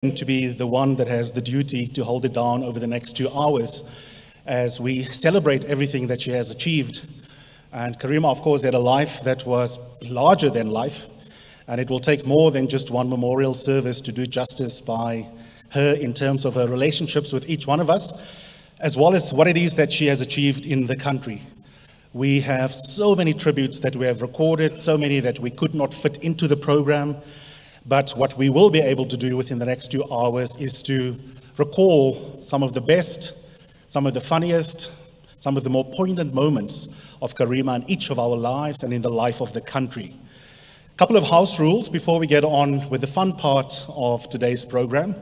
to be the one that has the duty to hold it down over the next 2 hours as we celebrate everything that she has achieved. And Karima, of course, had a life that was larger than life, and it will take more than just one memorial service to do justice by her in terms of her relationships with each one of us, as well as what it is that she has achieved in the country. We have so many tributes that we have recorded, so many that we could not fit into the program. But what we will be able to do within the next 2 hours is to recall some of the best, some of the funniest, some of the more poignant moments of Karima in each of our lives and in the life of the country. A couple of house rules before we get on with the fun part of today's program.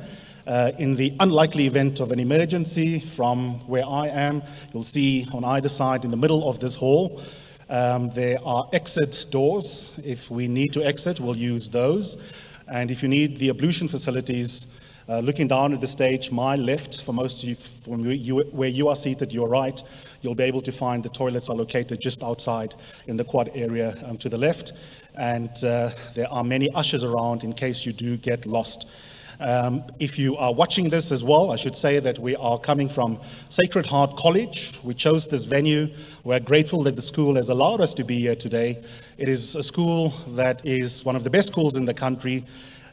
In the unlikely event of an emergency from where I am, you'll see on either side in the middle of this hall, there are exit doors. If we need to exit, we'll use those. And if you need the ablution facilities, looking down at the stage, my left, for most of you, where you are seated, your right, you'll be able to find the toilets are located just outside in the quad area to the left. And there are many ushers around in case you do get lost. If you are watching this as well, I should say that we are coming from Sacred Heart College. We chose this venue. We're grateful that the school has allowed us to be here today. It is a school that is one of the best schools in the country.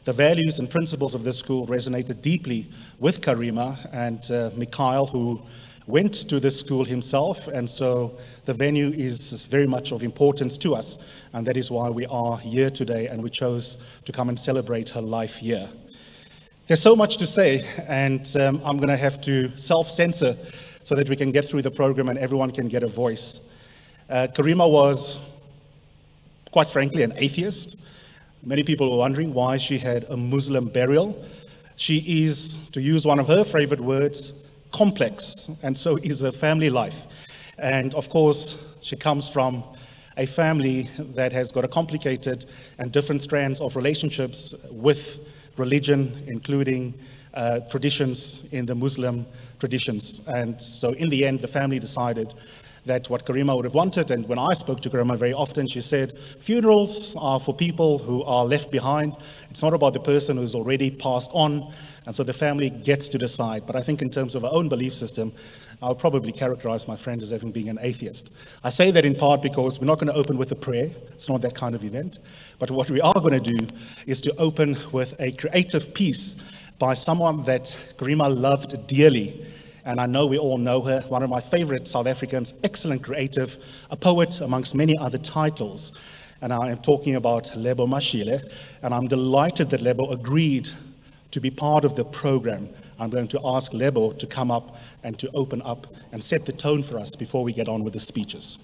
The values and principles of this school resonated deeply with Karima and Mikhail, who went to this school himself, and so the venue is very much of importance to us, and that is why we are here today, and we chose to come and celebrate her life here. There's so much to say, and I'm going to have to self-censor so that we can get through the program and everyone can get a voice. Karima was, quite frankly, an atheist. Many people were wondering why she had a Muslim burial. She is, to use one of her favorite words, complex, and so is her family life. And of course, she comes from a family that has got a complicated and different strands of relationships with religion, including traditions in the Muslim traditions. And so in the end, the family decided that what Karima would have wanted, and when I spoke to Karima very often, she said, funerals are for people who are left behind. It's not about the person who's already passed on, and so the family gets to decide. But I think in terms of our own belief system, I would probably characterize my friend as having being an atheist. I say that in part because we're not going to open with a prayer. It's not that kind of event. But what we are going to do is to open with a creative piece by someone that Karima loved dearly. And I know we all know her, one of my favorite South Africans, excellent creative, a poet amongst many other titles. And I am talking about Lebo Mashile. And I'm delighted that Lebo agreed to be part of the program. I'm going to ask Lebo to come up and to open up and set the tone for us before we get on with the speeches.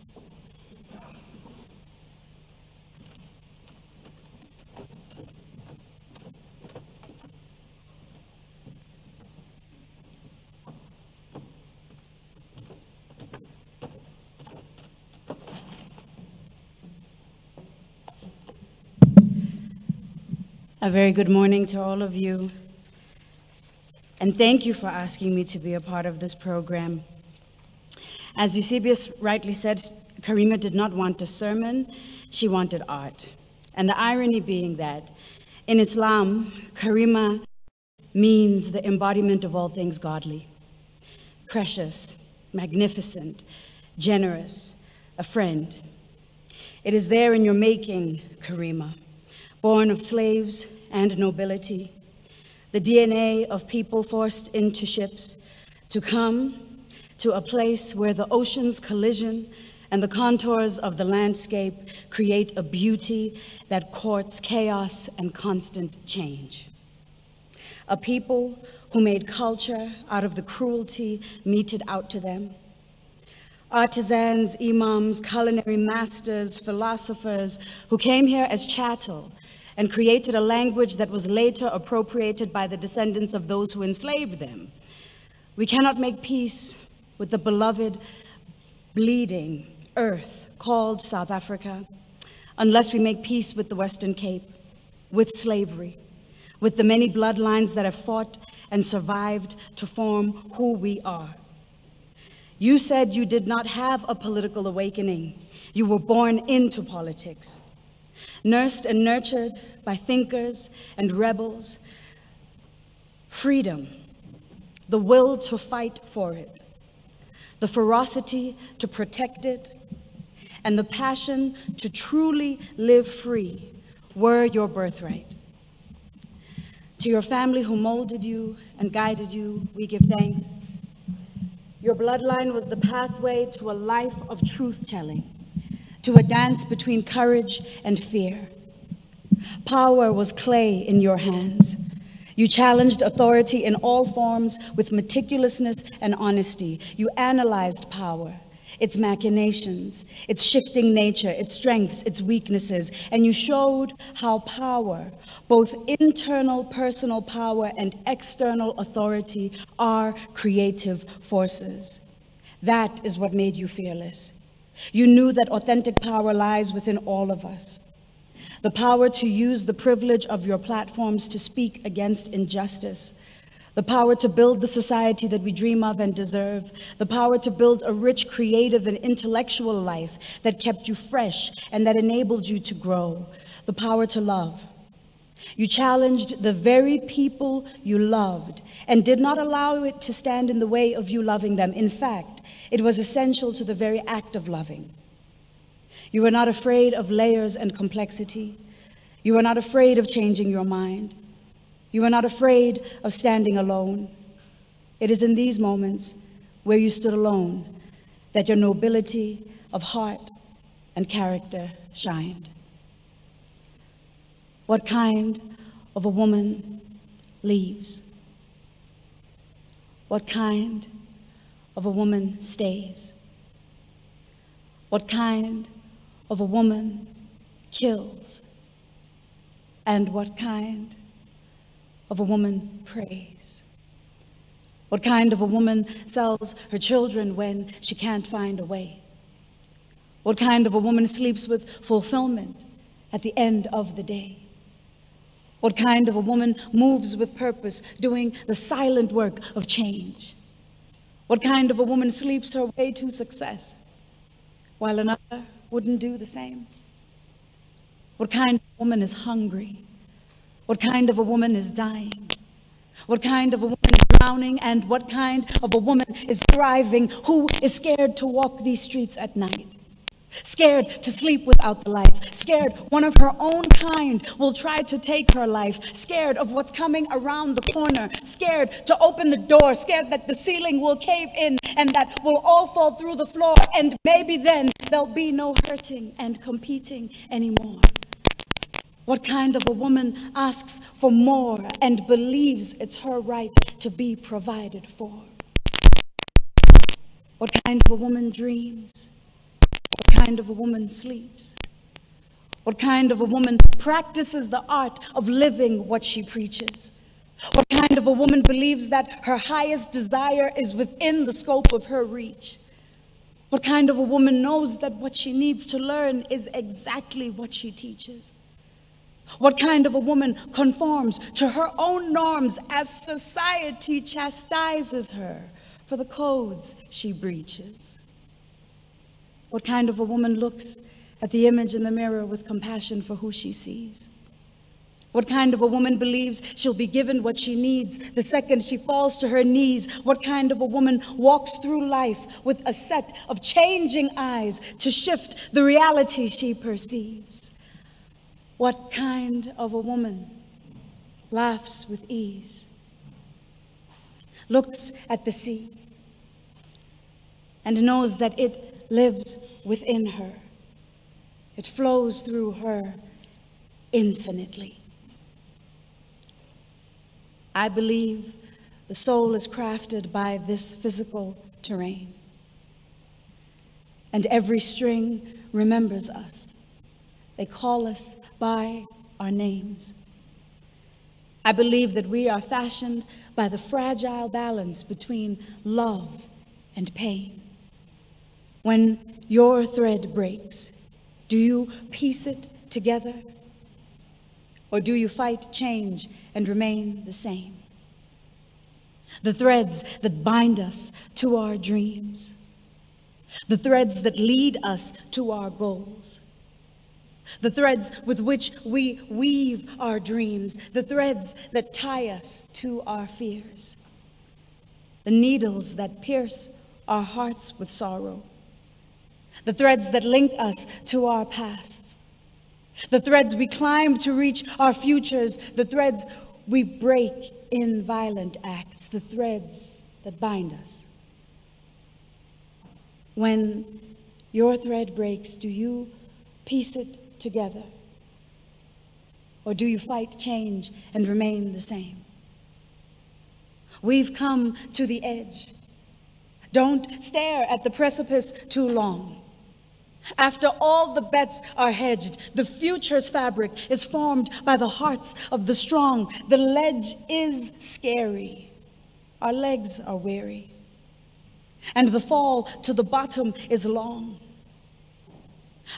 A very good morning to all of you. And thank you for asking me to be a part of this program. As Eusebius rightly said, Karima did not want a sermon, she wanted art. And the irony being that in Islam, Karima means the embodiment of all things godly. Precious, magnificent, generous, a friend. It is there in your making, Karima, born of slaves and nobility, the DNA of people forced into ships to come to a place where the ocean's collision and the contours of the landscape create a beauty that courts chaos and constant change. A people who made culture out of the cruelty meted out to them. Artisans, imams, culinary masters, philosophers who came here as chattel and created a language that was later appropriated by the descendants of those who enslaved them. We cannot make peace with the beloved, bleeding earth called South Africa unless we make peace with the Western Cape, with slavery, with the many bloodlines that have fought and survived to form who we are. You said you did not have a political awakening. You were born into politics. Nursed and nurtured by thinkers and rebels, freedom, the will to fight for it, the ferocity to protect it, and the passion to truly live free were your birthright. To your family who molded you and guided you, we give thanks. Your bloodline was the pathway to a life of truth-telling, to a dance between courage and fear. Power was clay in your hands. You challenged authority in all forms with meticulousness and honesty. You analyzed power, its machinations, its shifting nature, its strengths, its weaknesses, and you showed how power, both internal personal power and external authority, are creative forces. That is what made you fearless. You knew that authentic power lies within all of us. The power to use the privilege of your platforms to speak against injustice, the power to build the society that we dream of and deserve, the power to build a rich, creative, and intellectual life that kept you fresh and that enabled you to grow, the power to love. You challenged the very people you loved and did not allow it to stand in the way of you loving them. In fact, it was essential to the very act of loving. You were not afraid of layers and complexity. You were not afraid of changing your mind. You were not afraid of standing alone. It is in these moments where you stood alone that your nobility of heart and character shined. What kind of a woman leaves? What kind of a woman stays? What kind of a woman kills? And what kind of a woman prays? What kind of a woman sells her children when she can't find a way? What kind of a woman sleeps with fulfillment at the end of the day? What kind of a woman moves with purpose, doing the silent work of change? What kind of a woman sleeps her way to success, while another wouldn't do the same? What kind of woman is hungry? What kind of a woman is dying? What kind of a woman is drowning? And what kind of a woman is thriving? Who is scared to walk these streets at night? Scared to sleep without the lights? Scared one of her own kind will try to take her life? Scared of what's coming around the corner? Scared to open the door? Scared that the ceiling will cave in and that we'll all fall through the floor, and maybe then there'll be no hurting and competing anymore? What kind of a woman asks for more and believes it's her right to be provided for? What kind of a woman dreams? What kind of a woman sleeps? What kind of a woman practices the art of living what she preaches? What kind of a woman believes that her highest desire is within the scope of her reach? What kind of a woman knows that what she needs to learn is exactly what she teaches? What kind of a woman conforms to her own norms as society chastises her for the codes she breaches? What kind of a woman looks at the image in the mirror with compassion for who she sees? What kind of a woman believes she'll be given what she needs the second she falls to her knees? What kind of a woman walks through life with a set of changing eyes to shift the reality she perceives? What kind of a woman laughs with ease, looks at the sea, and knows that it lives within her? It flows through her infinitely. I believe the soul is crafted by this physical terrain, and every string remembers us. They call us by our names. I believe that we are fashioned by the fragile balance between love and pain. When your thread breaks, do you piece it together? Or do you fight change and remain the same? The threads that bind us to our dreams, the threads that lead us to our goals, the threads with which we weave our dreams, the threads that tie us to our fears, the needles that pierce our hearts with sorrow, the threads that link us to our pasts, the threads we climb to reach our futures, the threads we break in violent acts, the threads that bind us. When your thread breaks, do you piece it together? Or do you fight change and remain the same? We've come to the edge. Don't stare at the precipice too long. After all the bets are hedged, the future's fabric is formed by the hearts of the strong. The ledge is scary. Our legs are weary. And the fall to the bottom is long.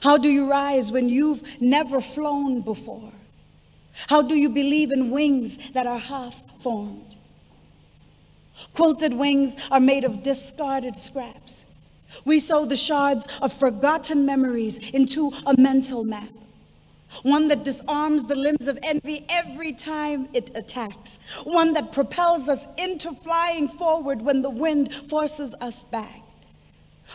How do you rise when you've never flown before? How do you believe in wings that are half formed? Quilted wings are made of discarded scraps. We sew the shards of forgotten memories into a mental map, one that disarms the limbs of envy every time it attacks, one that propels us into flying forward when the wind forces us back.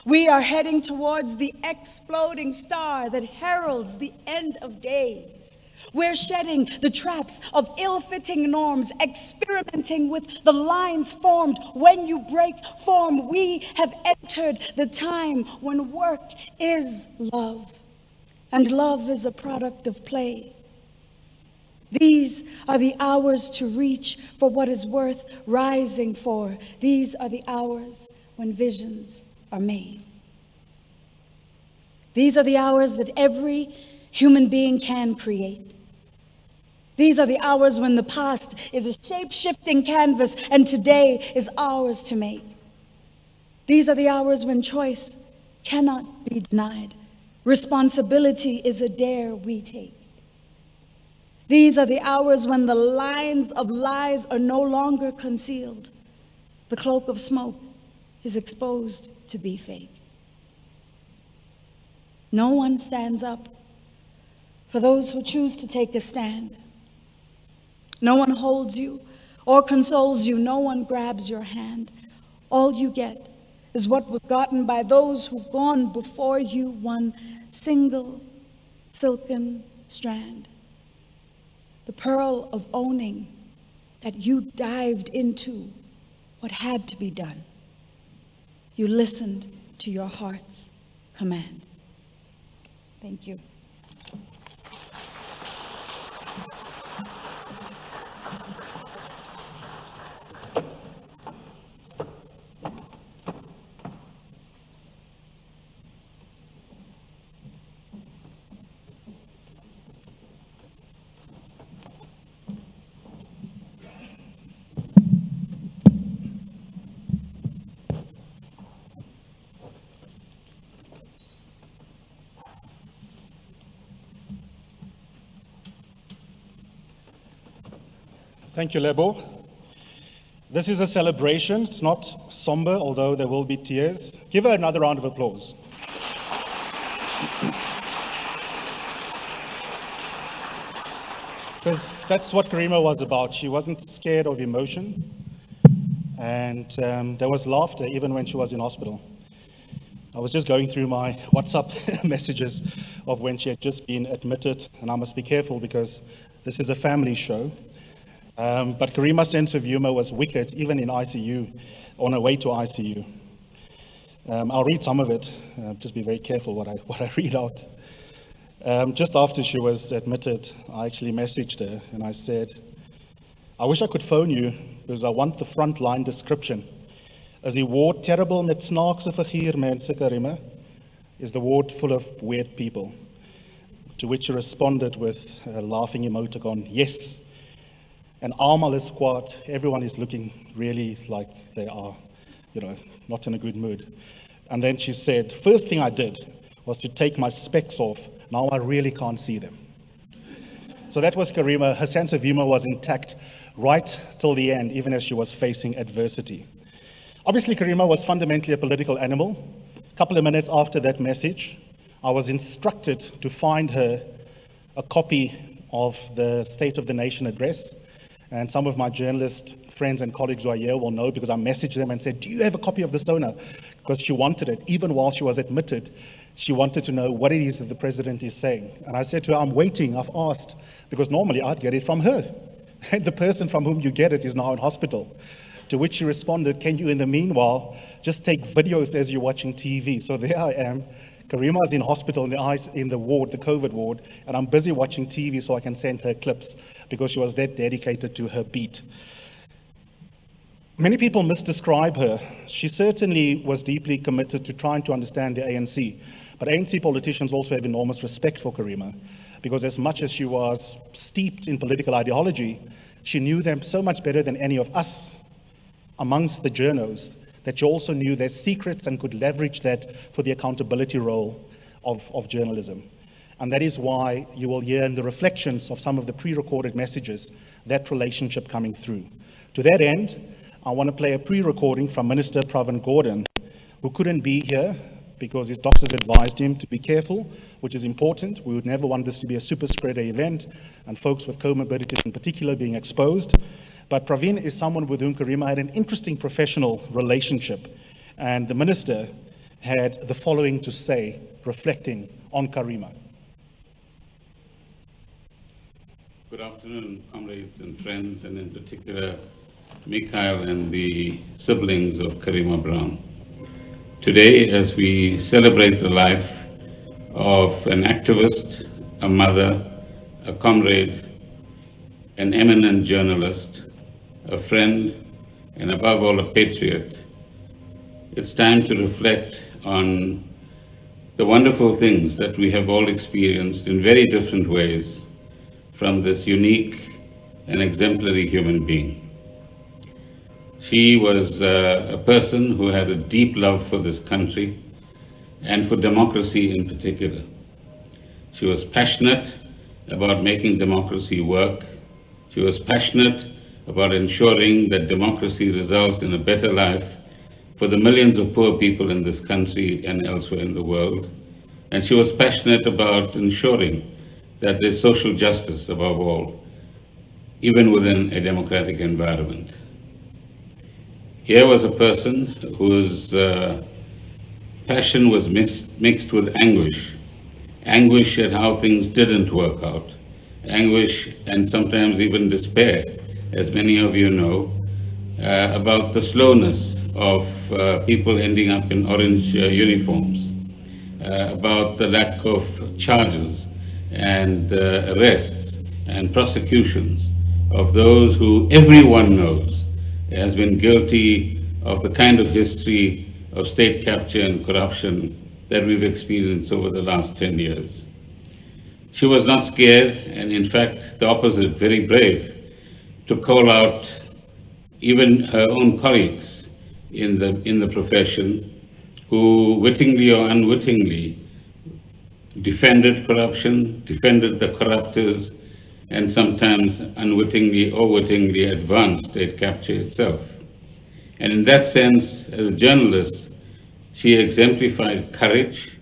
We are heading towards the exploding star that heralds the end of days. We're shedding the traps of ill-fitting norms, experimenting with the lines formed when you break form. We have entered the time when work is love, and love is a product of play. These are the hours to reach for what is worth rising for. These are the hours when visions are made. These are the hours that every human being can create. These are the hours when the past is a shape-shifting canvas and today is ours to make. These are the hours when choice cannot be denied. Responsibility is a dare we take. These are the hours when the lines of lies are no longer concealed. The cloak of smoke is exposed to be fake. No one stands up for those who choose to take a stand. No one holds you or consoles you. No one grabs your hand. All you get is what was gotten by those who've gone before you, one single silken strand. The pearl of owning that you dived into what had to be done. You listened to your heart's command. Thank you. Thank you, Lebo. This is a celebration. It's not somber, although there will be tears. Give her another round of applause. Because that's what Karima was about. She wasn't scared of emotion. And there was laughter even when she was in hospital. I was just going through my WhatsApp messages of when she had just been admitted. And I must be careful because this is a family show. But Karima's sense of humor was wicked, even in ICU, on her way to ICU. I'll read some of it. Just be very careful what I read out. Just after she was admitted, I actually messaged her and I said, I wish I could phone you because I want the frontline description. As die ward terrible met snaakse figuur mense, Karima, is the ward full of weird people. To which she responded with a laughing emoticon, yes. And almal is kwaad. Everyone is looking really like they are, not in a good mood. And then she said, first thing I did was to take my specs off. Now I really can't see them. So that was Karima. Her sense of humor was intact right till the end, even as she was facing adversity. Obviously, Karima was fundamentally a political animal. A couple of minutes after that message, I was instructed to find her a copy of the State of the Nation address. And some of my journalist friends and colleagues who are here will know, because I messaged them and said, do you have a copy of the Stoner? Because she wanted it. Even while she was admitted, she wanted to know what it is that the president is saying. And I said to her, I'm waiting, I've asked, because normally I'd get it from her. And the person from whom you get it is now in hospital. To which she responded, can you in the meanwhile just take videos as you're watching TV? So there I am. Karima's in hospital in the ward, the COVID ward, and I'm busy watching TV so I can send her clips, because she was that dedicated to her beat. Many people misdescribe her. She certainly was deeply committed to trying to understand the ANC, but ANC politicians also have enormous respect for Karima, because as much as she was steeped in political ideology, she knew them so much better than any of us amongst the journos, that she also knew their secrets and could leverage that for the accountability role of journalism. And that is why you will hear in the reflections of some of the pre-recorded messages that relationship coming through. To that end, I want to play a pre-recording from Minister Pravin Gordhan, who couldn't be here because his doctors advised him to be careful, which is important. We would never want this to be a super spreader event, and folks with comorbidities in particular being exposed. But Pravin is someone with whom Karima had an interesting professional relationship. And the minister had the following to say, reflecting on Karima. Good afternoon, comrades and friends, and in particular, Mikhail and the siblings of Karima Brown. Today, as we celebrate the life of an activist, a mother, a comrade, an eminent journalist, a friend, and above all, a patriot, it's time to reflect on the wonderful things that we have all experienced in very different ways from this unique and exemplary human being. She was a person who had a deep love for this country and for democracy in particular. She was passionate about making democracy work. She was passionate about ensuring that democracy results in a better life for the millions of poor people in this country and elsewhere in the world. And she was passionate about ensuring that there's social justice above all, even within a democratic environment. Here was a person whose passion was mixed with anguish. Anguish at how things didn't work out. Anguish and sometimes even despair, as many of you know, about the slowness of people ending up in orange uniforms, about the lack of charges and arrests and prosecutions of those who everyone knows has been guilty of the kind of history of state capture and corruption that we've experienced over the last 10 years. She was not scared, and in fact, the opposite, very brave, to call out even her own colleagues in the profession who wittingly or unwittingly defended corruption, defended the corruptors, and sometimes unwittingly or wittingly advanced state capture itself. And in that sense, as a journalist, she exemplified courage,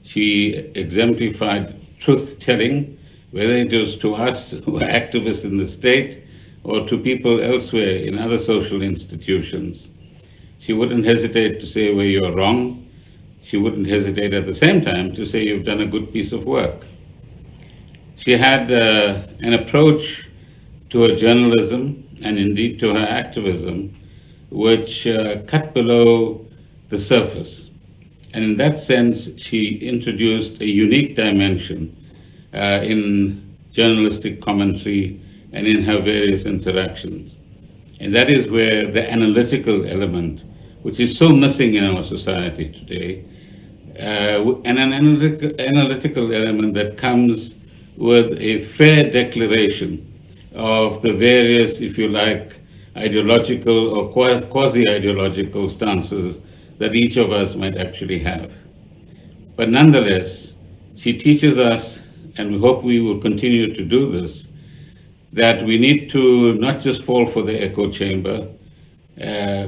she exemplified truth-telling, whether it was to us who are activists in the state or to people elsewhere in other social institutions. She wouldn't hesitate to say where you're wrong. She wouldn't hesitate at the same time to say you've done a good piece of work. She had an approach to her journalism and indeed to her activism which cut below the surface. And in that sense, she introduced a unique dimension in journalistic commentary and in her various interactions. And that is where the analytical element, which is so missing in our society today, and an analytical element that comes with a fair declaration of the various, if you like, ideological or quasi-ideological stances that each of us might actually have. But nonetheless, she teaches us, and we hope we will continue to do this, that we need to not just fall for the echo chamber,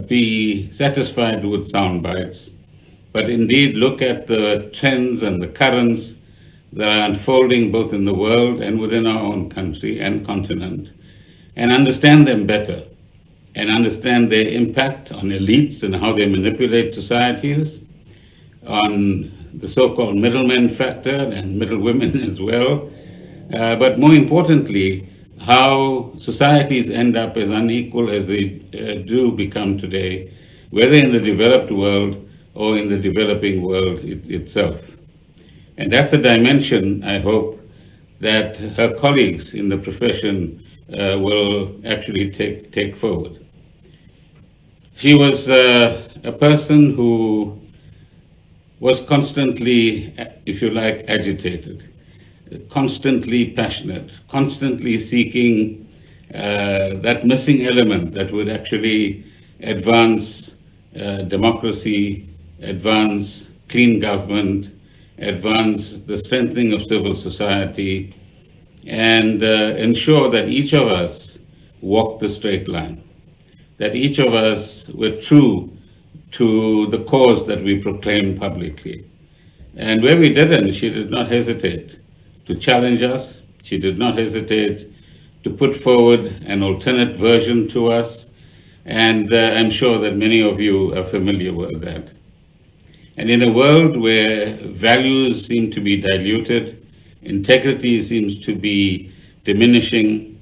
be satisfied with sound bites, but indeed look at the trends and the currents that are unfolding both in the world and within our own country and continent, and understand them better, and understand their impact on elites and how they manipulate societies, on the so-called middlemen factor and middlewomen as well, but more importantly, how societies end up as unequal as they do become today, whether in the developed world or in the developing world itself. And that's a dimension, I hope, that her colleagues in the profession will actually take forward. She was a person who was constantly, if you like, agitated, constantly passionate, constantly seeking that missing element that would actually advance democracy, advance clean government, advance the strengthening of civil society, and ensure that each of us walked the straight line, that each of us were true to the cause that we proclaimed publicly. And where we didn't, she did not hesitate to challenge us. She did not hesitate to put forward an alternate version to us. And I'm sure that many of you are familiar with that. And in a world where values seem to be diluted, integrity seems to be diminishing,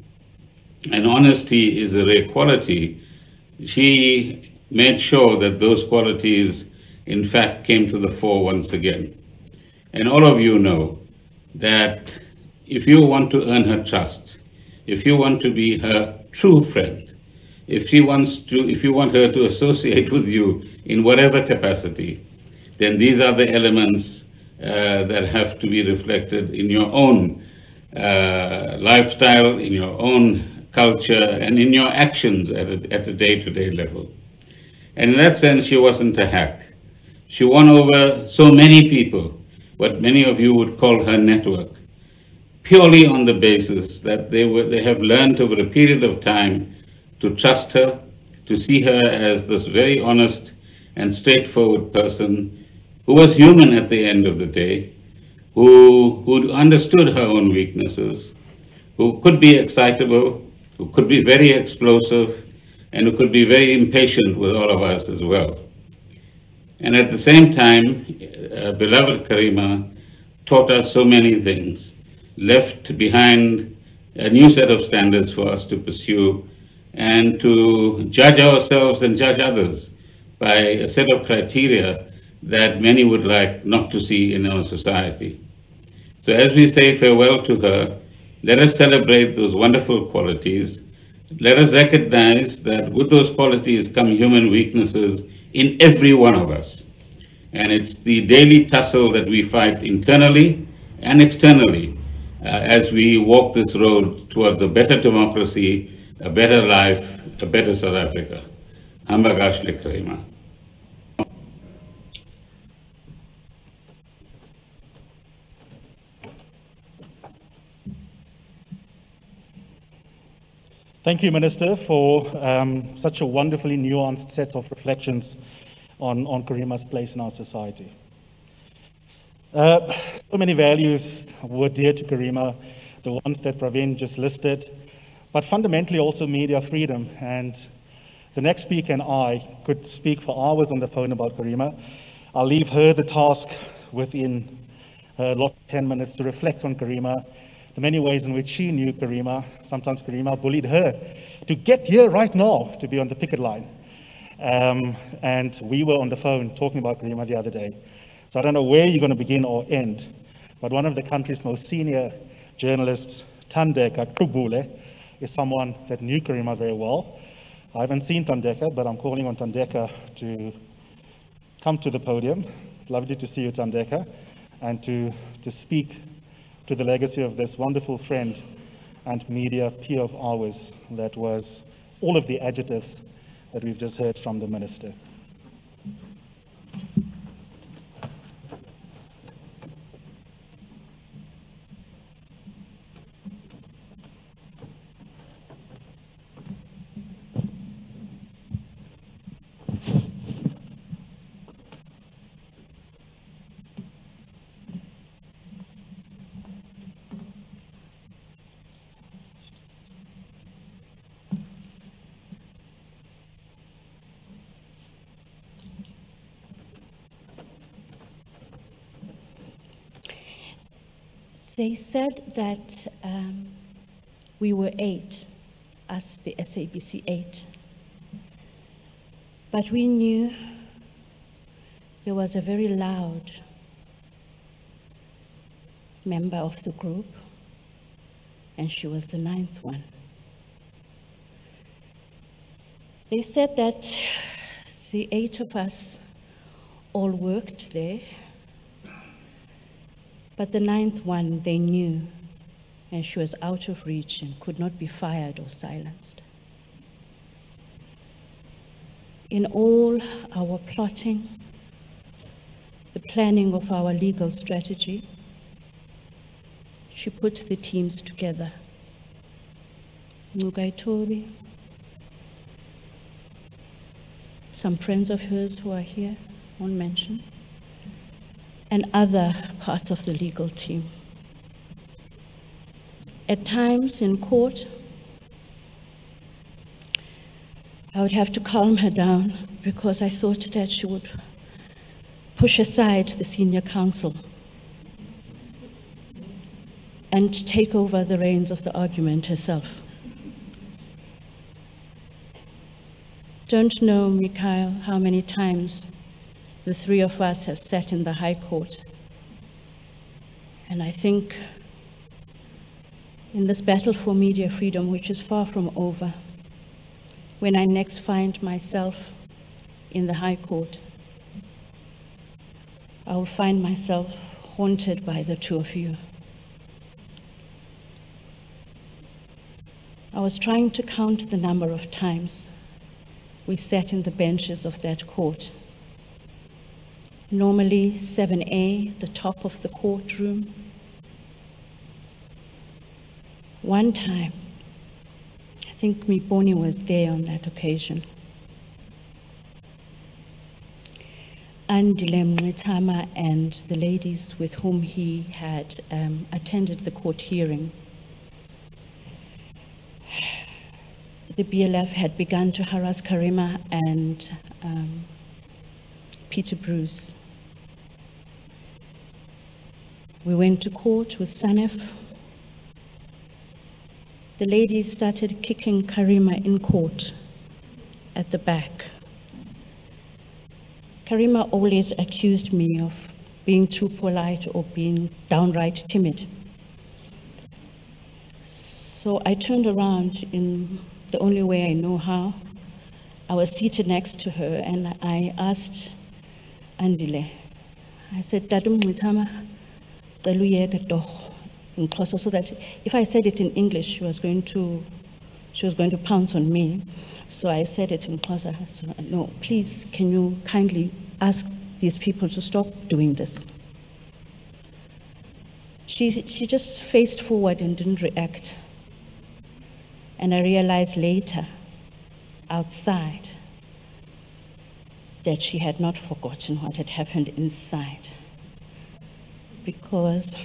and honesty is a rare quality, she made sure that those qualities, in fact, came to the fore once again. And all of you know that if you want to earn her trust, if you want to be her true friend, if you want her to associate with you in whatever capacity, then these are the elements that have to be reflected in your own lifestyle, in your own culture, and in your actions at a day-to-day level. And in that sense, she wasn't a hack. She won over so many people, what many of you would call her network, purely on the basis that they have learned over a period of time to trust her, to see her as this very honest and straightforward person who was human at the end of the day, who understood her own weaknesses, who could be excitable, who could be very explosive, and who could be very impatient with all of us as well. And at the same time, beloved Karima taught us so many things, left behind a new set of standards for us to pursue, and to judge ourselves and judge others by a set of criteria that many would like not to see in our society. So as we say farewell to her, let us celebrate those wonderful qualities. Let us recognize that with those qualities come human weaknesses in every one of us. And it's the daily tussle that we fight internally and externally as we walk this road towards a better democracy, a better life, a better South Africa. Hambagash le Karima. Thank you, Minister, for such a wonderfully nuanced set of reflections on Karima's place in our society. So many values were dear to Karima, the ones that Praveen just listed, but fundamentally also media freedom. And the next speaker and I could speak for hours on the phone about Karima. I'll leave her the task within her lot 10 minutes to reflect on Karima, the many ways in which she knew Karima. Sometimes Karima bullied her to get here right now to be on the picket line. And we were on the phone talking about Karima the other day. So I don't know where you're going to begin or end, but one of the country's most senior journalists, Thandeka Kubule, is someone that knew Karima very well. I haven't seen Thandeka, but I'm calling on Thandeka to come to the podium. Lovely to see you, Thandeka, and to speak to the legacy of this wonderful friend and media peer of ours that was all of the adjectives that we've just heard from the minister. They said that we were 8, us, the SABC 8. But we knew there was a very loud member of the group, and she was the 9th one. They said that the 8 of us all worked there, but the 9th one they knew, and she was out of reach and could not be fired or silenced. In all our plotting, the planning of our legal strategy, she put the teams together. Ngugai Tobi, some friends of hers who are here, won't mention, and other parts of the legal team. At times in court, I would have to calm her down because I thought that she would push aside the senior counsel and take over the reins of the argument herself. Don't know, Mikhail, how many times the 3 of us have sat in the High Court. And I think in this battle for media freedom, which is far from over, when I next find myself in the High Court, I will find myself haunted by the 2 of you. I was trying to count the number of times we sat in the benches of that court. Normally 7A, the top of the courtroom. One time, I think Miponi was there on that occasion. Andile Mngxitama and the ladies with whom he had attended the court hearing. The BLF had begun to harass Karima and Peter Bruce. We went to court with Sanef. The ladies started kicking Karima in court at the back. Karima always accused me of being too polite or being downright timid. So I turned around in the only way I know how. I was seated next to her and I asked Andile, I said, Tadu Mngxitama, Taluyeka doch, in Xhosa, so that if I said it in English, she was going to pounce on me. So I said it in Xhosa. So, no, please, can you kindly ask these people to stop doing this? She just faced forward and didn't react. And I realized later, outside, that she had not forgotten what had happened inside, because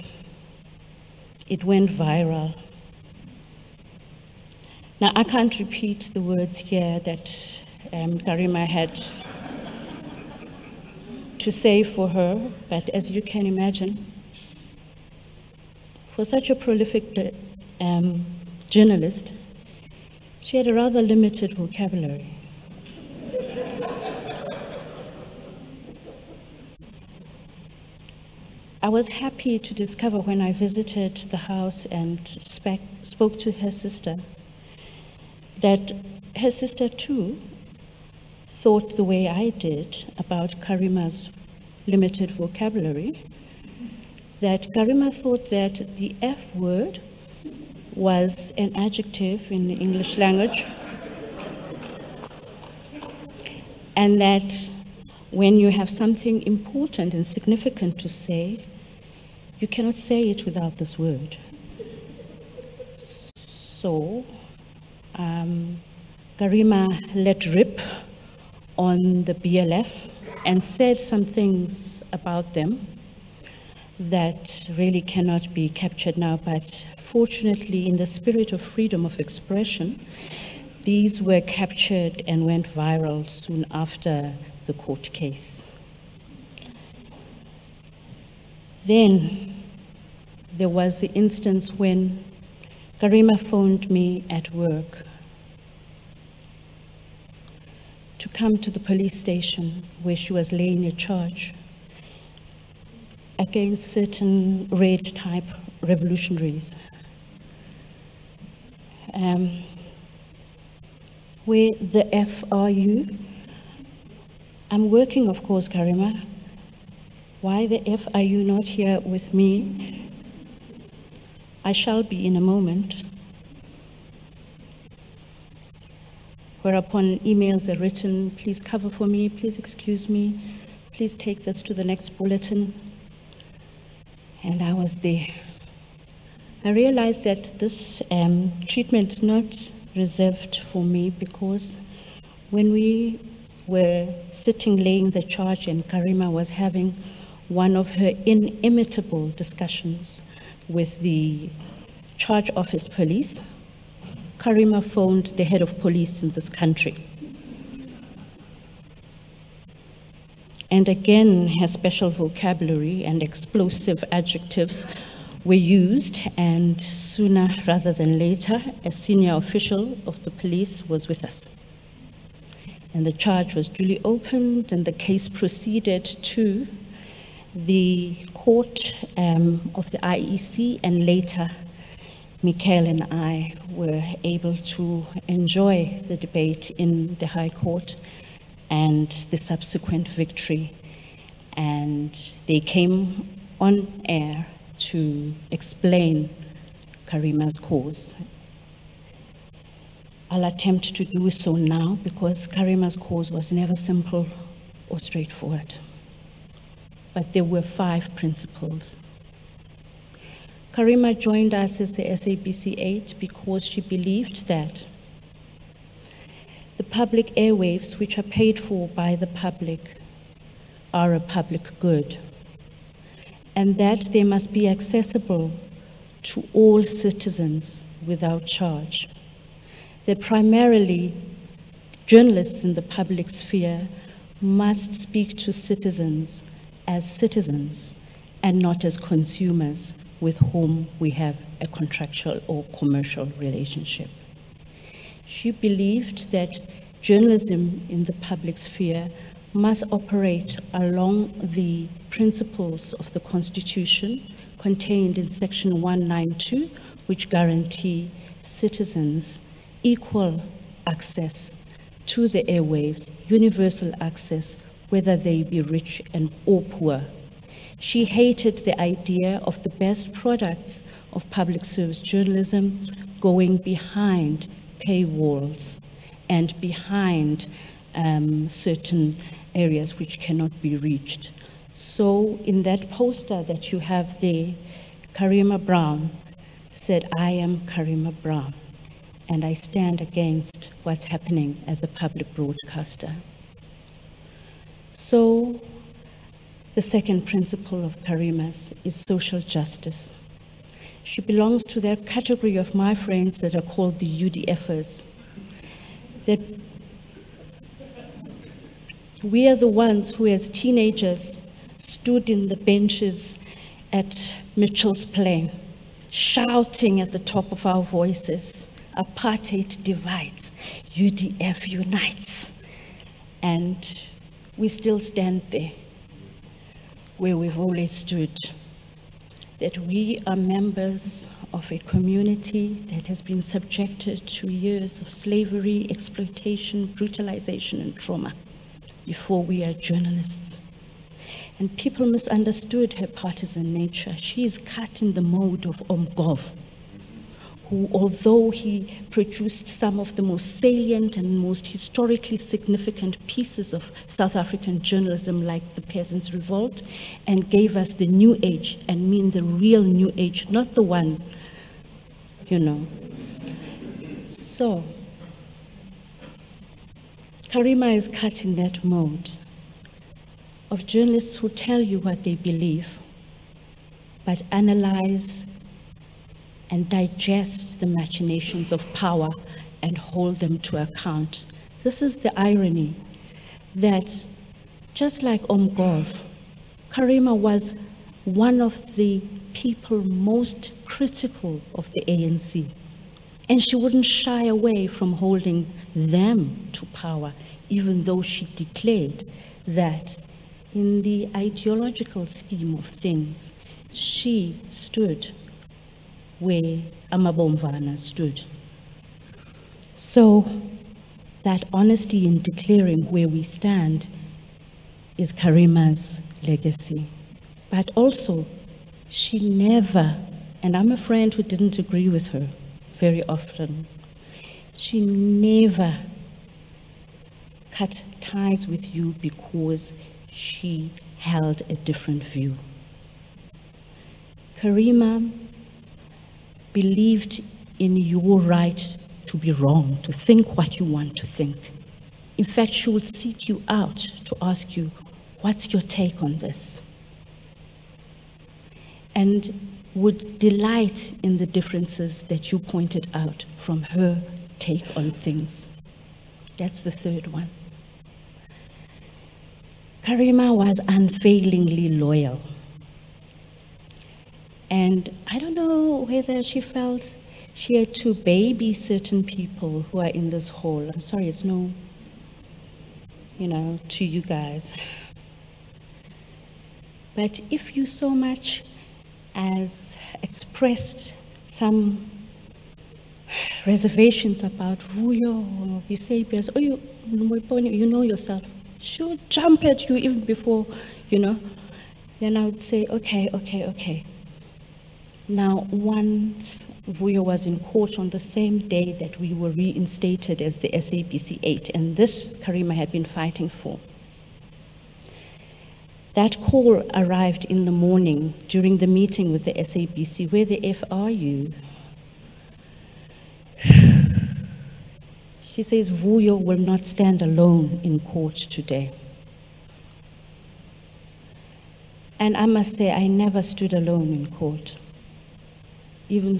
it went viral. Now, I can't repeat the words here that Karima had to say for her, but as you can imagine, for such a prolific journalist, she had a rather limited vocabulary. I was happy to discover when I visited the house and spoke to her sister that her sister too thought the way I did about Karima's limited vocabulary, that Karima thought that the F word was an adjective in the English language, and that when you have something important and significant to say, you cannot say it without this word. So, Karima let rip on the BLF and said some things about them that really cannot be captured now, but fortunately, in the spirit of freedom of expression, these were captured and went viral soon after the court case. Then, there was the instance when Karima phoned me at work to come to the police station where she was laying a charge against certain red-type revolutionaries. Where the F are you? I'm working, of course, Karima. Why the F are you not here with me? I shall be in a moment. Whereupon emails are written, please cover for me, please excuse me, please take this to the next bulletin. And I was there. I realized that this treatment is not reserved for me, because when we were sitting laying the charge and Karima was having one of her inimitable discussions with the charge office police, Karima phoned the head of police in this country. And again, her special vocabulary and explosive adjectives were used, and sooner rather than later, a senior official of the police was with us. And the charge was duly opened, and the case proceeded to the court of the IEC, and later Michael and I were able to enjoy the debate in the High Court and the subsequent victory. And they came on air to explain Karima's cause. I'll attempt to do so now, because Karima's cause was never simple or straightforward. But there were 5 principles. Karima joined us as the SABC 8 because she believed that the public airwaves, which are paid for by the public, are a public good, and that they must be accessible to all citizens without charge. That primarily journalists in the public sphere must speak to citizens and not as consumers with whom we have a contractual or commercial relationship. She believed that journalism in the public sphere must operate along the principles of the Constitution contained in Section 192, which guarantee citizens equal access to the airwaves, universal access, whether they be rich or poor. She hated the idea of the best products of public service journalism going behind paywalls and behind certain areas which cannot be reached. So in that poster that you have there, Karima Brown said, "I am Karima Brown, and I stand against what's happening at the public broadcaster." So the second principle of Karima's is social justice. She belongs to that category of my friends that are called the UDFers. That we are the ones who, as teenagers, stood in the benches at Mitchell's Plain, shouting at the top of our voices, "Apartheid divides, UDF unites." And we still stand there, where we've always stood, that we are members of a community that has been subjected to years of slavery, exploitation, brutalization, and trauma before we are journalists. And people misunderstood her partisan nature. She is cut in the mold of Omgov, who, although he produced some of the most salient and most historically significant pieces of South African journalism, like the Peasants' Revolt, and gave us the new age, and mean the real new age, not the one, So, Karima is cut in that mold of journalists who tell you what they believe, but analyze and digest the machinations of power and hold them to account. This is the irony, that just like Omgov, Karima was one of the people most critical of the ANC. And she wouldn't shy away from holding them to power, even though she declared that in the ideological scheme of things, she stood where Amabomvana stood. So that honesty in declaring where we stand is Karima's legacy. But also, she never, and I'm a friend who didn't agree with her very often, she never cut ties with you because she held a different view. Karima believed in your right to be wrong, to think what you want to think. In fact, she would seek you out to ask you, what's your take on this? And would delight in the differences that you pointed out from her take on things. That's the third one. Karima was unfailingly loyal. And I don't know whether she felt she had to baby certain people who are in this hall. I'm sorry, it's no, to you guys. But if you so much as expressed some reservations about Vuyo or Eusebius, or you know yourself, she'll jump at you even before, then I would say, okay. Now, once Vuyo was in court on the same day that we were reinstated as the SABC 8, and this Karima had been fighting for. That call arrived in the morning during the meeting with the SABC. Where the F are you? She says Vuyo will not stand alone in court today. And I must say, I never stood alone in court. Even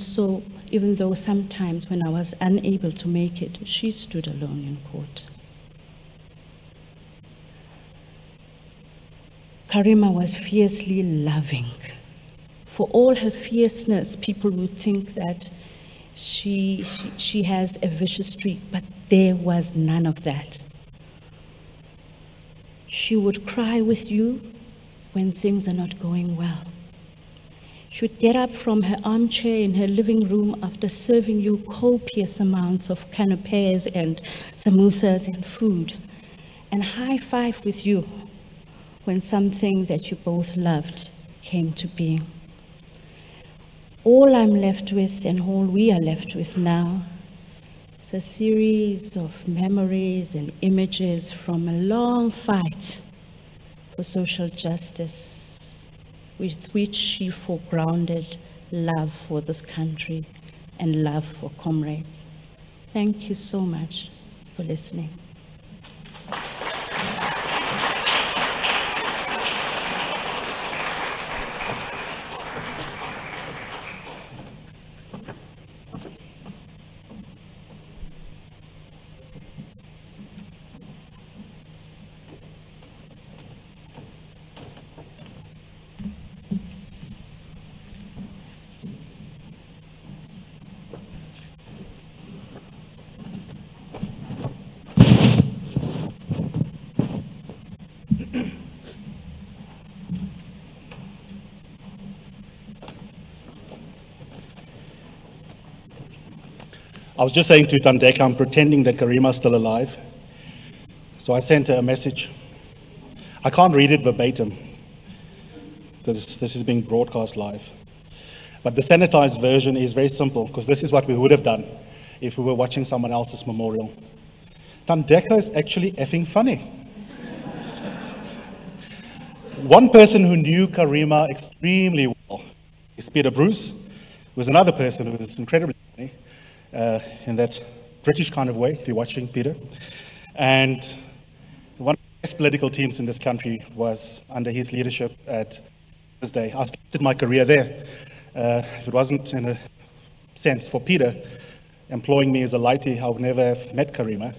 though sometimes when I was unable to make it, she stood alone in court. Karima was fiercely loving. For all her fierceness, people would think that she has a vicious streak, but there was none of that. She would cry with you when things are not going well. She would get up from her armchair in her living room after serving you copious amounts of canapes and samosas and food, and high five with you when something that you both loved came to being. All I'm left with, and all we are left with now, is a series of memories and images from a long fight for social justice, with which she foregrounded love for this country and love for comrades. Thank you so much for listening. I was just saying to Tandeka, I'm pretending that Karima's still alive. So I sent her a message. I can't read it verbatim, because this is being broadcast live. But the sanitized version is very simple, because this is what we would have done if we were watching someone else's memorial. Tandeka is actually effing funny. One person who knew Karima extremely well is Peter Bruce, who was another person who was incredibly funny. In that British kind of way, if you're watching, Peter. And one of the best political teams in this country was under his leadership at this day. I started my career there. If it wasn't, in a sense, for Peter employing me as a lightie, I would never have met Karima.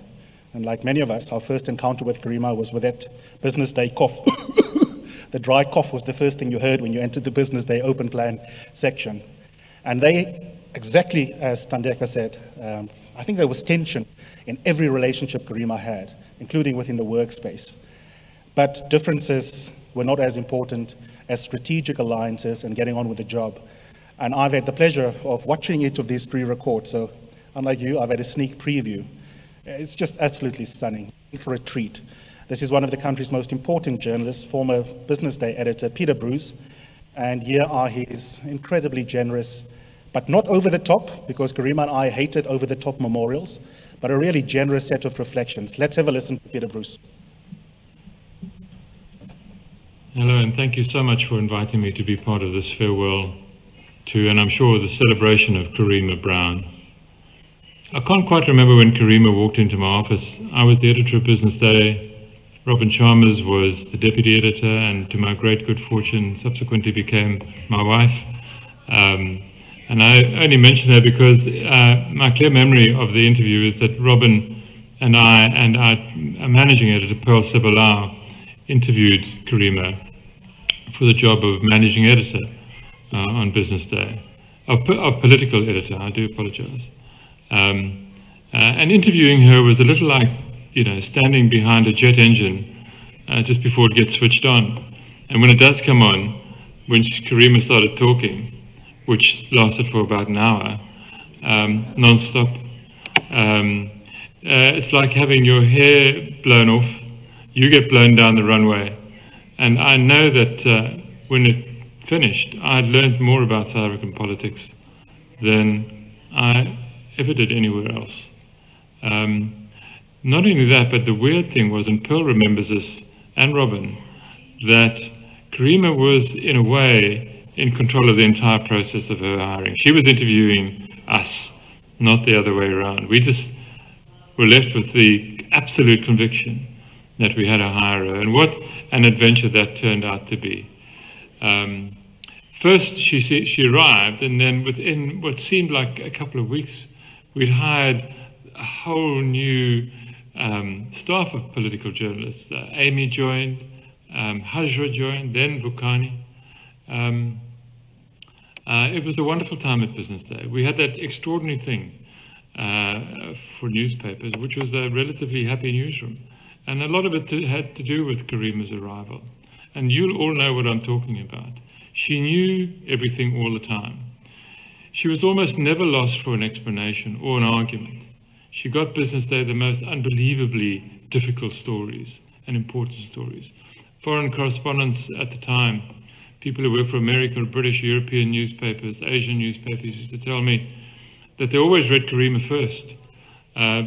And like many of us, our first encounter with Karima was with that business day cough the dry cough was the first thing you heard when you entered the Business Day open plan section. And they, exactly as Tandeka said, I think there was tension in every relationship Karima had, including within the workspace. But differences were not as important as strategic alliances and getting on with the job. And I've had the pleasure of watching each of these pre-records. So unlike you, I've had a sneak preview. It's just absolutely stunning, for a treat. This is one of the country's most important journalists, former Business Day editor, Peter Bruce. And here are his incredibly generous, but not over the top, because Karima and I hated over the top memorials, but a really generous set of reflections. Let's have a listen to Peter Bruce. Hello, and thank you so much for inviting me to be part of this farewell to, and I'm sure, the celebration of Karima Brown. I can't quite remember when Karima walked into my office. I was the editor of Business Day. Robin Chalmers was the deputy editor, and to my great good fortune, subsequently became my wife. And I only mention her because my clear memory of the interview is that Robin and I and our managing editor, Pearl Sebalau, interviewed Karima for the job of managing editor on Business Day, of political editor, I do apologize. And interviewing her was a little like, you know, standing behind a jet engine just before it gets switched on. And when it does come on, when Karima started talking, which lasted for about an hour, non-stop, it's like having your hair blown off. You get blown down the runway. And I know that when it finished, I had learned more about South African politics than I ever did anywhere else. Not only that, but the weird thing was, and Pearl remembers this, and Robin, that Karima was, in a way, in control of the entire process of her hiring. She was interviewing us, not the other way around. We just were left with the absolute conviction that we had to hire her, and what an adventure that turned out to be. First, she arrived, and then within what seemed like a couple of weeks, we'd hired a whole new staff of political journalists. Amy joined, Hajra joined, then Vukani. It was a wonderful time at Business Day. We had that extraordinary thing for newspapers, which was a relatively happy newsroom. And a lot of it had to do with Karima's arrival. And you'll all know what I'm talking about. She knew everything all the time. She was almost never lost for an explanation or an argument. She got Business Day the most unbelievably difficult stories and important stories. Foreign correspondents at the time, people who worked for American, British, European newspapers, Asian newspapers, used to tell me that they always read Karima first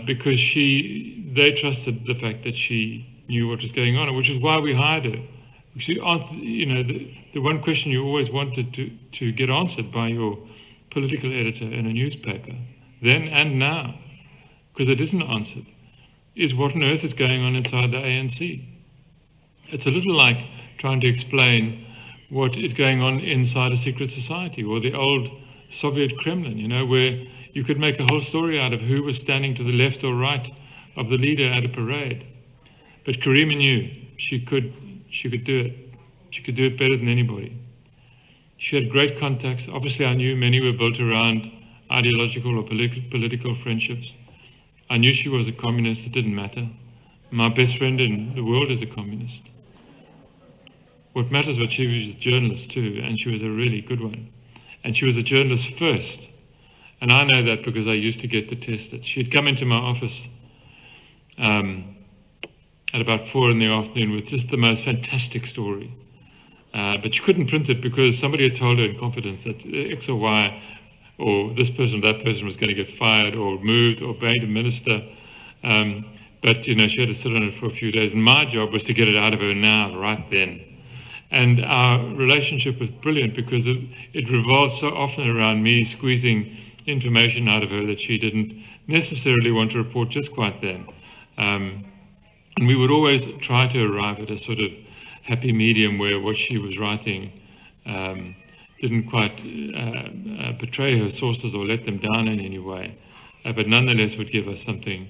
because they trusted the fact that she knew what was going on, which is why we hired her. She answered, you know, the one question you always wanted to get answered by your political editor in a newspaper, then and now, because it isn't answered, is what on earth is going on inside the ANC. It's a little like trying to explain what is going on inside a secret society or the old Soviet Kremlin, you know, where you could make a whole story out of who was standing to the left or right of the leader at a parade. But Karima knew she could do it. She could do it better than anybody. She had great contacts. Obviously, I knew many were built around ideological or political friendships. I knew she was a communist. It didn't matter. My best friend in the world is a communist. What matters was she was a journalist too, and she was a really good one. And she was a journalist first. And I know that because I used to get to test it. She'd come into my office at about 4 in the afternoon with just the most fantastic story. But she couldn't print it because somebody had told her in confidence that X or Y, or this person or that person was going to get fired or moved or made a minister. But, you know, she had to sit on it for a few days. And my job was to get it out of her now, right then. And our relationship was brilliant because it revolved so often around me squeezing information out of her that she didn't necessarily want to report just quite then. And we would always try to arrive at a sort of happy medium where what she was writing didn't quite betray her sources or let them down in any way, but nonetheless would give us something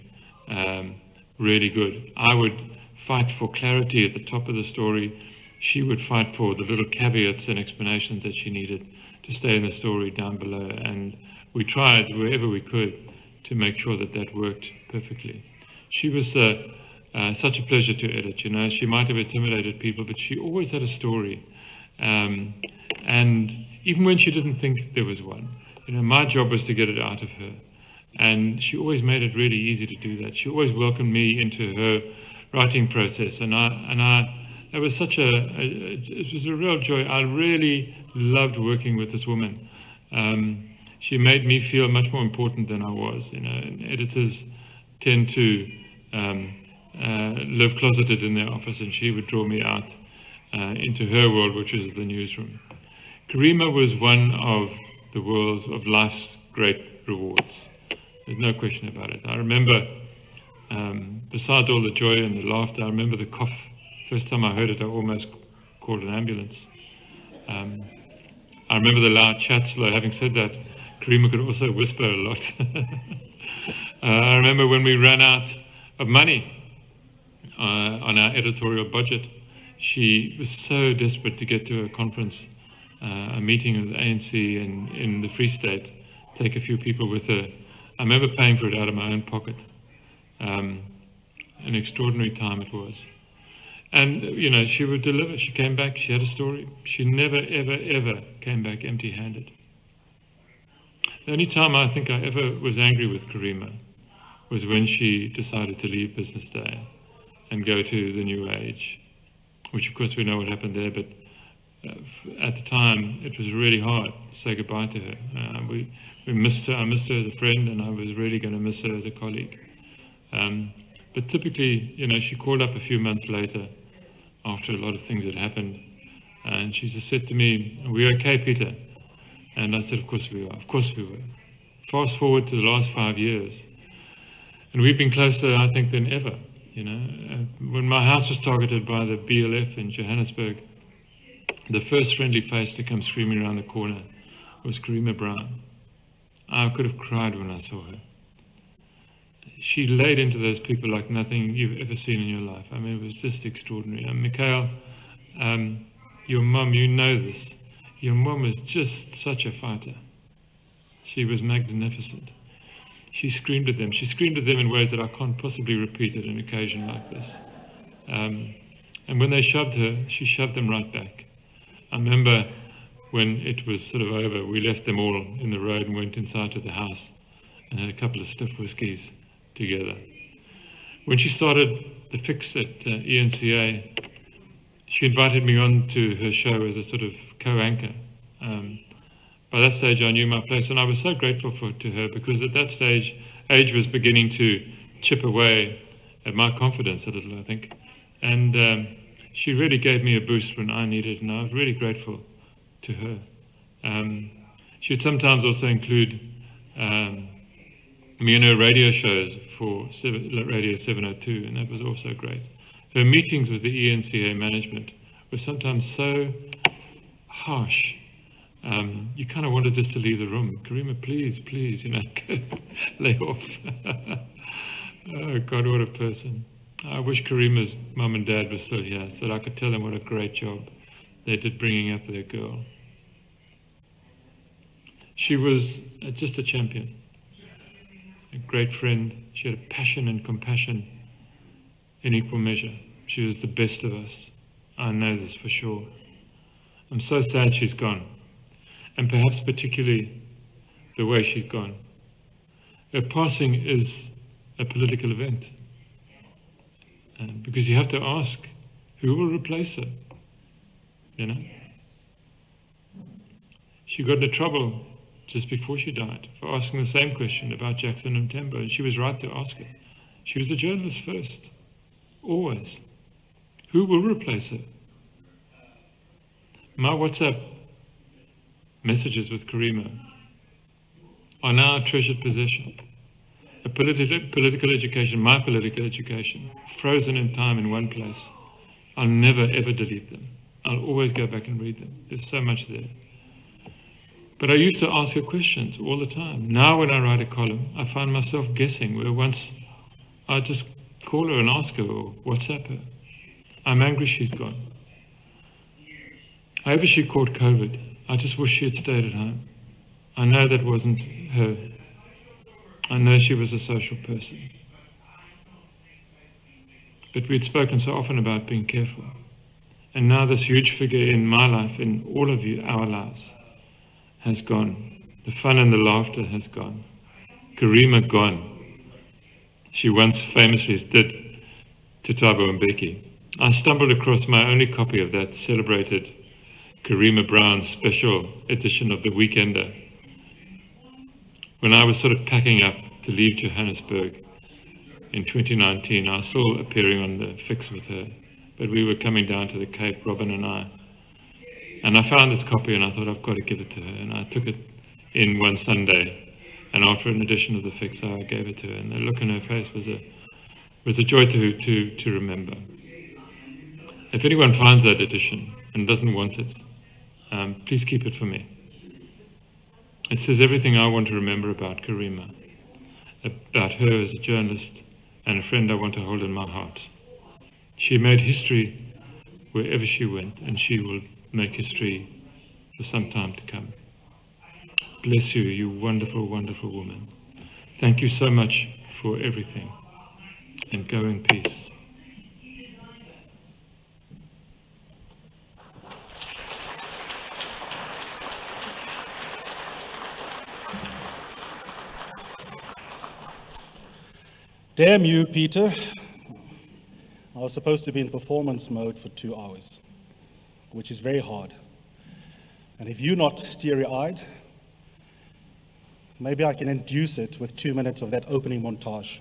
really good. I would fight for clarity at the top of the story, she would fight for the little caveats and explanations that she needed to stay in the story down below. And we tried wherever we could to make sure that that worked perfectly. She was such a pleasure to edit. You know, she might have intimidated people, but she always had a story. And even when she didn't think there was one, you know, my job was to get it out of her. And she always made it really easy to do that. She always welcomed me into her writing process. And it was such it was a real joy. I really loved working with this woman. She made me feel much more important than I was. You know, and editors tend to live closeted in their office, and she would draw me out into her world, which is the newsroom. Karima was one of the world's, of life's great rewards. There's no question about it. I remember, besides all the joy and the laughter, I remember the cough. First time I heard it, I almost called an ambulance. I remember the loud chat slow. Having said that, Karima could also whisper a lot. I remember when we ran out of money on our editorial budget, she was so desperate to get to a conference, a meeting of the ANC in the Free State, take a few people with her. I remember paying for it out of my own pocket. An extraordinary time it was. And, you know, she would deliver. She came back, she had a story. She never, ever, ever came back empty-handed. The only time I think I ever was angry with Karima was when she decided to leave Business Day and go to the New Age, which of course we know what happened there, but at the time it was really hard to say goodbye to her. We missed her. I missed her as a friend, and I was really going to miss her as a colleague. But typically, you know, she called up a few months later after a lot of things had happened, and she just said to me, "Are we okay, Peter?" And I said, "Of course we are, of course we were." Fast forward to the last 5 years, and we've been closer, I think, than ever. You know, when my house was targeted by the BLF in Johannesburg, the first friendly face to come screaming around the corner was Karima Brown. I could have cried when I saw her. She laid into those people like nothing you've ever seen in your life. I mean, it was just extraordinary. And Mikhail, your mum, you know this. Your mum was just such a fighter. She was magnificent. She screamed at them. She screamed at them in ways that I can't possibly repeat at an occasion like this. And when they shoved her, she shoved them right back. I remember when it was sort of over, we left them all in the road and went inside to the house and had a couple of stiff whiskies together. When she started the fix at ENCA, she invited me on to her show as a sort of co-anchor. By that stage, I knew my place, and I was so grateful to her, because at that stage, age was beginning to chip away at my confidence a little, I think. And she really gave me a boost when I needed it, and I was really grateful to her. She would sometimes also include me in her radio shows for Radio 702, and that was also great. Her meetings with the ENCA management were sometimes so harsh. You kind of wanted just to leave the room. Karima, please, you know, lay off. Oh God, what a person. I wish Karima's mum and dad were still here so that I could tell them what a great job they did bringing up their girl. She was just a champion, a great friend. She had a passion and compassion in equal measure. She was the best of us. I know this for sure. I'm so sad she's gone, and perhaps particularly the way she's gone. Her passing is a political event, because you have to ask, who will replace her? You know? She got into trouble just before she died for asking the same question about Jackson and Mthembu, and she was right to ask it. She was a journalist first, always. Who will replace her? My WhatsApp messages with Karima are now a treasured possession. A political education, my political education, frozen in time in one place. I'll never ever delete them. I'll always go back and read them. There's so much there. But I used to ask her questions all the time. Now when I write a column, I find myself guessing where once I just call her and ask her or WhatsApp her. I'm angry she's gone. However she caught COVID, I just wish she had stayed at home. I know that wasn't her. I know she was a social person. But we'd spoken so often about being careful. And now this huge figure in my life, in all of you, our lives, has gone. The fun and the laughter has gone. Karima gone. She once famously did to Thabo Mbeki. I stumbled across my only copy of that celebrated Karima Brown special edition of The Weekender when I was sort of packing up to leave Johannesburg in 2019. I was still appearing on the Fix with her, but we were coming down to the Cape, Robin and I. And I found this copy and I thought, I've got to give it to her. And I took it in one Sunday, and after an edition of the Fix, I gave it to her. And the look in her face was a joy to remember. If anyone finds that edition and doesn't want it, please keep it for me. It says everything I want to remember about Karima, about her as a journalist and a friend I want to hold in my heart. She made history wherever she went, and she will make history for some time to come. Bless you, you wonderful, wonderful woman. Thank you so much for everything, and go in peace. Damn you, Peter. I was supposed to be in performance mode for 2 hours, which is very hard. And if you're not teary-eyed, maybe I can induce it with 2 minutes of that opening montage.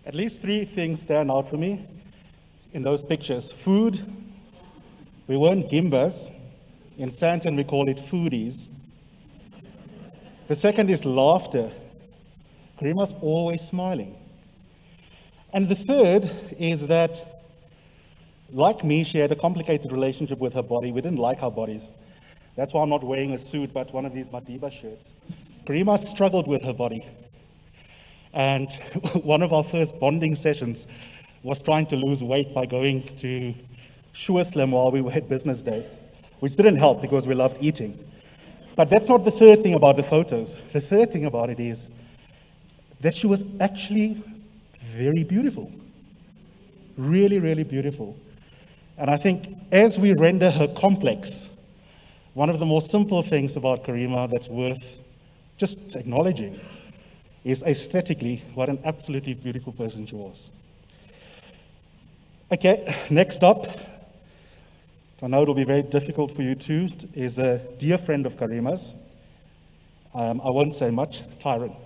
At least 3 things stand out for me in those pictures. Food, we weren't gimbas. In Santon, we call it foodies. The second is laughter. Karima's always smiling. And the third is that, like me, she had a complicated relationship with her body. We didn't like our bodies. That's why I'm not wearing a suit, but one of these Madiba shirts. Karima struggled with her body. And one of our first bonding sessions was trying to lose weight by going to Sure Slim while we were at business day, which didn't help because we loved eating. But that's not the third thing about the photos. The third thing about it is that she was actually very beautiful. Really, really beautiful. And I think as we render her complex, one of the more simple things about Karima that's worth just acknowledging is aesthetically what an absolutely beautiful person she was. Okay, next up, I know it'll be very difficult for you too, is a dear friend of Karima's. I won't say much, Tyron.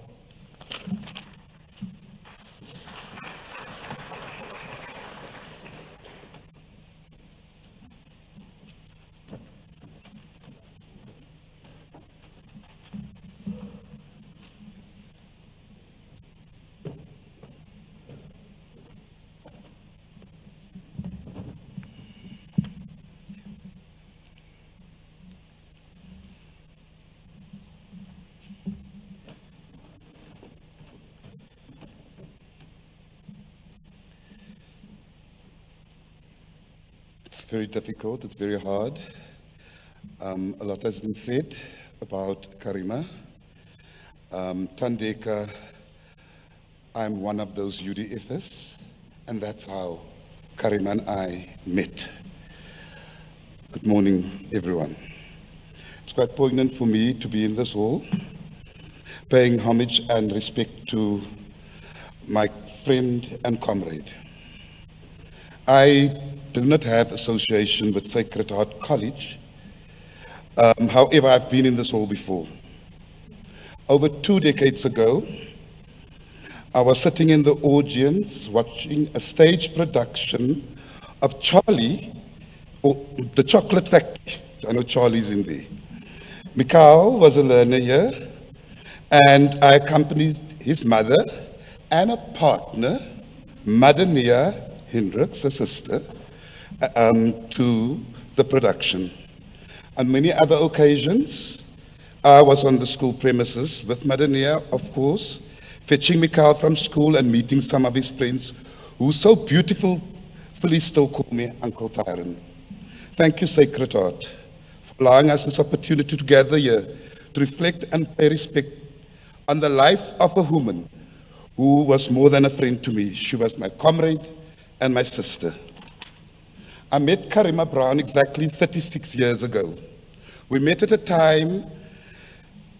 It's very difficult, it's very hard. A lot has been said about Karima. Tandeka, I'm one of those UDFs, and that's how Karima and I met. Good morning, everyone. It's quite poignant for me to be in this hall, paying homage and respect to my friend and comrade. I do not have association with Sacred Heart College. However, I've been in this hall before. Over 2 decades ago, I was sitting in the audience watching a stage production of Charlie, or the Chocolate Factory. I know Charlie's in there. Mikhail was a learner here, and I accompanied his mother and a partner, Madikizela, Hendricks, a sister, to the production. On many other occasions, I was on the school premises with Madikizela, of course, fetching Mikhail from school and meeting some of his friends who so beautifully still call me Uncle Tyron. Thank you, Sacred Heart, for allowing us this opportunity to gather here to reflect and pay respect on the life of a woman who was more than a friend to me. She was my comrade and my sister. I met Karima Brown exactly 36 years ago. We met at a time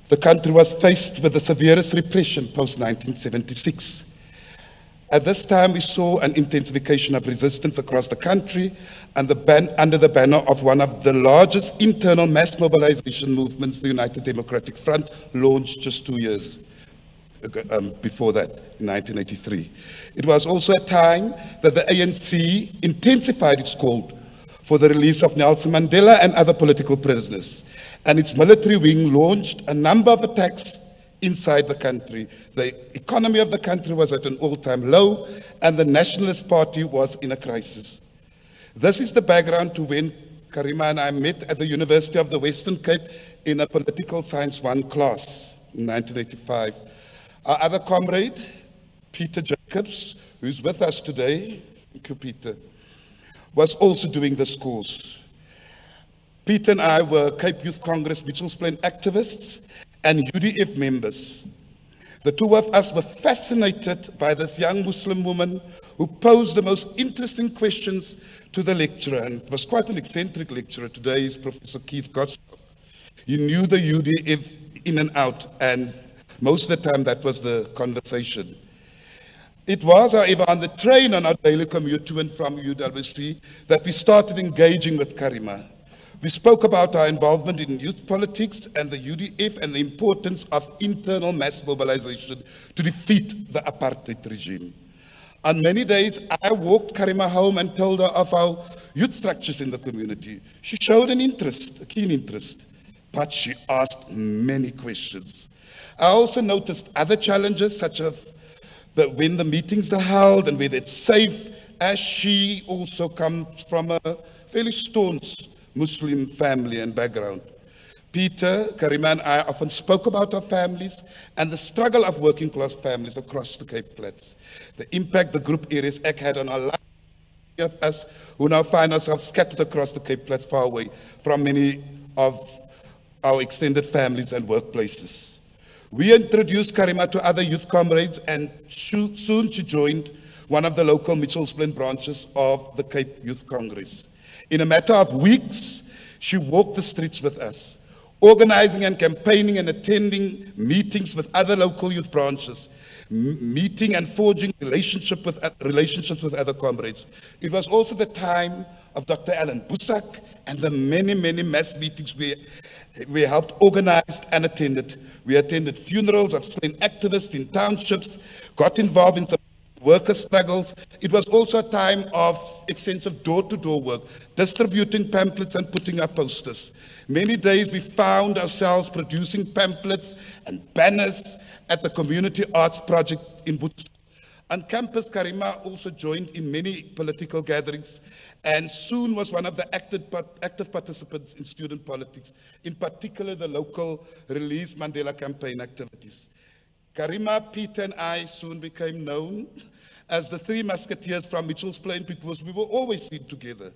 the country was faced with the severest repression post-1976. At this time, we saw an intensification of resistance across the country and under the banner of one of the largest internal mass mobilization movements, the United Democratic Front, launched just 2 years before that, in 1983. It was also a time that the ANC intensified its call for the release of Nelson Mandela and other political prisoners. And its military wing launched a number of attacks inside the country. The economy of the country was at an all-time low, and the Nationalist Party was in a crisis. This is the background to when Karima and I met at the University of the Western Cape in a Political Science 1 class in 1985. Our other comrade, Peter Jacobs, who's with us today, thank you, Peter, was also doing this course. Peter and I were Cape Youth Congress Mitchell's Plain activists and UDF members. The two of us were fascinated by this young Muslim woman who posed the most interesting questions to the lecturer, and was quite an eccentric lecturer. Today is Professor Keith Gottschalk. He knew the UDF in and out, and most of the time that was the conversation. It was, however, on the train on our daily commute to and from UWC that we started engaging with Karima. We spoke about our involvement in youth politics and the UDF and the importance of internal mass mobilization to defeat the apartheid regime. On many days, I walked Karima home and told her of our youth structures in the community. She showed an interest, a keen interest, but she asked many questions. I also noticed other challenges, such as when the meetings are held and whether it's safe, as she also comes from a fairly staunch Muslim family and background. Peter, Karima and I often spoke about our families and the struggle of working class families across the Cape Flats. The impact the Group Areas Act had on our lives, of us who now find ourselves scattered across the Cape Flats, far away from many of our extended families and workplaces. We introduced Karima to other youth comrades, and soon she joined one of the local Mitchell's Plain branches of the Cape Youth Congress. In a matter of weeks, She walked the streets with us, organizing and campaigning and attending meetings with other local youth branches, meeting and forging relationships with other comrades. It was also the time of Dr. Alan Busak and the many, many mass meetings we helped organize and attended. We attended funerals of slain activists in townships, got involved in some worker struggles. It was also a time of extensive door-to-door work, distributing pamphlets and putting up posters. Many days we found ourselves producing pamphlets and banners at the Community Arts Project in Botswana. On campus, Karima also joined in many political gatherings and soon was one of the active participants in student politics, in particular the local Release Mandela campaign activities. Karima, Peter, and I soon became known as the Three Musketeers from Mitchell's Plain because we were always seen together.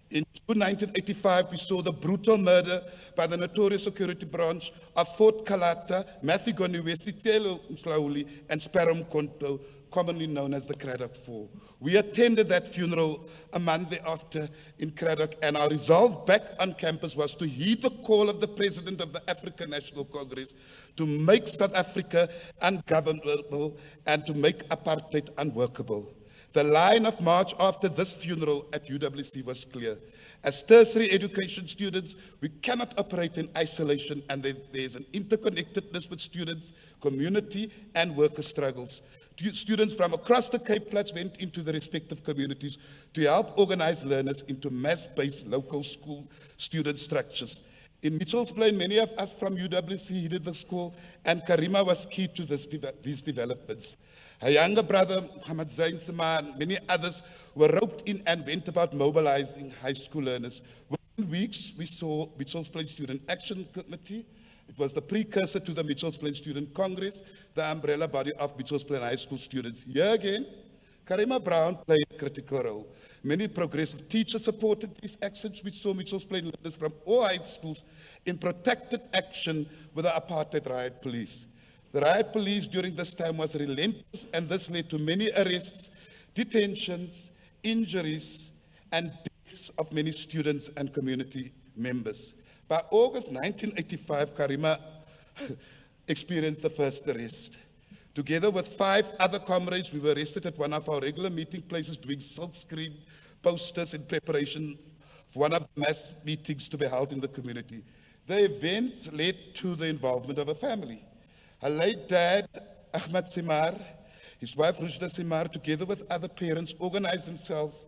In June 1985, we saw the brutal murder by the notorious security branch of Fort Kalata, Matthew Goniwe, Sitelo Mslauli, and Sparrow Konto, commonly known as the Craddock Four. We attended that funeral a month thereafter in Craddock, and our resolve back on campus was to heed the call of the President of the African National Congress to make South Africa ungovernable and to make apartheid unworkable. The line of march after this funeral at UWC was clear. As tertiary education students, we cannot operate in isolation, and there is an interconnectedness with students, community, and worker struggles. Students from across the Cape Flats went into the respective communities to help organize learners into mass-based local school student structures. In Mitchell's Plain, many of us from UWC headed the school, and Karima was key to these developments. Her younger brother, Muhammad Zain Sama, and many others were roped in and went about mobilizing high school learners. Within weeks, we saw Mitchell's Plain Student Action Committee. It was the precursor to the Mitchell's Plain Student Congress, the umbrella body of Mitchell's Plain High School students. Here again, Karima Brown played a critical role. Many progressive teachers supported these actions. We saw Mitchell's Plain learners from all high schools in protected action with the apartheid riot police. The riot police during this time was relentless, and this led to many arrests, detentions, injuries, and deaths of many students and community members. By August 1985, Karima experienced the first arrest. Together with 5 other comrades, we were arrested at one of our regular meeting places doing silkscreen posters in preparation for one of the mass meetings to be held in the community. The events led to the involvement of a family. Her late dad, Ahmad Simar, his wife Rushda Simar, together with other parents, organized themselves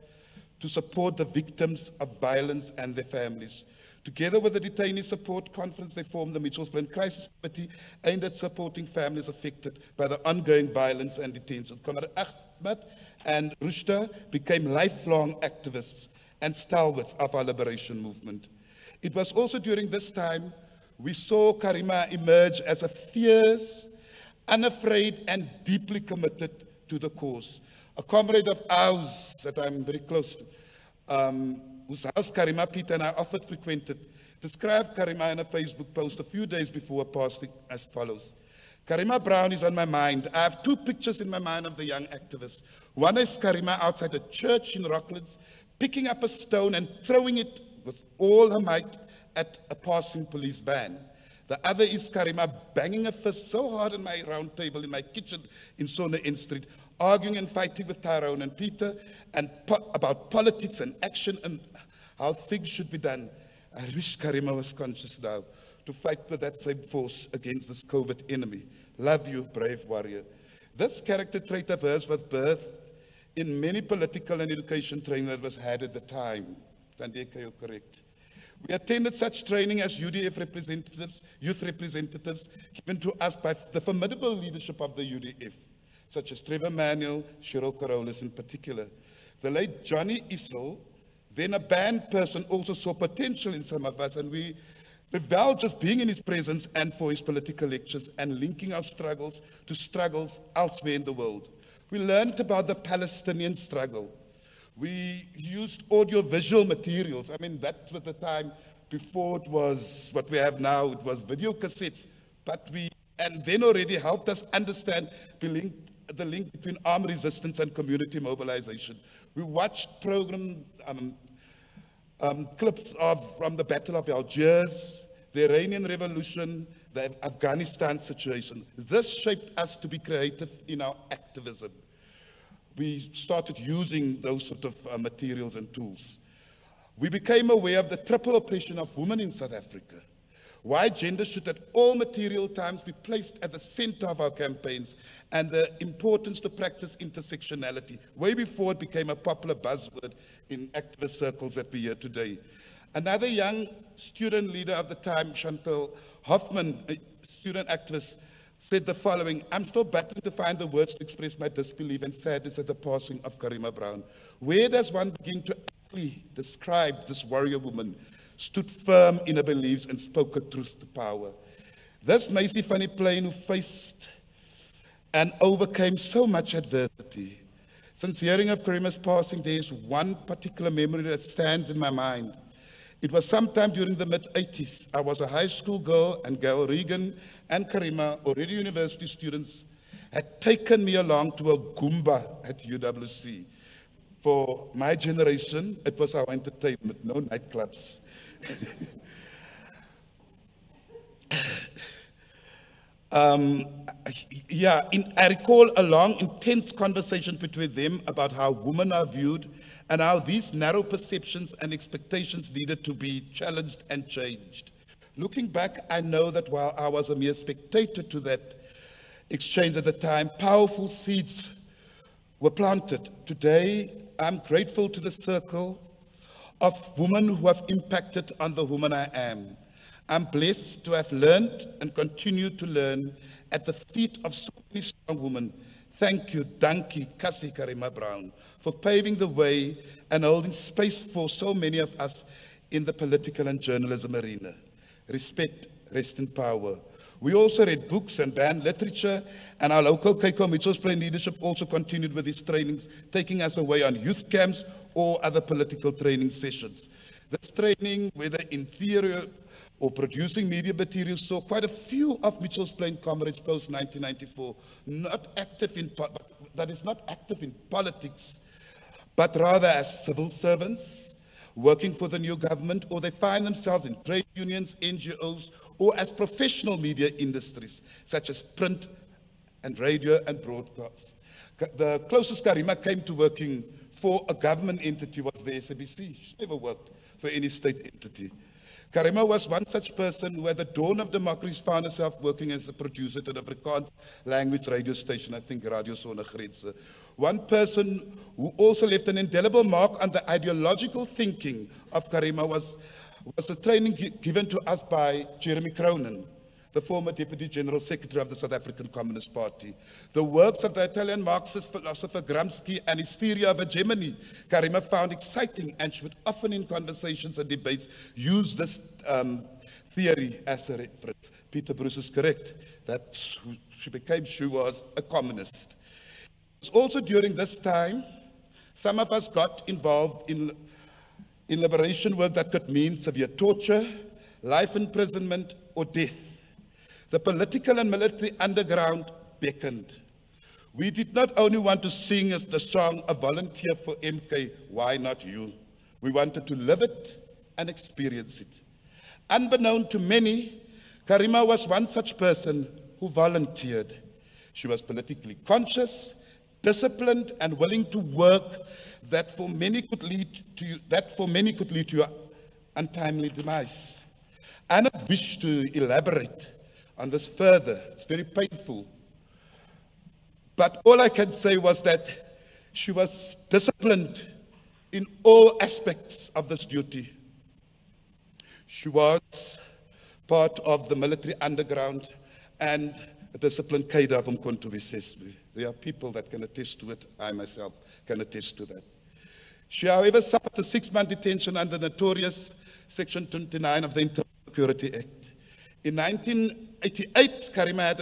to support the victims of violence and their families. Together with the Detainee Support Conference, they formed the Mitchell's Plain Crisis Committee aimed at supporting families affected by the ongoing violence and detention. Comrade Ahmad and Rushda became lifelong activists and stalwarts of our liberation movement. It was also during this time we saw Karima emerge as a fierce, unafraid, and deeply committed to the cause. A comrade of ours that I'm very close to, whose house Karima, Peter, and I often frequented, described Karima in a Facebook post a few days before her passing as follows. Karima Brown is on my mind. I have 2 pictures in my mind of the young activist. One is Karima outside a church in Rocklands, picking up a stone and throwing it with all her might at a passing police van. The other is Karima banging a fist so hard on my round table in my kitchen in Sona N Street, arguing and fighting with Tyrone and Peter and about politics and action and how things should be done. I wish Karima was conscious now to fight with that same force against this COVID enemy. Love you, brave warrior. This character trait of hers was birthed in many political and education training that was had at the time. Tandeka, you're correct. We attended such training as UDF representatives, youth representatives, given to us by the formidable leadership of the UDF, such as Trevor Manuel, Cheryl Carolus in particular. The late Johnny Issel, then a band person, also saw potential in some of us, and we reveled just being in his presence and for his political lectures and linking our struggles to struggles elsewhere in the world. We learned about the Palestinian struggle. We used audio-visual materials. I mean, that was the time before it was what we have now. It was video cassettes. And then already helped us understand the link between armed resistance and community mobilization. We watched programs clips from the Battle of Algiers, the Iranian Revolution, the Afghanistan situation. This shaped us to be creative in our activism. We started using those sort of materials and tools. We became aware of the triple oppression of women in South Africa. Why gender should at all material times be placed at the center of our campaigns, and the importance to practice intersectionality, way before it became a popular buzzword in activist circles that we hear today. Another young student leader of the time, Chantal Hoffman, a student activist, said the following: "I'm still battling to find the words to express my disbelief and sadness at the passing of Karima Brown. Where does one begin to aptly describe this warrior woman? Stood firm in her beliefs and spoke her truth to power. This Macy Funny Plain who faced and overcame so much adversity. Since hearing of Karima's passing, there is one particular memory that stands in my mind. It was sometime during the mid-80s. I was a high school girl, and Gail Regan and Karima, already university students, had taken me along to a Goomba at UWC. For my generation, it was our entertainment, no nightclubs. I recall a long, intense conversation between them about how women are viewed and how these narrow perceptions and expectations needed to be challenged and changed. Looking back, I know that while I was a mere spectator to that exchange at the time, powerful seeds were planted. Today, I'm grateful to the circle of women who have impacted on the woman I am. I'm blessed to have learned and continue to learn at the feet of so many strong women. Thank you, Dankie, Kassie Karima Brown, for paving the way and holding space for so many of us in the political and journalism arena. Respect, rest in power. We also read books and banned literature, and our local Keiko Mitchell's Plain leadership also continued with these trainings, taking us away on youth camps or other political training sessions. This training, whether in theory or producing media materials, saw quite a few of Mitchell's Plain comrades post-1994 not active in politics, but rather as civil servants, working for the new government, or they find themselves in trade unions, NGOs, or as professional media industries, such as print and radio and broadcast. The closest Karima came to working for a government entity was the SABC. She never worked for any state entity. Karima was one such person who at the dawn of democracy found herself working as a producer at an Afrikaans language radio station, I think Radio Sonder Grense. One person who also left an indelible mark on the ideological thinking of Karima was a training given to us by Jeremy Cronin, the former Deputy General Secretary of the South African Communist Party. The works of the Italian Marxist philosopher Gramsci and his theory of hegemony, Karima found exciting, and she would often in conversations and debates use this theory as a reference. Peter Bruce is correct, that she was a communist. It was also during this time, some of us got involved in liberation work that could mean severe torture, life imprisonment, or death. The political and military underground beckoned. We did not only want to sing as the song "A Volunteer for MK, Why Not You?" We wanted to live it and experience it. Unbeknown to many, Karima was one such person who volunteered. She was politically conscious, disciplined, and willing to work that for many could lead to your untimely demise. I don't wish to elaborate on this further. It's very painful. But all I can say was that she was disciplined in all aspects of this duty. She was part of the military underground and a disciplined cadre of Umkhonto weSizwe. There are people that can attest to it. I myself can attest to that. She, however, suffered a 6-month detention under notorious Section 29 of the Internal Security Act. In 1988, Karima had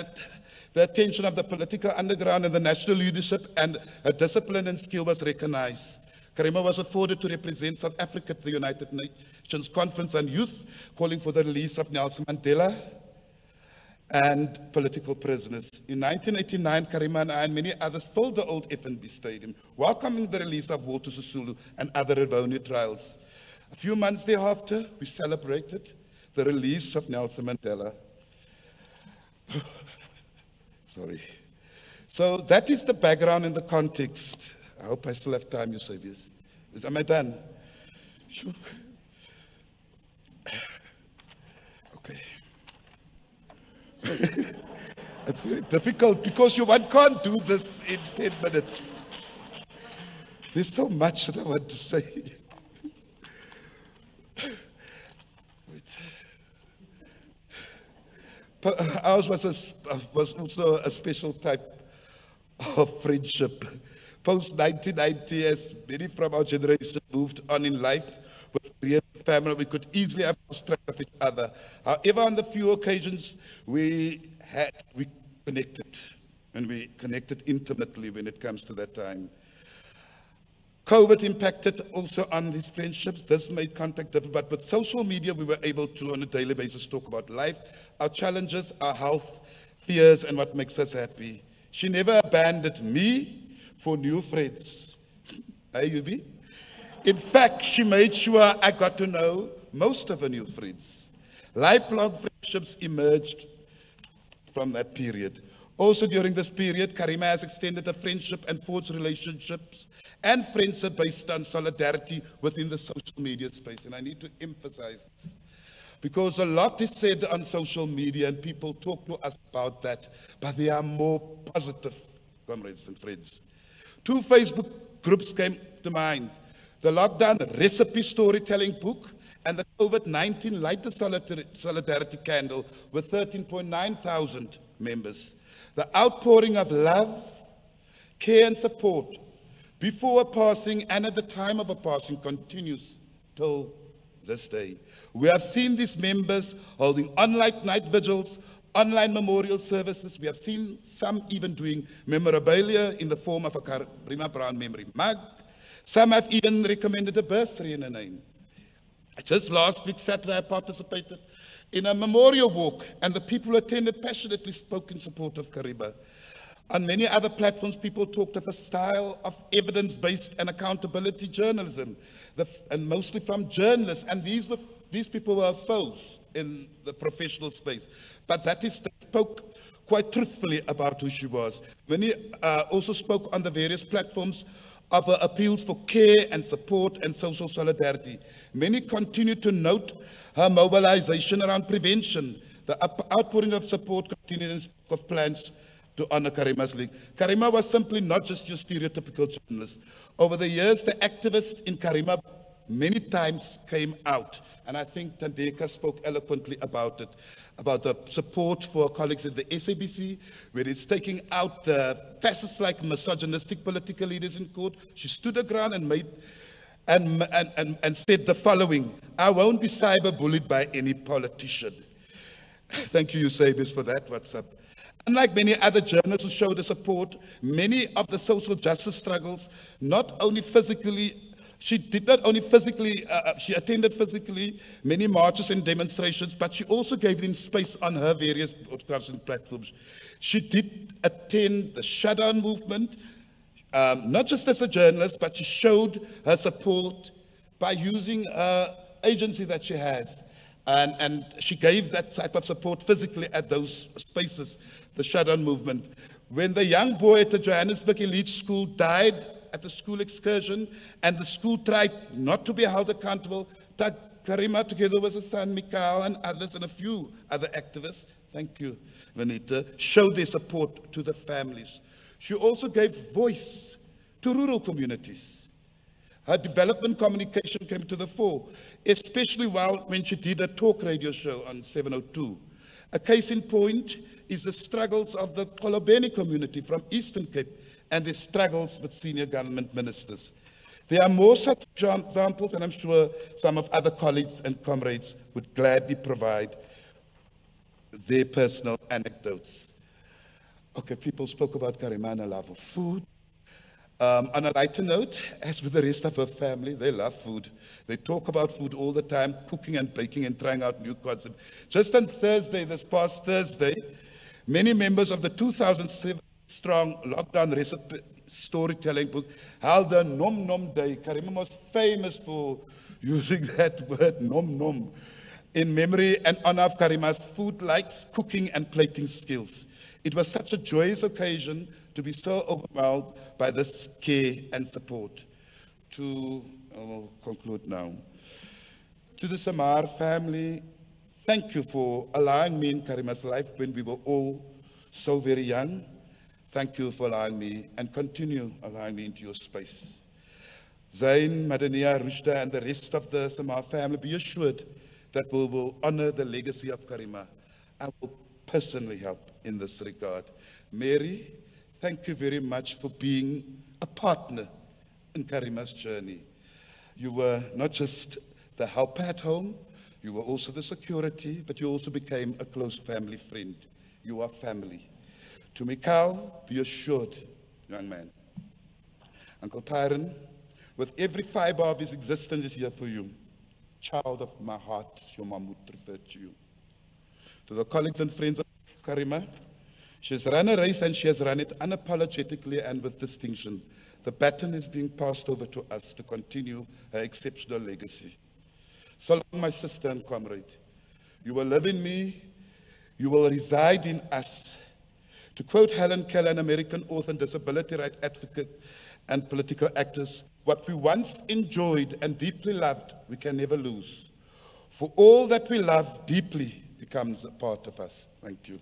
the attention of the political underground and the national leadership, and her discipline and skill was recognized. Karima was afforded to represent South Africa at the United Nations Conference on Youth, calling for the release of Nelson Mandela and political prisoners. In 1989, Karima and I and many others filled the old FNB Stadium, welcoming the release of Walter Sisulu and other Rivonia trials. A few months thereafter, we celebrated the release of Nelson Mandela. Sorry. So that is the background and the context. I hope I still have time, Eusebius. Am I done? Sure. Okay. It's very difficult because one can't do this in 10 minutes. There's so much that I want to say. Wait. Ours was also a special type of friendship. Post-1990, as many from our generation moved on in life with real family, we could easily have lost track of each other. However, on the few occasions we connected, and we connected intimately when it comes to that time. COVID impacted also on these friendships. This made contact difficult, but with social media, we were able to, on a daily basis, talk about life, our challenges, our health, fears, and what makes us happy. She never abandoned me for new friends. Hey, Yubi? In fact, she made sure I got to know most of her new friends. Lifelong friendships emerged from that period. Also during this period, Karima has extended a friendship and forged relationships and friendship based on solidarity within the social media space. And I need to emphasize this, because a lot is said on social media and people talk to us about that, but they are more positive, comrades and friends. 2 Facebook groups came to mind: the Lockdown Recipe Storytelling Book and the COVID-19 Light the Solidarity Candle with 13,900 members. The outpouring of love, care and support before a passing and at the time of a passing continues till this day. We have seen these members holding online night vigils, online memorial services. We have seen some even doing memorabilia in the form of a Karima Brown memory mug. Some have even recommended a bursary in her name. Just last week, Saturday, I participated in a memorial walk, and the people who attended passionately spoke in support of Karima. On many other platforms, people talked of a style of evidence-based and accountability journalism, and mostly from journalists, and these people were foes in the professional space. But they spoke quite truthfully about who she was. Winnie also spoke on the various platforms of her appeals for care and support and social solidarity. Many continued to note her mobilization around prevention. The outpouring of support continued and spoke of plans to honor Karima's league. Karima was simply not just your stereotypical journalist. Over the years, the activist in Karima many times came out, and I think Tandeka spoke eloquently about it, about the support for colleagues at the SABC, where it's taking out the fascist-like misogynistic political leaders in court. She stood her ground and said the following: I won't be cyber-bullied by any politician. Thank you, Eusebius, for that. What's up? Unlike many other journalists who showed her support, many of the social justice struggles, she attended physically many marches and demonstrations, but she also gave them space on her various broadcasting platforms. She did attend the shutdown movement, not just as a journalist, but she showed her support by using an agency that she has. And she gave that type of support physically at those spaces, the shutdown movement. When the young boy at the Johannesburg Elite School died at the school excursion, and the school tried not to be held accountable, Karima, together with her son Mikael and others and a few other activists, thank you, Vanita, showed their support to the families. She also gave voice to rural communities. Her development communication came to the fore, especially when she did a talk radio show on 702. A case in point is the struggles of the Kolobeni community from Eastern Cape and their struggles with senior government ministers. There are more such examples, and I'm sure some of other colleagues and comrades would gladly provide their personal anecdotes. Okay, people spoke about Karima and her love of food. On a lighter note, as with the rest of her family, they love food. They talk about food all the time, cooking and baking and trying out new concepts. Just on Thursday, this past Thursday, many members of the 2007 strong lockdown recipe storytelling book, held a Nom Nom Day. Karima was famous for using that word, Nom Nom, in memory and honor of Karima's food likes, cooking, and plating skills. It was such a joyous occasion to be so overwhelmed by this care and support. I will conclude now. To the Samar family, thank you for allowing me in Karima's life when we were all so very young. Thank you for allowing me and continue allowing me into your space. Zain, Madania, Rushda, and the rest of the Samar family, be assured that we will honor the legacy of Karima. I will personally help in this regard. Mary, thank you very much for being a partner in Karima's journey. You were not just the helper at home, you were also the security, but you also became a close family friend. You are family. To Mikhail, be assured, young man. Uncle Tyron, with every fiber of his existence is here for you. Child of my heart, your mom would refer to you. To the colleagues and friends of Karima, she has run a race and she has run it unapologetically and with distinction. The baton is being passed over to us to continue her exceptional legacy. So long, my sister and comrade. You will live in me, you will reside in us. To quote Helen Keller, an American author and disability rights advocate and political activist, what we once enjoyed and deeply loved, we can never lose. For all that we love deeply becomes a part of us. Thank you.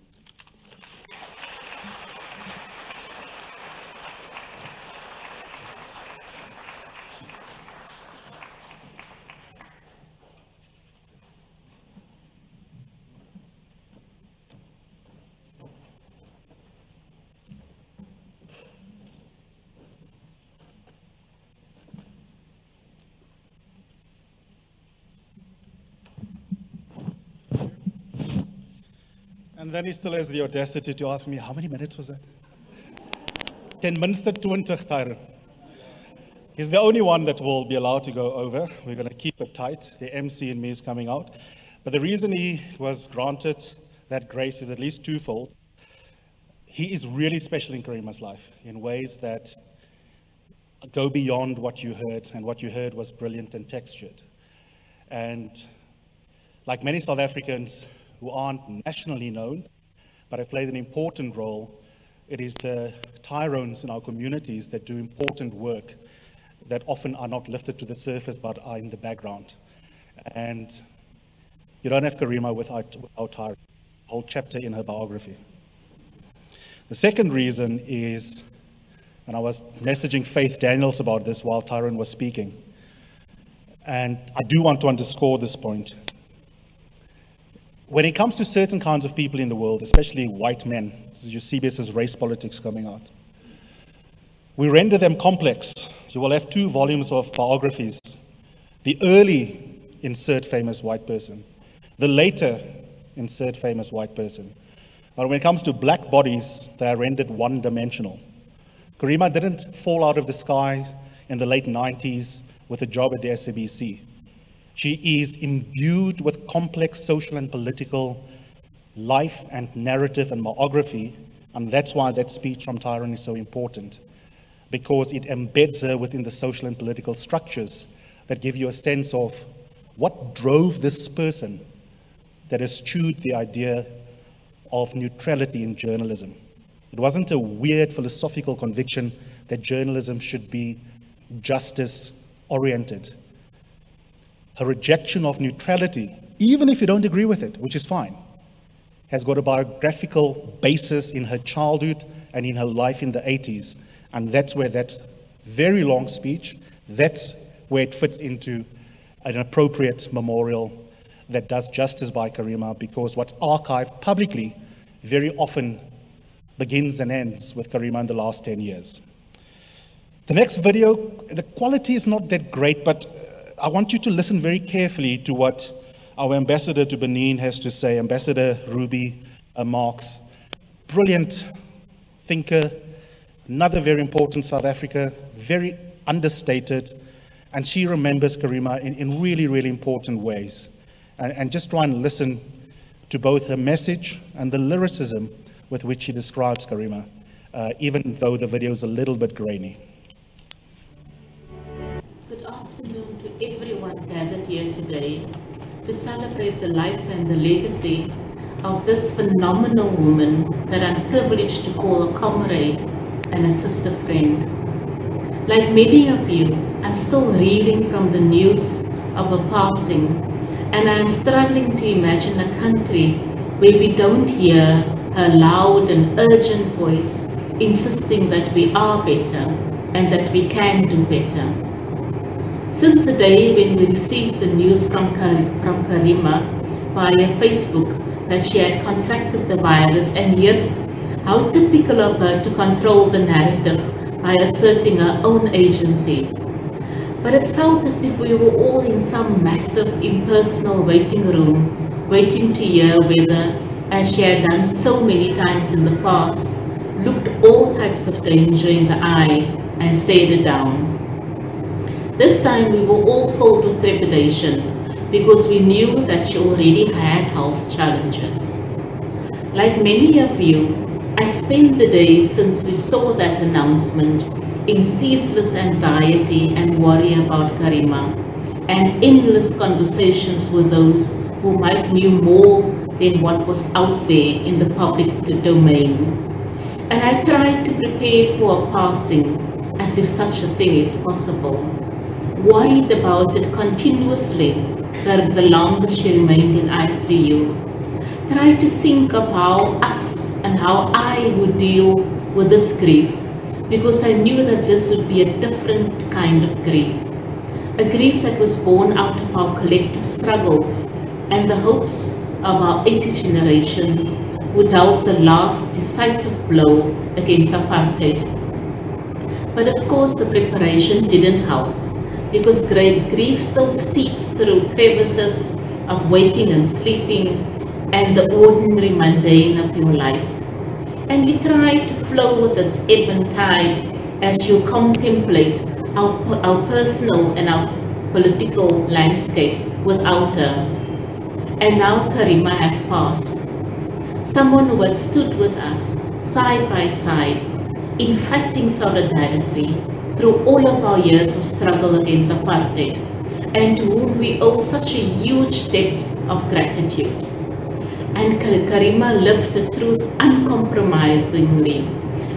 And then he still has the audacity to ask me, how many minutes was that? 10 minutes, 20, Tyron. He's the only one that will be allowed to go over. We're going to keep it tight. The MC in me is coming out. But the reason he was granted that grace is at least twofold. He is really special in Karima's life in ways that go beyond what you heard, and what you heard was brilliant and textured. And like many South Africans who aren't nationally known, but have played an important role, it is the Tyrons in our communities that do important work that often are not lifted to the surface but are in the background. And you don't have Karima without Tyron, a whole chapter in her biography. The second reason is, and I was messaging Faith Daniels about this while Tyron was speaking, and I do want to underscore this point. When it comes to certain kinds of people in the world, especially white men, this is your CBS's race politics coming out, we render them complex. You will have 2 volumes of biographies. The early insert famous white person, the later insert famous white person. But when it comes to black bodies, they are rendered one-dimensional. Karima didn't fall out of the sky in the late 90s with a job at the SABC. She is imbued with complex social and political life and narrative and biography, and that's why that speech from Tyron is so important, because it embeds her within the social and political structures that give you a sense of what drove this person that eschewed the idea of neutrality in journalism. It wasn't a weird philosophical conviction that journalism should be justice-oriented. Her rejection of neutrality, even if you don't agree with it, which is fine, has got a biographical basis in her childhood and in her life in the 80s. And that's where that very long speech, that's where it fits into an appropriate memorial that does justice by Karima, because what's archived publicly very often begins and ends with Karima in the last 10 years. The next video, the quality is not that great, but I want you to listen very carefully to what our ambassador to Benin has to say, Ambassador Ruby Marx. Brilliant thinker, another very important South Africa, very understated, and she remembers Karima in really, really important ways. And just try and listen to both her message and the lyricism with which she describes Karima. even though the video is a little bit grainy. Good afternoon to everyone gathered here today to celebrate the life and the legacy of this phenomenal woman that I'm privileged to call a comrade and a sister friend. Like many of you, I'm still reeling from the news of her passing, and I'm struggling to imagine a country where we don't hear her loud and urgent voice insisting that we are better and that we can do better. Since the day when we received the news from Karima via Facebook that she had contracted the virus, and yes, how typical of her to control the narrative by asserting her own agency. But it felt as if we were all in some massive impersonal waiting room, waiting to hear whether, as she had done so many times in the past, looked all types of danger in the eye and stared it down. This time we were all filled with trepidation because we knew that she already had health challenges. Like many of you, I spent the days since we saw that announcement in ceaseless anxiety and worry about Karima, and endless conversations with those who might knew more than what was out there in the public domain. And I tried to prepare for her passing as if such a thing is possible, worried about it continuously the longer she remained in ICU. Tried to think of how us and how I would deal with this grief, because I knew that this would be a different kind of grief. A grief that was born out of our collective struggles and the hopes of our 80 generations who dealt the last decisive blow against apartheid. But of course the preparation didn't help, because grief still seeps through crevices of waking and sleeping and the ordinary mundane of your life. And you try to flow with its ebb and tide as you contemplate our personal and our political landscape without her. And now Karima had passed. Someone who had stood with us side by side in fighting solidarity through all of our years of struggle against apartheid, and to whom we owe such a huge debt of gratitude. And Karima lived the truth uncompromisingly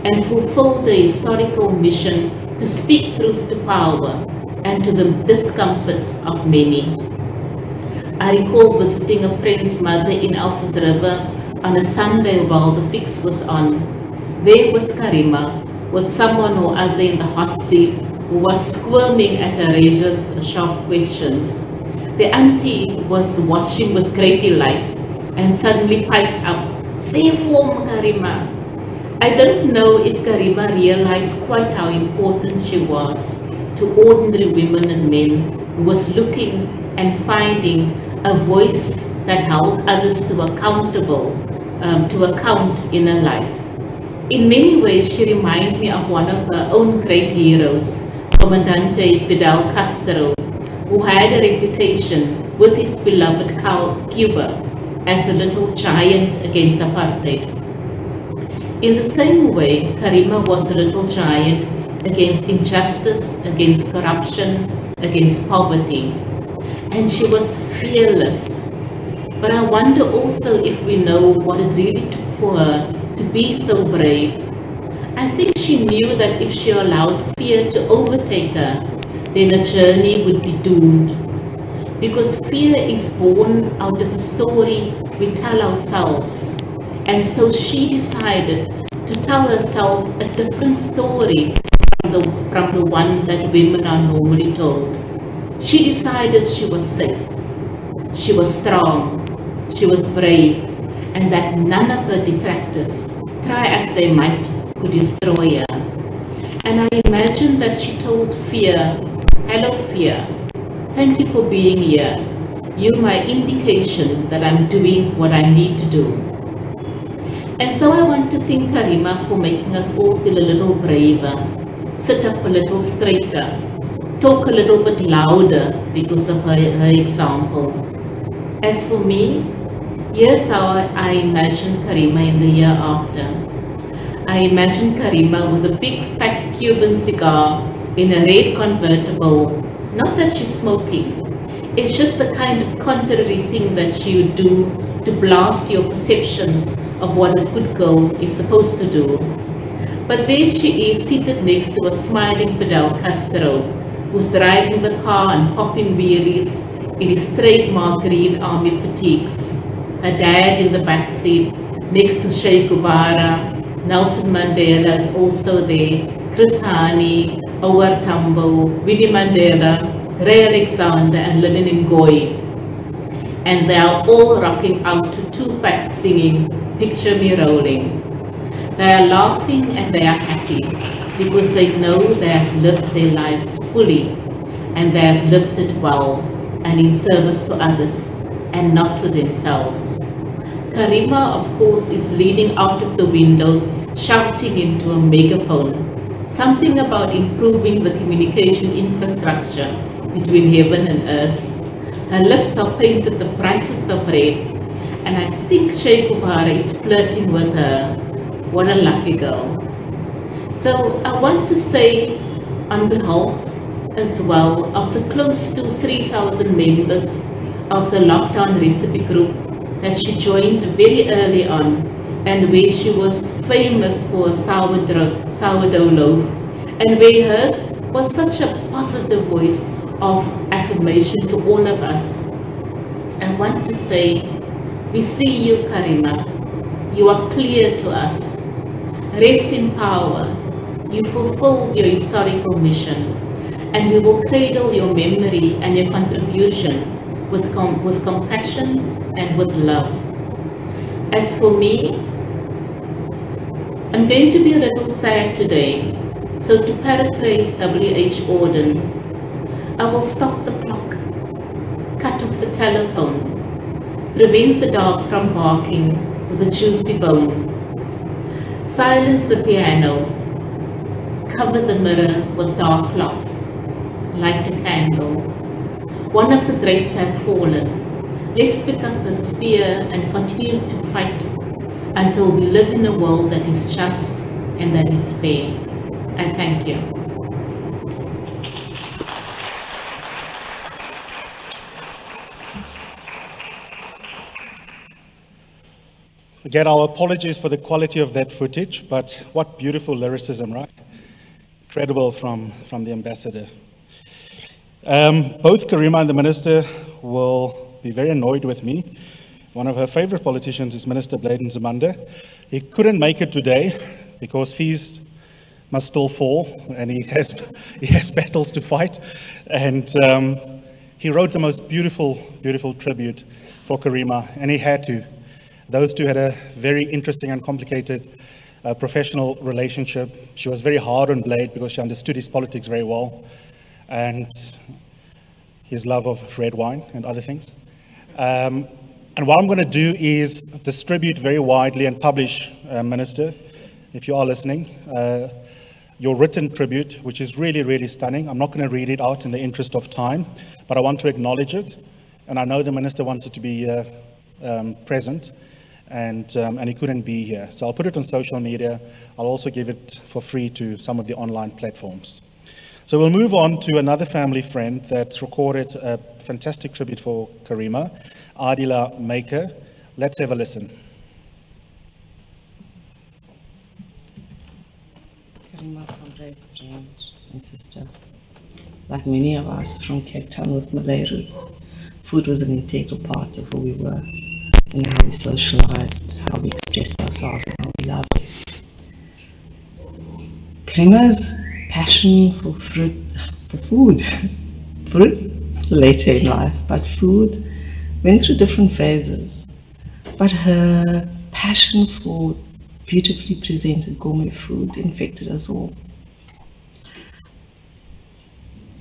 and fulfilled the historical mission to speak truth to power and to the discomfort of many. I recall visiting a friend's mother in Elsa's River on a Sunday while the fix was on. There was Karima with someone or other in the hot seat who was squirming at Araja's sharp questions. The auntie was watching with great delight and suddenly piped up, "Say form, Karima." I don't know if Karima realized quite how important she was to ordinary women and men who was looking and finding a voice that held others to account in her life. In many ways, she reminded me of one of her own great heroes, Comandante Fidel Castro, who had a reputation with his beloved Cuba as a little giant against apartheid. In the same way, Karima was a little giant against injustice, against corruption, against poverty. And she was fearless. But I wonder also if we know what it really took for her to be so brave. I think she knew that if she allowed fear to overtake her, then her journey would be doomed. Because fear is born out of a story we tell ourselves. And so she decided to tell herself a different story from the one that women are normally told. She decided she was safe, she was strong, she was brave, and that none of her detractors, try as they might, could destroy her. And I imagine that she told fear, "Hello fear, thank you for being here. You're my indication that I'm doing what I need to do." And so I want to thank Karima for making us all feel a little braver, sit up a little straighter, talk a little bit louder because of her example. As for me, here's how I imagine Karima in the year after. I imagine Karima with a big fat Cuban cigar in a red convertible. Not that she's smoking. It's just the kind of contrary thing that you do to blast your perceptions of what a good girl is supposed to do. But there she is, seated next to a smiling Fidel Castro, who's driving the car and popping wheelies in his trademark green army fatigues. Her dad in the back seat, next to Che Guevara. Nelson Mandela is also there, Chris Hani, Howard Tambo, Winnie Mandela, Ray Alexander, and Lyndon Ngoyi. And they are all rocking out to Tupac singing Picture Me Rolling. They are laughing and they are happy because they know they have lived their lives fully and they have lived it well and in service to others and not to themselves. Karima, of course, is leaning out of the window, shouting into a megaphone, something about improving the communication infrastructure between heaven and earth. Her lips are painted the brightest of red, and I think Che Guevara is flirting with her. What a lucky girl. So I want to say on behalf as well of the close to 3,000 members of the lockdown recipe group that she joined very early on, and where she was famous for a sourdough loaf, and where hers was such a positive voice of affirmation to all of us. I want to say, we see you, Karima. You are clear to us. Rest in power. You fulfilled your historical mission, and we will cradle your memory and your contribution with compassion and with love. As for me, I'm going to be a little sad today, so to paraphrase W.H. Auden, I will stop the clock, cut off the telephone, prevent the dog from barking with a juicy bone, silence the piano, cover the mirror with dark cloth, light a candle. One of the greats have fallen. Let's pick up a spear and continue to fight until we live in a world that is just and that is fair. I thank you. Again, our apologies for the quality of that footage, but what beautiful lyricism, right? Incredible from the ambassador. Both Karima and the minister will be very annoyed with me. One of her favorite politicians is Minister Bladen Zamanda. He couldn't make it today because fees must still fall, and he has battles to fight. And he wrote the most beautiful tribute for Karima, and he had to. Those two had a very interesting and complicated professional relationship. She was very hard on Blade because she understood his politics very well, and his love of red wine and other things. And what I'm going to do is distribute very widely and publish, Minister, if you are listening, your written tribute, which is really stunning. I'm not going to read it out in the interest of time, but I want to acknowledge it. And I know the Minister wanted to be present, and he couldn't be here. So I'll put it on social media. I'll also give it for free to some of the online platforms. So we'll move on to another family friend that's recorded a fantastic tribute for Karima, Adila Maker. Let's have a listen. Karima, friend and sister. Like many of us from Cape Town with Malay roots, food was an integral part of who we were and how we socialized, how we expressed ourselves, and how we loved. Karima's passion for food later in life, but food went through different phases. But her passion for beautifully presented gourmet food infected us all.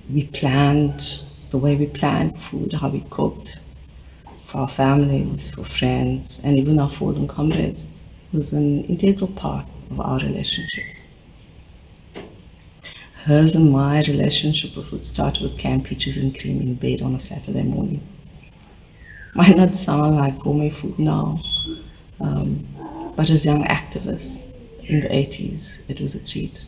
We planned the way we planned food, how we cooked for our families, for friends, and even our fallen comrades was an integral part of our relationship. Hers and my relationship with food started with canned peaches and cream in bed on a Saturday morning. Might not sound like gourmet food now, but as young activists, in the 80s, it was a treat.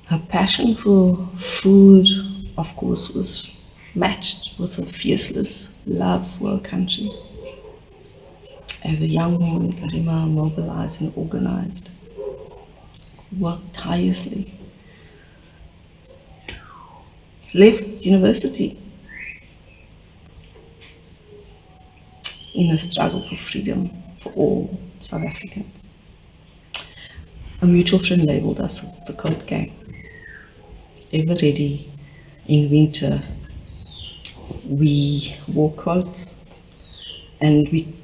Her passion for food, of course, was matched with her fierceless love for her country. As a young woman, Karima mobilized and organized, worked tirelessly, left university in a struggle for freedom for all South Africans. A mutual friend labeled us the coat gang. Ever ready in winter, we wore coats and we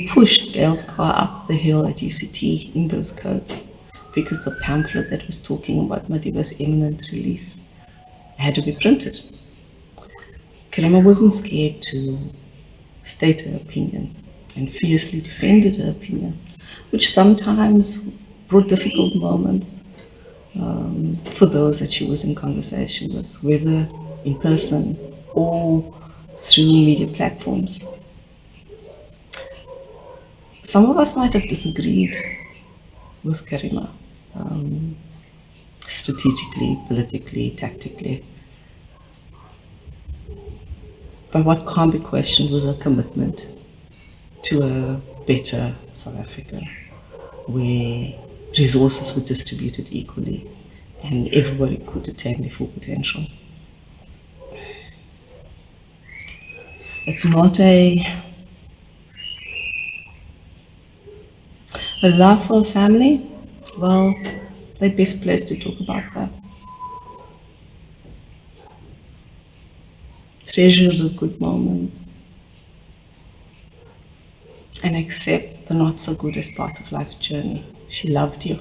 pushed Gail's car up the hill at UCT in those coats because the pamphlet that was talking about Madiba's imminent release had to be printed. Karima wasn't scared to state her opinion and fiercely defended her opinion, which sometimes brought difficult moments for those that she was in conversation with, whether in person or through media platforms. Some of us might have disagreed with Karima, strategically, politically, tactically. But what can't be questioned was her commitment to a better South Africa, where resources were distributed equally and everybody could attain their full potential. It's not a love for a family. Well, they're best placed to talk about that. Treasure the good moments and accept the not so good as part of life's journey. She loved you.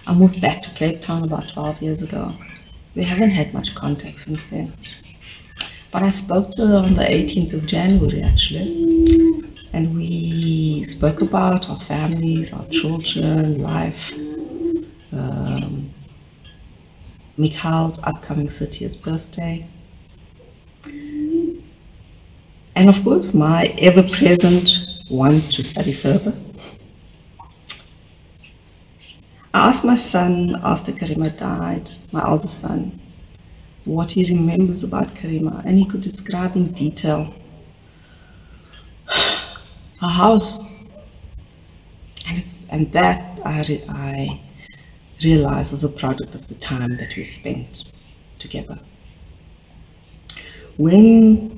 I moved back to Cape Town about 12 years ago. We haven't had much contact since then. But I spoke to her on the 18th of January, actually. And we spoke about our families, our children, life, Mikhail's upcoming 30th birthday. And of course, my ever-present want to study further. I asked my son after Karima died, my eldest son, what he remembers about Karima, and he could describe in detail her house. And that I realized was a product of the time that we spent together. When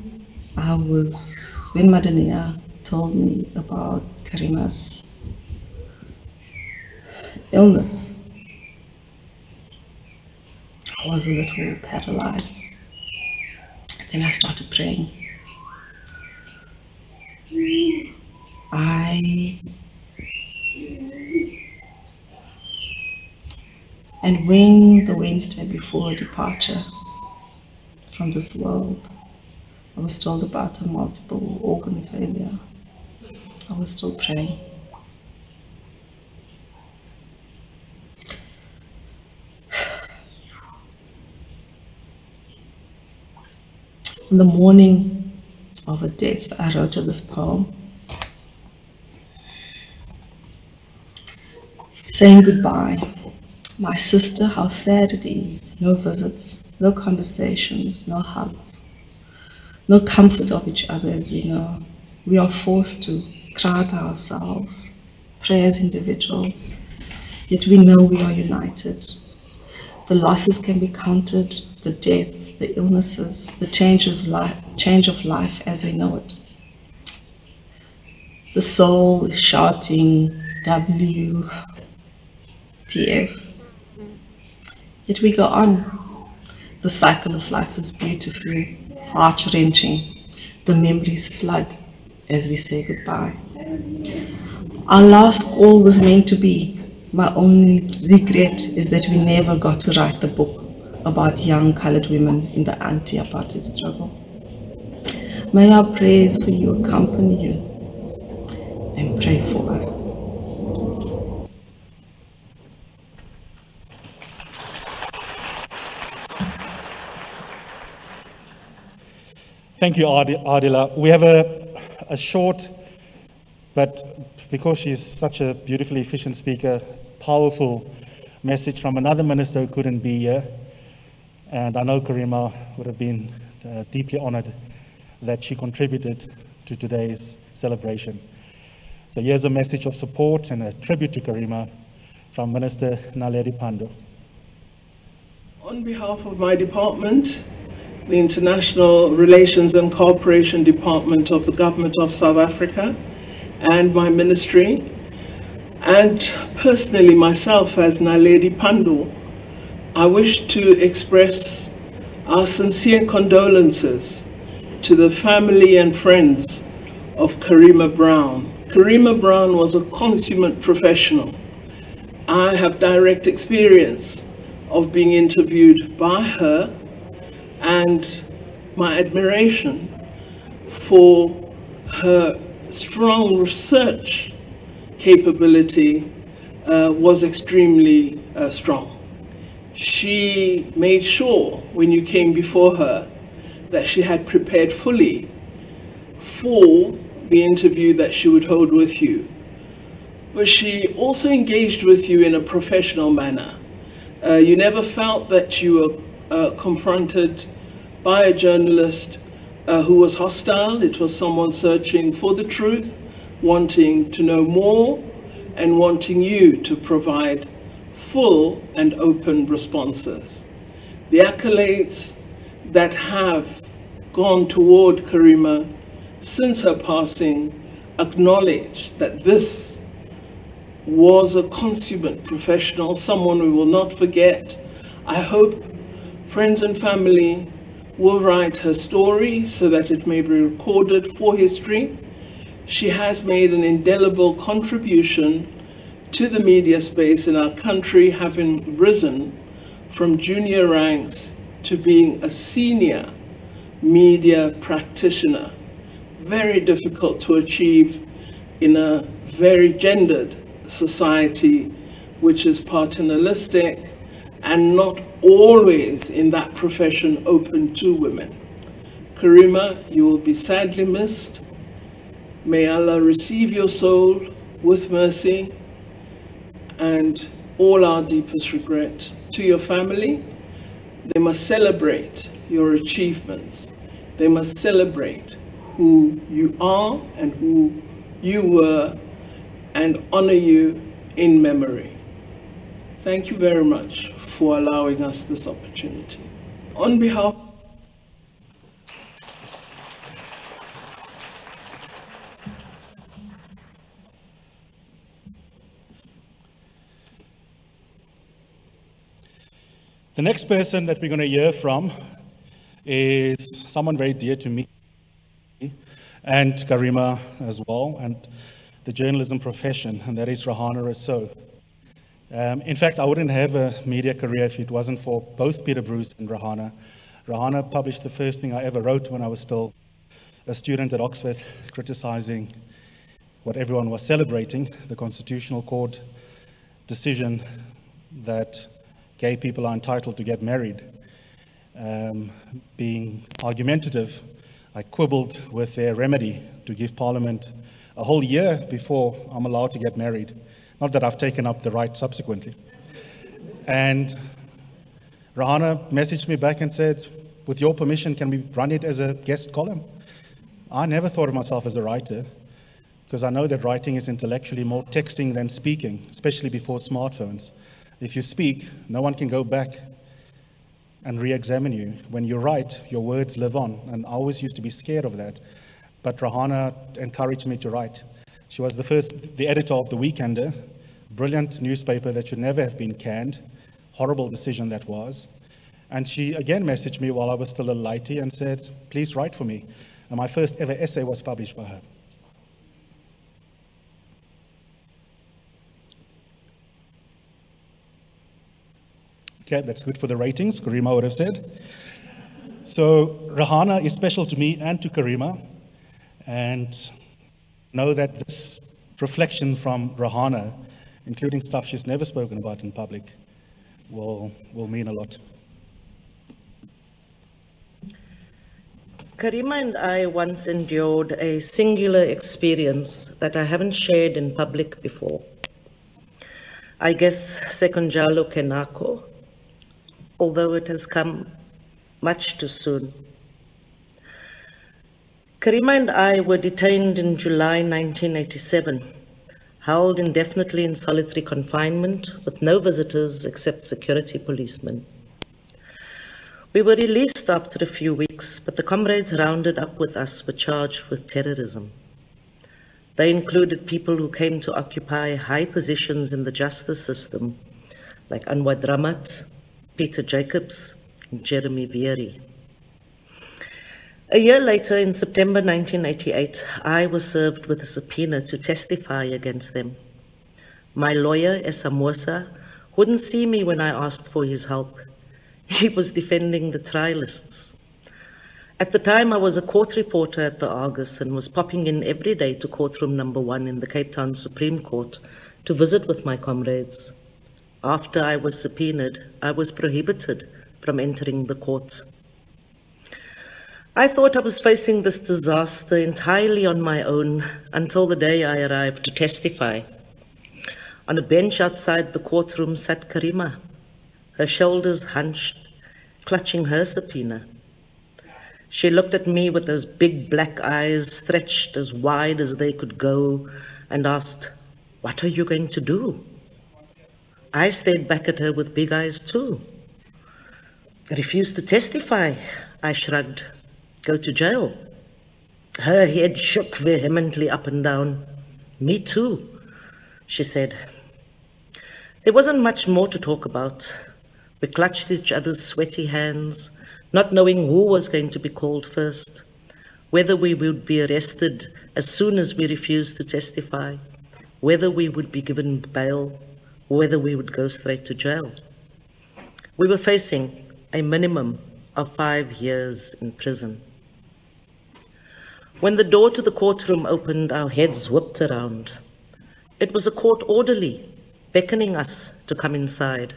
Madania told me about Karima's illness, I was a little paralyzed. Then I started praying. And when the Wednesday before her departure from this world, I was told about her multiple organ failure, I was still praying. On the morning of her death, I wrote her this poem, saying goodbye. My sister, how sad it is. No visits, no conversations, no hugs, no comfort of each other as we know. We are forced to cry by ourselves, pray as individuals, yet we know we are united. The losses can be counted, the deaths, the illnesses, the change of life as we know it. The soul is shouting, WTF. Yet we go on. The cycle of life is beautiful, heart-wrenching. The memories flood as we say goodbye. Our last call was meant to be. My only regret is that we never got to write the book about young colored women in the anti-apartheid struggle. May our prayers for you accompany you and pray for us. Thank you, Adila. We have a a short, but because she's such a beautifully efficient speaker, powerful message from another minister who couldn't be here. And I know Karima would have been deeply honored that she contributed to today's celebration. So here's a message of support and a tribute to Karima from Minister Naledi Pandor. On behalf of my department, the International Relations and Cooperation Department of the Government of South Africa, and my ministry, and personally myself as Naledi Pandor, I wish to express our sincere condolences to the family and friends of Karima Brown. Karima Brown was a consummate professional. I have direct experience of being interviewed by her, and my admiration for her strong research capability was extremely strong. She made sure when you came before her that she had prepared fully for the interview that she would hold with you. But she also engaged with you in a professional manner. You never felt that you were confronted by a journalist who was hostile. It was someone searching for the truth, wanting to know more, and wanting you to provide full and open responses. The accolades that have gone toward Karima since her passing acknowledge that this was a consummate professional, someone we will not forget. I hope friends and family will write her story so that it may be recorded for history. She has made an indelible contribution to the media space in our country, having risen from junior ranks to being a senior media practitioner. Very difficult to achieve in a very gendered society, which is paternalistic and not always in that profession open to women. Karima, you will be sadly missed. May Allah receive your soul with mercy, and all our deepest regret. To your family, they must celebrate your achievements. They must celebrate who you are and who you were, and honor you in memory. Thank you very much for allowing us this opportunity. On behalf The next person that we're going to hear from is someone very dear to me and Karima as well, and the journalism profession, and that is Rahana Rousseau. In fact, I wouldn't have a media career if it wasn't for both Peter Bruce and Rahana. Rahana published the first thing I ever wrote when I was still a student at Oxford, criticizing what everyone was celebrating, the Constitutional Court decision that gay people are entitled to get married. Being argumentative, I quibbled with their remedy to give Parliament a whole year before I'm allowed to get married. Not that I've taken up the right subsequently. And Rahana messaged me back and said, with your permission, can we run it as a guest column? I never thought of myself as a writer, because I know that writing is intellectually more texting than speaking, especially before smartphones. If you speak, no one can go back and re-examine you. When you write, your words live on, and I always used to be scared of that. But Rahana encouraged me to write. She was the editor of The Weekender, brilliant newspaper that should never have been canned. Horrible decision that was. And she again messaged me while I was still a lighty and said, please write for me. And my first ever essay was published by her. Okay, that's good for the ratings, Karima would have said. So Rahana is special to me and to Karima, and know that this reflection from Rahana, including stuff she's never spoken about in public, will mean a lot. Karima and I once endured a singular experience that I haven't shared in public before. I guess Sekunjalo Kenako, although it has come much too soon. Karima and I were detained in July 1987, held indefinitely in solitary confinement with no visitors except security policemen. We were released after a few weeks, but the comrades rounded up with us were charged with terrorism. They included people who came to occupy high positions in the justice system, like Anwar Ramat, Peter Jacobs, and Jeremy Vieri. A year later, in September 1988, I was served with a subpoena to testify against them. My lawyer, Esamosa, wouldn't see me when I asked for his help. He was defending the trialists. At the time, I was a court reporter at the Argus and was popping in every day to courtroom number 1 in the Cape Town Supreme Court to visit with my comrades. After I was subpoenaed, I was prohibited from entering the court. I thought I was facing this disaster entirely on my own until the day I arrived to testify. On a bench outside the courtroom sat Karima, her shoulders hunched, clutching her subpoena. She looked at me with those big black eyes stretched as wide as they could go and asked, "What are you going to do?" I stared back at her with big eyes too. "I refuse to testify," I shrugged. "Go to jail." Her head shook vehemently up and down. "Me too," she said. There wasn't much more to talk about. We clutched each other's sweaty hands, not knowing who was going to be called first, whether we would be arrested as soon as we refused to testify, whether we would be given bail, or whether we would go straight to jail. We were facing a minimum of 5 years in prison. When the door to the courtroom opened, our heads whipped around. It was a court orderly beckoning us to come inside.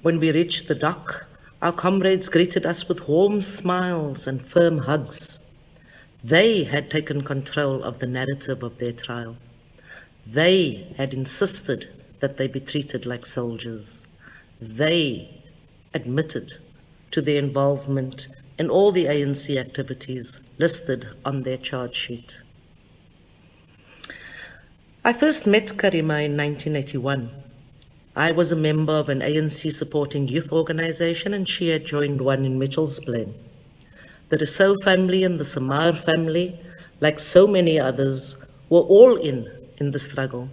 When we reached the dock, our comrades greeted us with warm smiles and firm hugs. They had taken control of the narrative of their trial. They had insisted that they be treated like soldiers. They admitted to their involvement in all the ANC activities listed on their charge sheet. I first met Karima in 1981. I was a member of an ANC-supporting youth organization, and she had joined one in Mitchell's Plain. The Rousseau family and the Samar family, like so many others, were all in the struggle.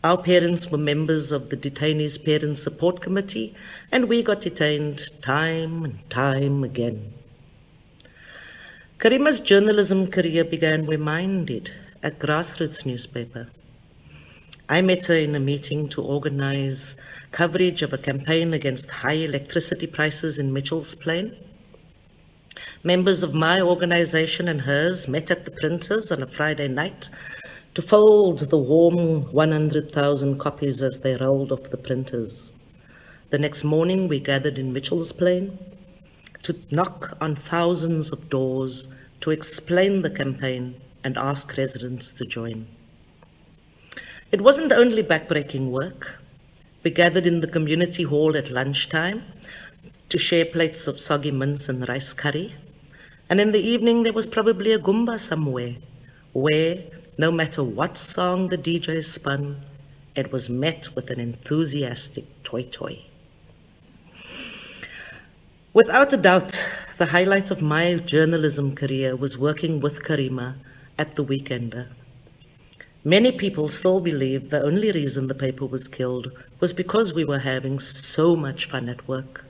Our parents were members of the Detainees Parent Support Committee, and we got detained time and time again. Karima's journalism career began where mine did, at Grassroots newspaper. I met her in a meeting to organize coverage of a campaign against high electricity prices in Mitchell's Plain. Members of my organization and hers met at the printers on a Friday night to fold the warm 100,000 copies as they rolled off the printers. The next morning, we gathered in Mitchell's Plain to knock on thousands of doors to explain the campaign and ask residents to join. It wasn't only backbreaking work. We gathered in the community hall at lunchtime to share plates of soggy mince and rice curry. And in the evening, there was probably a Goomba somewhere where, no matter what song the DJ spun, it was met with an enthusiastic toi-toi. Without a doubt, the highlight of my journalism career was working with Karima at The Weekender. Many people still believe the only reason the paper was killed was because we were having so much fun at work.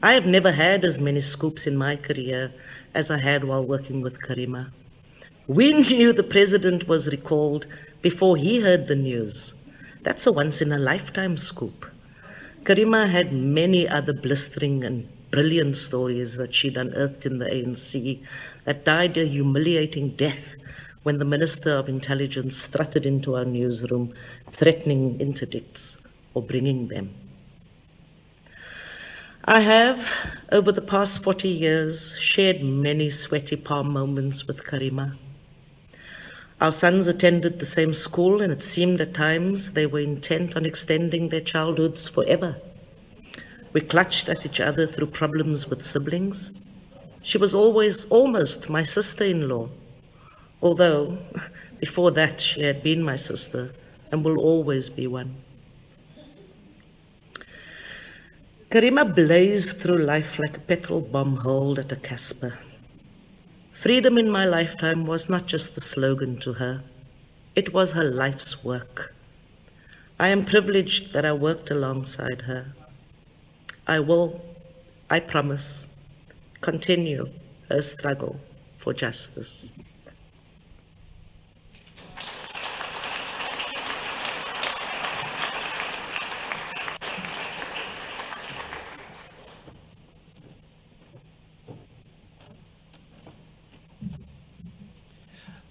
I have never had as many scoops in my career as I had while working with Karima. We knew the president was recalled before he heard the news. That's a once-in-a-lifetime scoop. Karima had many other blistering and brilliant stories that she'd unearthed in the ANC that died a humiliating death when the Minister of Intelligence strutted into our newsroom, threatening interdicts or bringing them. I have, over the past 40 years, shared many sweaty palm moments with Karima. Our sons attended the same school, and it seemed at times they were intent on extending their childhoods forever. We clutched at each other through problems with siblings. She was always almost my sister-in-law, although before that she had been my sister and will always be one. Karima blazed through life like a petrol bomb hurled at a Casper. Freedom in my lifetime was not just the slogan to her, it was her life's work. I am privileged that I worked alongside her. I will, I promise, continue her struggle for justice.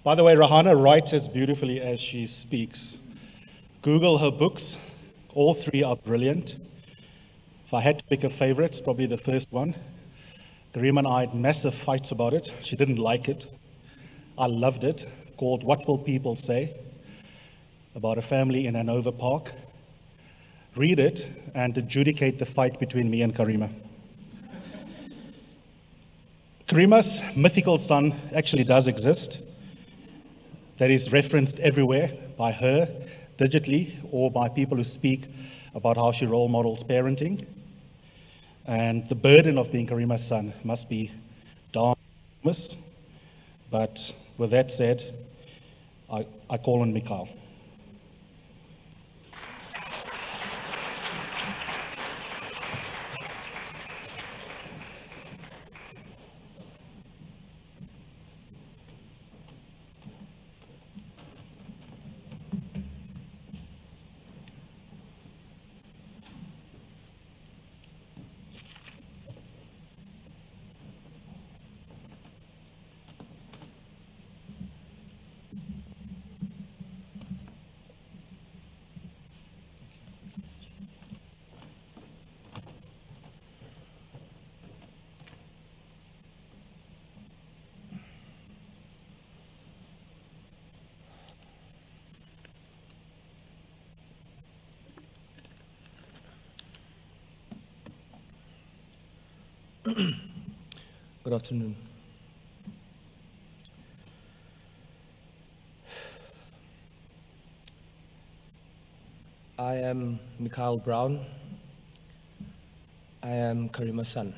By the way, Rahana writes as beautifully as she speaks. Google her books. All three are brilliant. If I had to pick a favorite, it's probably the first one. Karima and I had massive fights about it. She didn't like it. I loved it, called What Will People Say? About a family in Hanover Park. Read it and adjudicate the fight between me and Karima. Karima's mythical son actually does exist. That is referenced everywhere by her, digitally, or by people who speak about how she role models parenting. And the burden of being Karima's son must be darn enormous. But with that said, I call on Mikhail. Good afternoon. I am Mikhail Brown. I am Karima's son.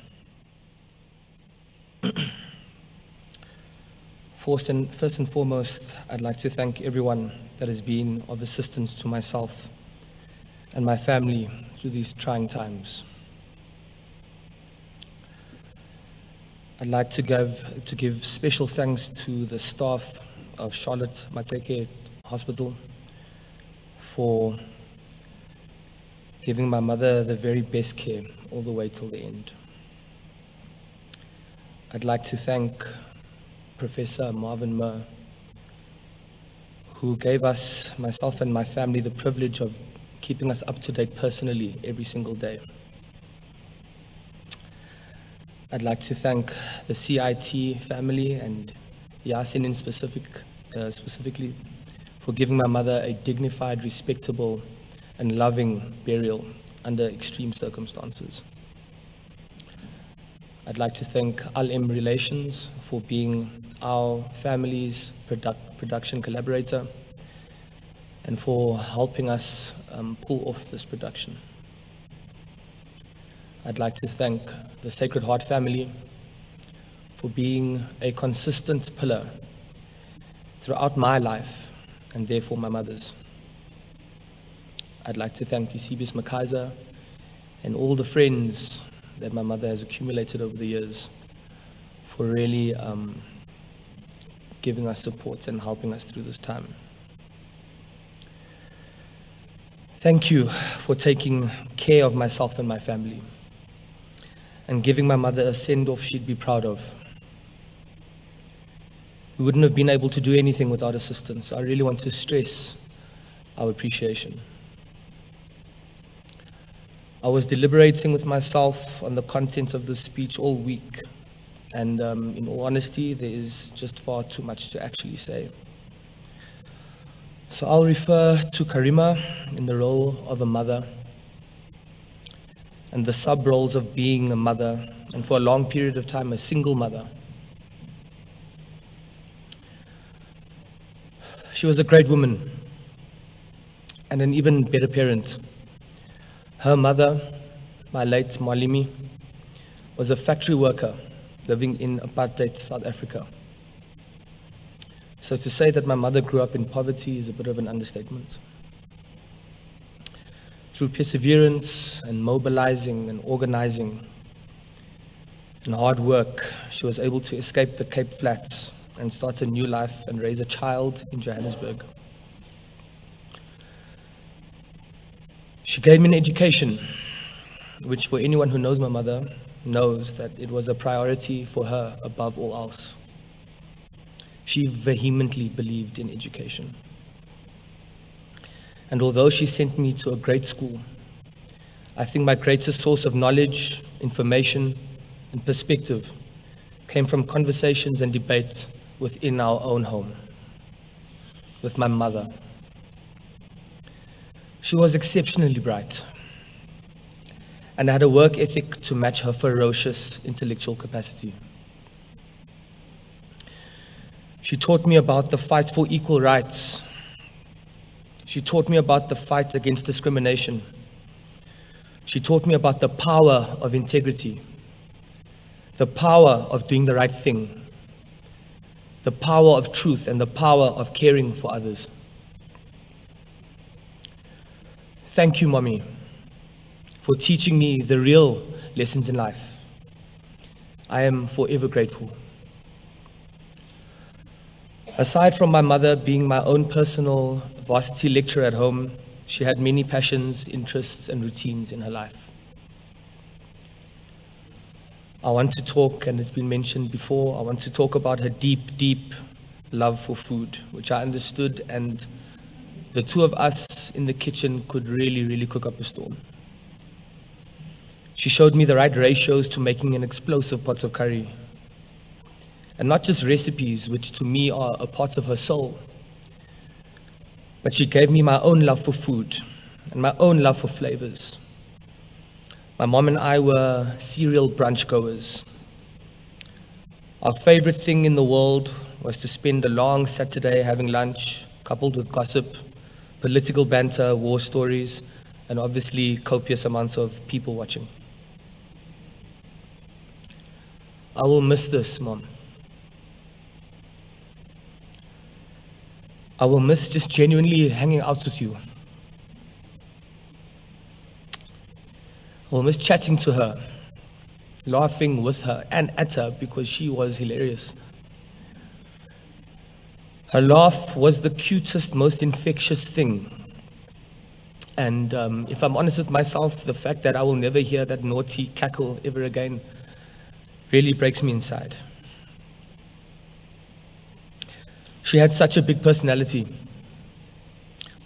First and foremost, I'd like to thank everyone that has been of assistance to myself and my family through these trying times. I'd like to give special thanks to the staff of Charlotte Mateke Hospital for giving my mother the very best care all the way till the end. I'd like to thank Professor Marvin Murr, who gave us, myself and my family, the privilege of keeping us up to date personally every single day. I'd like to thank the CIT family and Yasin specifically for giving my mother a dignified, respectable, and loving burial under extreme circumstances. I'd like to thank Al-M Relations for being our family's production collaborator and for helping us pull off this production. I'd like to thank the Sacred Heart family for being a consistent pillar throughout my life and therefore my mother's. I'd like to thank Eusebius Makaiser and all the friends that my mother has accumulated over the years for really giving us support and helping us through this time. Thank you for taking care of myself and my family and giving my mother a send-off she'd be proud of. We wouldn't have been able to do anything without assistance. So I really want to stress our appreciation. I was deliberating with myself on the content of this speech all week, and in all honesty, there is just far too much to actually say. So I'll refer to Karima in the role of a mother, and the sub-roles of being a mother, and for a long period of time, a single mother. She was a great woman, and an even better parent. Her mother, my late Malimi, was a factory worker living in apartheid South Africa. So to say that my mother grew up in poverty is a bit of an understatement. Through perseverance and mobilizing and organizing and hard work, she was able to escape the Cape Flats and start a new life and raise a child in Johannesburg. She gave me an education, which for anyone who knows my mother knows that it was a priority for her above all else. She vehemently believed in education. And although she sent me to a great school, I think my greatest source of knowledge, information, and perspective came from conversations and debates within our own home, with my mother. She was exceptionally bright and had a work ethic to match her ferocious intellectual capacity. She taught me about the fight for equal rights. She taught me about the fight against discrimination. She taught me about the power of integrity, the power of doing the right thing, the power of truth, and the power of caring for others. Thank you, Mommy, for teaching me the real lessons in life. I am forever grateful. Aside from my mother being my own personal varsity lecturer at home, she had many passions, interests, and routines in her life. I want to talk, and it's been mentioned before, I want to talk about her deep, deep love for food, which I understood, and the two of us in the kitchen could really, really cook up a storm. She showed me the right ratios to making an explosive pot of curry. And not just recipes, which to me are a part of her soul, but she gave me my own love for food and my own love for flavors. My mom and I were serial brunch goers. Our favorite thing in the world was to spend a long Saturday having lunch, coupled with gossip, political banter, war stories, and obviously copious amounts of people watching. I will miss this, Mom. I will miss just genuinely hanging out with you. I will miss chatting to her, laughing with her and at her because she was hilarious. Her laugh was the cutest, most infectious thing. And if I'm honest with myself, the fact that I will never hear that naughty cackle ever again really breaks me inside. She had such a big personality,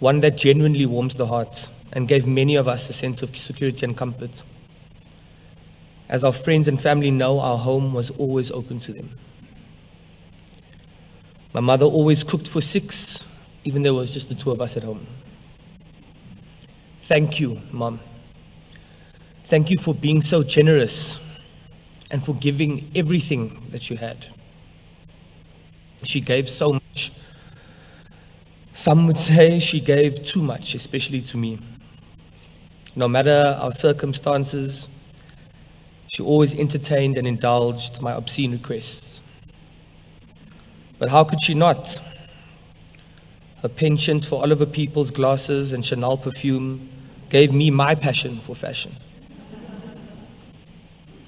one that genuinely warms the heart and gave many of us a sense of security and comfort. As our friends and family know, our home was always open to them. My mother always cooked for 6, even though it was just the 2 of us at home. Thank you, Mom. Thank you for being so generous and for giving everything that you had. She gave so much. Some would say she gave too much, especially to me. No matter our circumstances, she always entertained and indulged my obscene requests. But how could she not? Her penchant for Oliver People's glasses and Chanel perfume gave me my passion for fashion.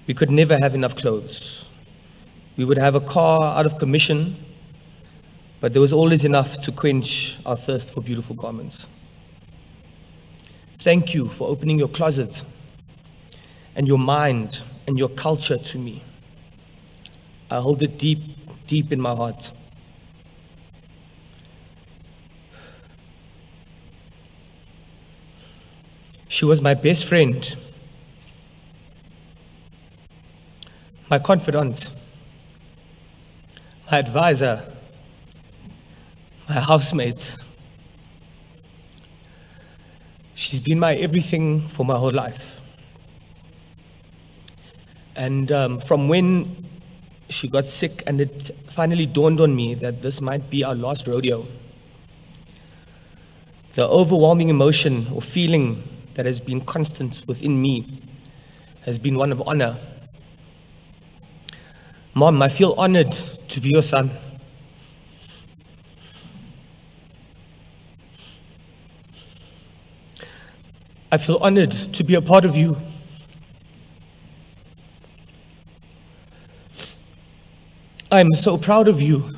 We could never have enough clothes. We would have a car out of commission, but there was always enough to quench our thirst for beautiful garments. Thank you for opening your closet and your mind and your culture to me. I hold it deep, deep in my heart. She was my best friend my confidant, my advisor, my housemate. She's been my everything for my whole life. And from when she got sick and it finally dawned on me that this might be our last rodeo, the overwhelming emotion or feeling that has been constant within me has been one of honor. Mom, I feel honored to be your son. I feel honored to be a part of you. I am so proud of you.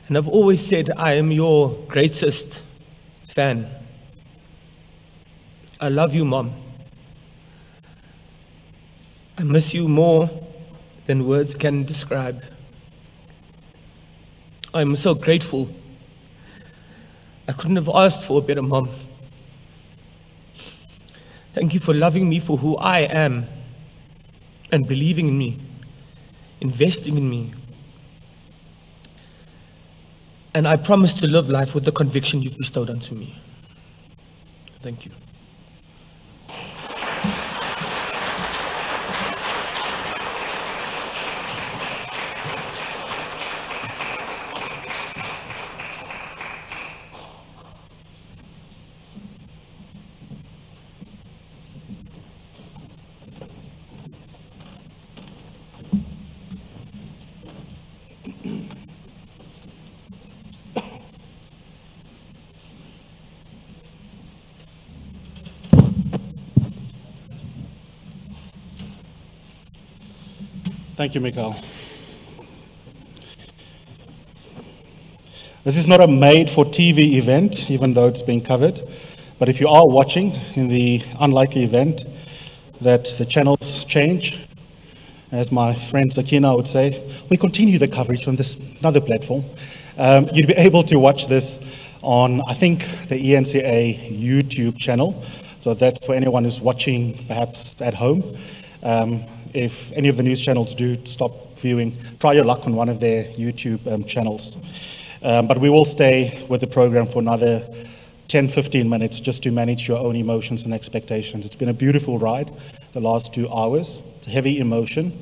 And I've always said I am your greatest fan. I love you, Mom. I miss you more than words can describe. I'm so grateful. I couldn't have asked for a better mom. Thank you for loving me for who I am and believing in me, investing in me. And I promise to live life with the conviction you've bestowed onto me. Thank you. Thank you, Mikhail. This is not a made-for-TV event, even though it's being covered. But if you are watching, in the unlikely event that the channels change, as my friend Sakina would say, we continue the coverage on this another platform. You'd be able to watch this on, I think, the ENCA YouTube channel. So that's for anyone who's watching, perhaps at home. If any of the news channels do stop viewing, try your luck on one of their YouTube channels. But we will stay with the program for another 10-15 minutes just to manage your own emotions and expectations. It's been a beautiful ride the last 2 hours. It's a heavy emotion.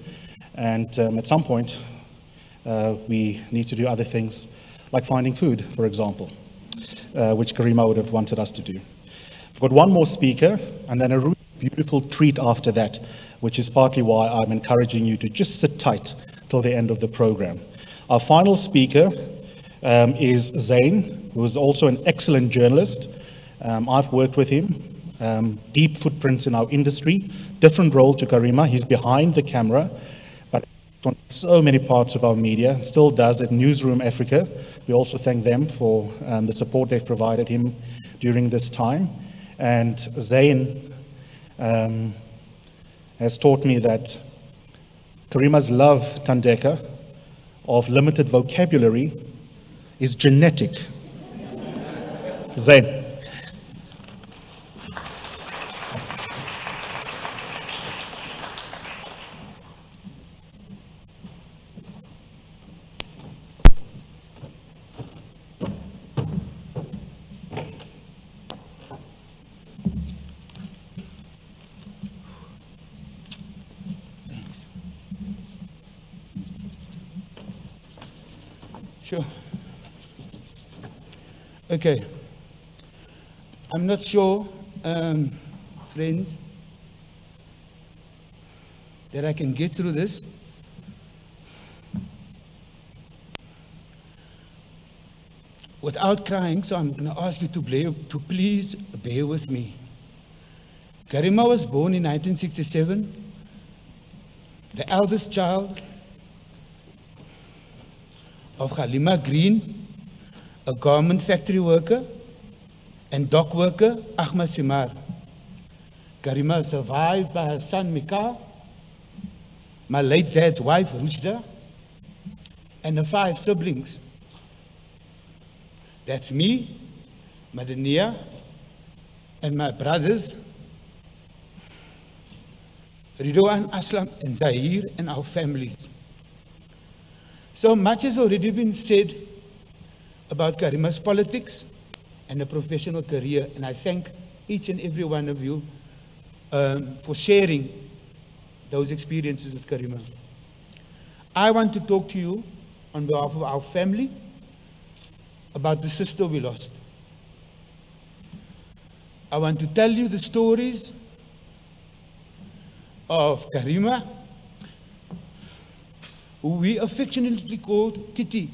And at some point, we need to do other things, like finding food, for example, which Karima would have wanted us to do. We've got one more speaker, and then a really beautiful treat after that, which is partly why I'm encouraging you to just sit tight till the end of the program. Our final speaker is Zain, who is also an excellent journalist. I've worked with him, deep footprints in our industry, different role to Karima. He's behind the camera, but on so many parts of our media, still does at Newsroom Africa. We also thank them for the support they've provided him during this time. And Zain has taught me that Karima's love, Tandeka, of limited vocabulary is genetic. Zain. Sure. Okay. I'm not sure, friends, that I can get through this. Without crying, so I'm going to ask you to please bear with me. Karima was born in 1967, the eldest child of Halima Green, a garment factory worker, and dock worker Ahmed Simar. Karima is survived by her son Mika, my late dad's wife Rushda, and her 5 siblings. That's me, Madania, and my brothers, Ridwan, Aslam, and Zahir, and our families. So much has already been said about Karima's politics and a professional career, and I thank each and every one of you for sharing those experiences with Karima. I want to talk to you on behalf of our family about the sister we lost. I want to tell you the stories of Karima, who we affectionately called Titi.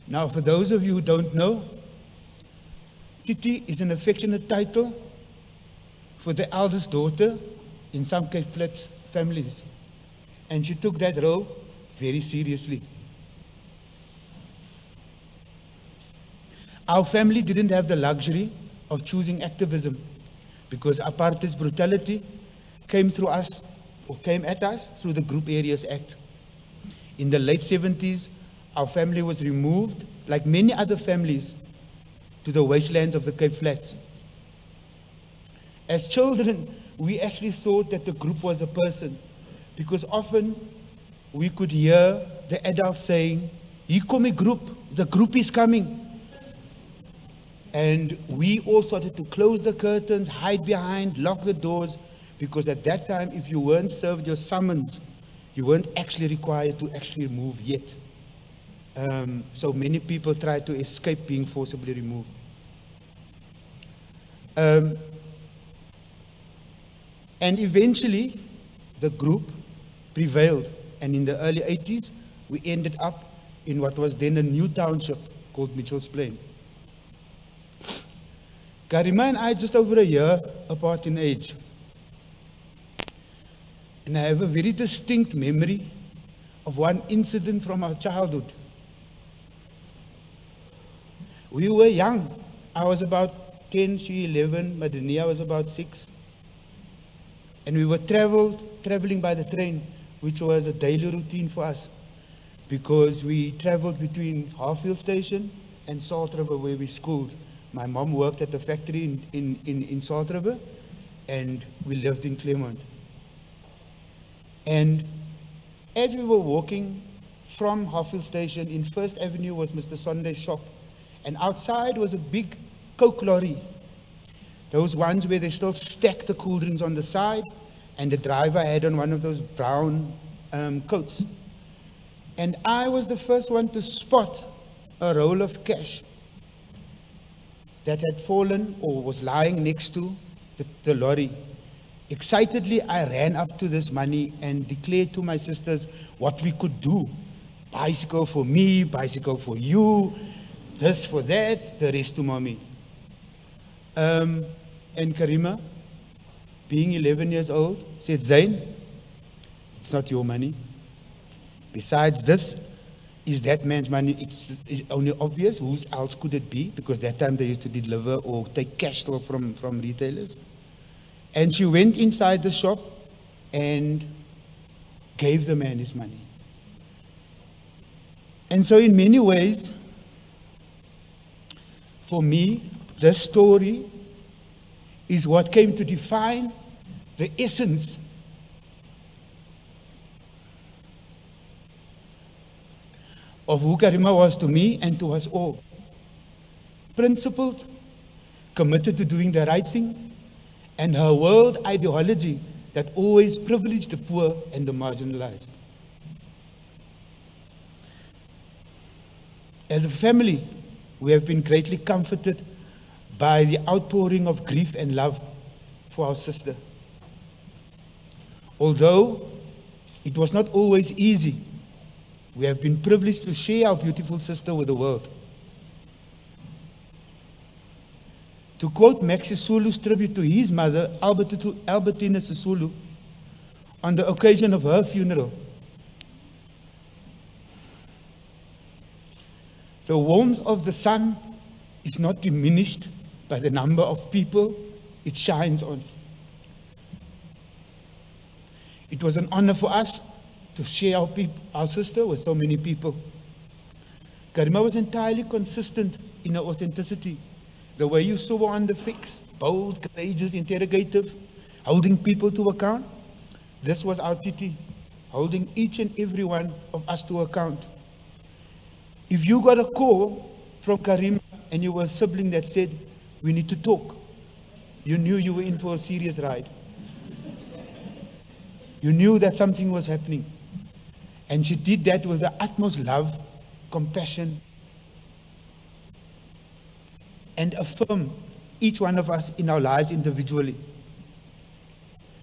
Now, for those of you who don't know, Titi is an affectionate title for the eldest daughter in some Cape Flats families. And she took that role very seriously. Our family didn't have the luxury of choosing activism because apartheid's brutality came through us, or came at us, through the Group Areas Act. In the late 70s, our family was removed, like many other families, to the wastelands of the Cape Flats. As children, we actually thought that the group was a person, because often we could hear the adults saying, "Hier kom die group, the group is coming." And we all started to close the curtains, hide behind, lock the doors, because at that time, if you weren't served your summons, you weren't actually required to actually move yet. So many people tried to escape being forcibly removed. And eventually, the group prevailed. And in the early 80s, we ended up in what was then a new township called Mitchell's Plain. Karima and I just over a year apart in age. And I have a very distinct memory of one incident from our childhood. We were young. I was about 10, she 11, Madikizela was about 6. And we were traveling by the train, which was a daily routine for us, because we traveled between Harfield Station and Salt River, where we schooled. My mom worked at the factory in Salt River, and we lived in Claremont. And as we were walking from Harfield Station, in First Avenue was Mr. Sonday's shop, and outside was a big Coke lorry. Those ones where they still stack the cool drinks on the side, and the driver had on one of those brown coats. And I was the first one to spot a roll of cash that had fallen or was lying next to the lorry. Excitedly, I ran up to this money and declared to my sisters what we could do. Bicycle for me, bicycle for you, this for that, the rest to mommy. And Karima, being 11 years old, said, "Zain, it's not your money. Besides, this is that man's money. It's only obvious. Who else could it be? Because that time they used to deliver or take cash still from retailers." And she went inside the shop and gave the man his money. And so in many ways, for me, this story is what came to define the essence of who Karima was to me and to us all. Principled, committed to doing the right thing, and her world ideology that always privileged the poor and the marginalized. As a family, we have been greatly comforted by the outpouring of grief and love for our sister. Although it was not always easy, we have been privileged to share our beautiful sister with the world. To quote Max Sisulu's tribute to his mother, Albertina Sisulu, on the occasion of her funeral, "The warmth of the sun is not diminished by the number of people it shines on." It was an honor for us to share our sister with so many people. Karima was entirely consistent in her authenticity. The way you saw her on the fix, bold, courageous, interrogative, holding people to account. This was our Titi, holding each and every one of us to account. If you got a call from Karima and you were a sibling that said, we need to talk, you knew you were in for a serious ride. You knew that something was happening. And she did that with the utmost love, compassion, and affirm each one of us in our lives individually.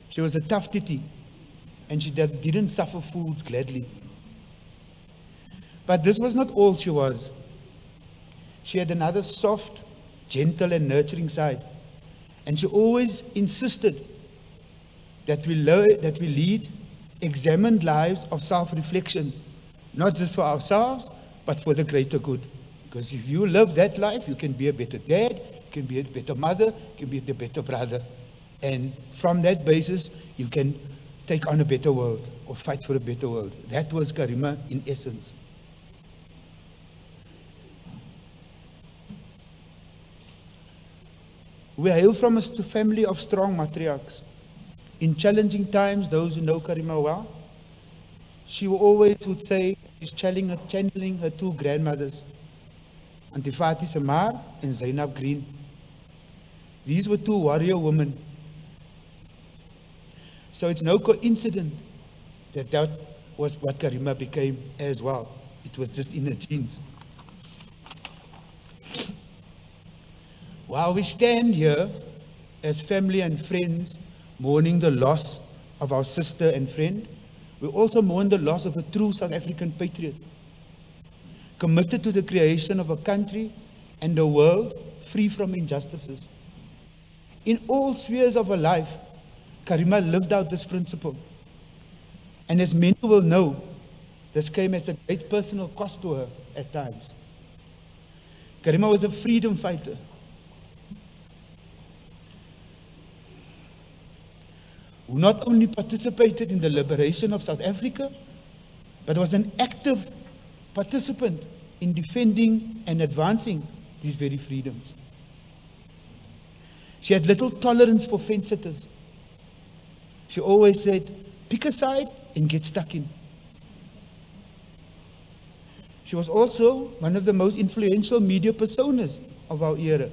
She was a tough Titi, and she didn't suffer fools gladly. But this was not all she was. She had another soft, gentle, and nurturing side. And she always insisted that we lead examined lives of self-reflection, not just for ourselves, but for the greater good. Because if you live that life, you can be a better dad, you can be a better mother, you can be a better brother. And from that basis, you can take on a better world or fight for a better world. That was Karima in essence. We hail from a family of strong matriarchs. In challenging times, those who know Karima well, she always would say she's channeling her two grandmothers, Auntie Fati Samar and Zainab Green. These were two warrior women. So it's no coincidence that that was what Karima became as well. It was just in her genes. While we stand here as family and friends mourning the loss of our sister and friend, we also mourn the loss of a true South African patriot, committed to the creation of a country and a world free from injustices. In all spheres of her life, Karima lived out this principle. And as many will know, this came as a great personal cost to her at times. Karima was a freedom fighter. Who not only participated in the liberation of South Africa, but was an active participant in defending and advancing these very freedoms. She had little tolerance for fence-sitters. She always said, pick a side and get stuck in. She was also one of the most influential media personas of our era.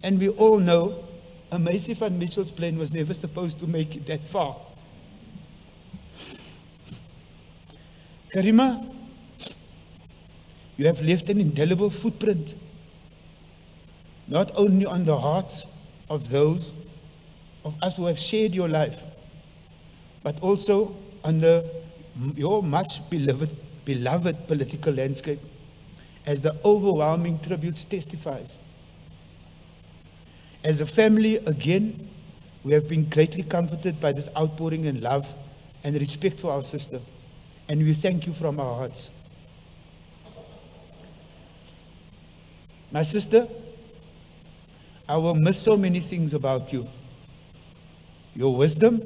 And we all know a Macy van Mitchell's plane was never supposed to make it that far. Karima, you have left an indelible footprint, not only on the hearts of those of us who have shared your life, but also on your much beloved political landscape, as the overwhelming tribute testifies. As a family, again, we have been greatly comforted by this outpouring in love and respect for our sister, and we thank you from our hearts. My sister, I will miss so many things about you. Your wisdom,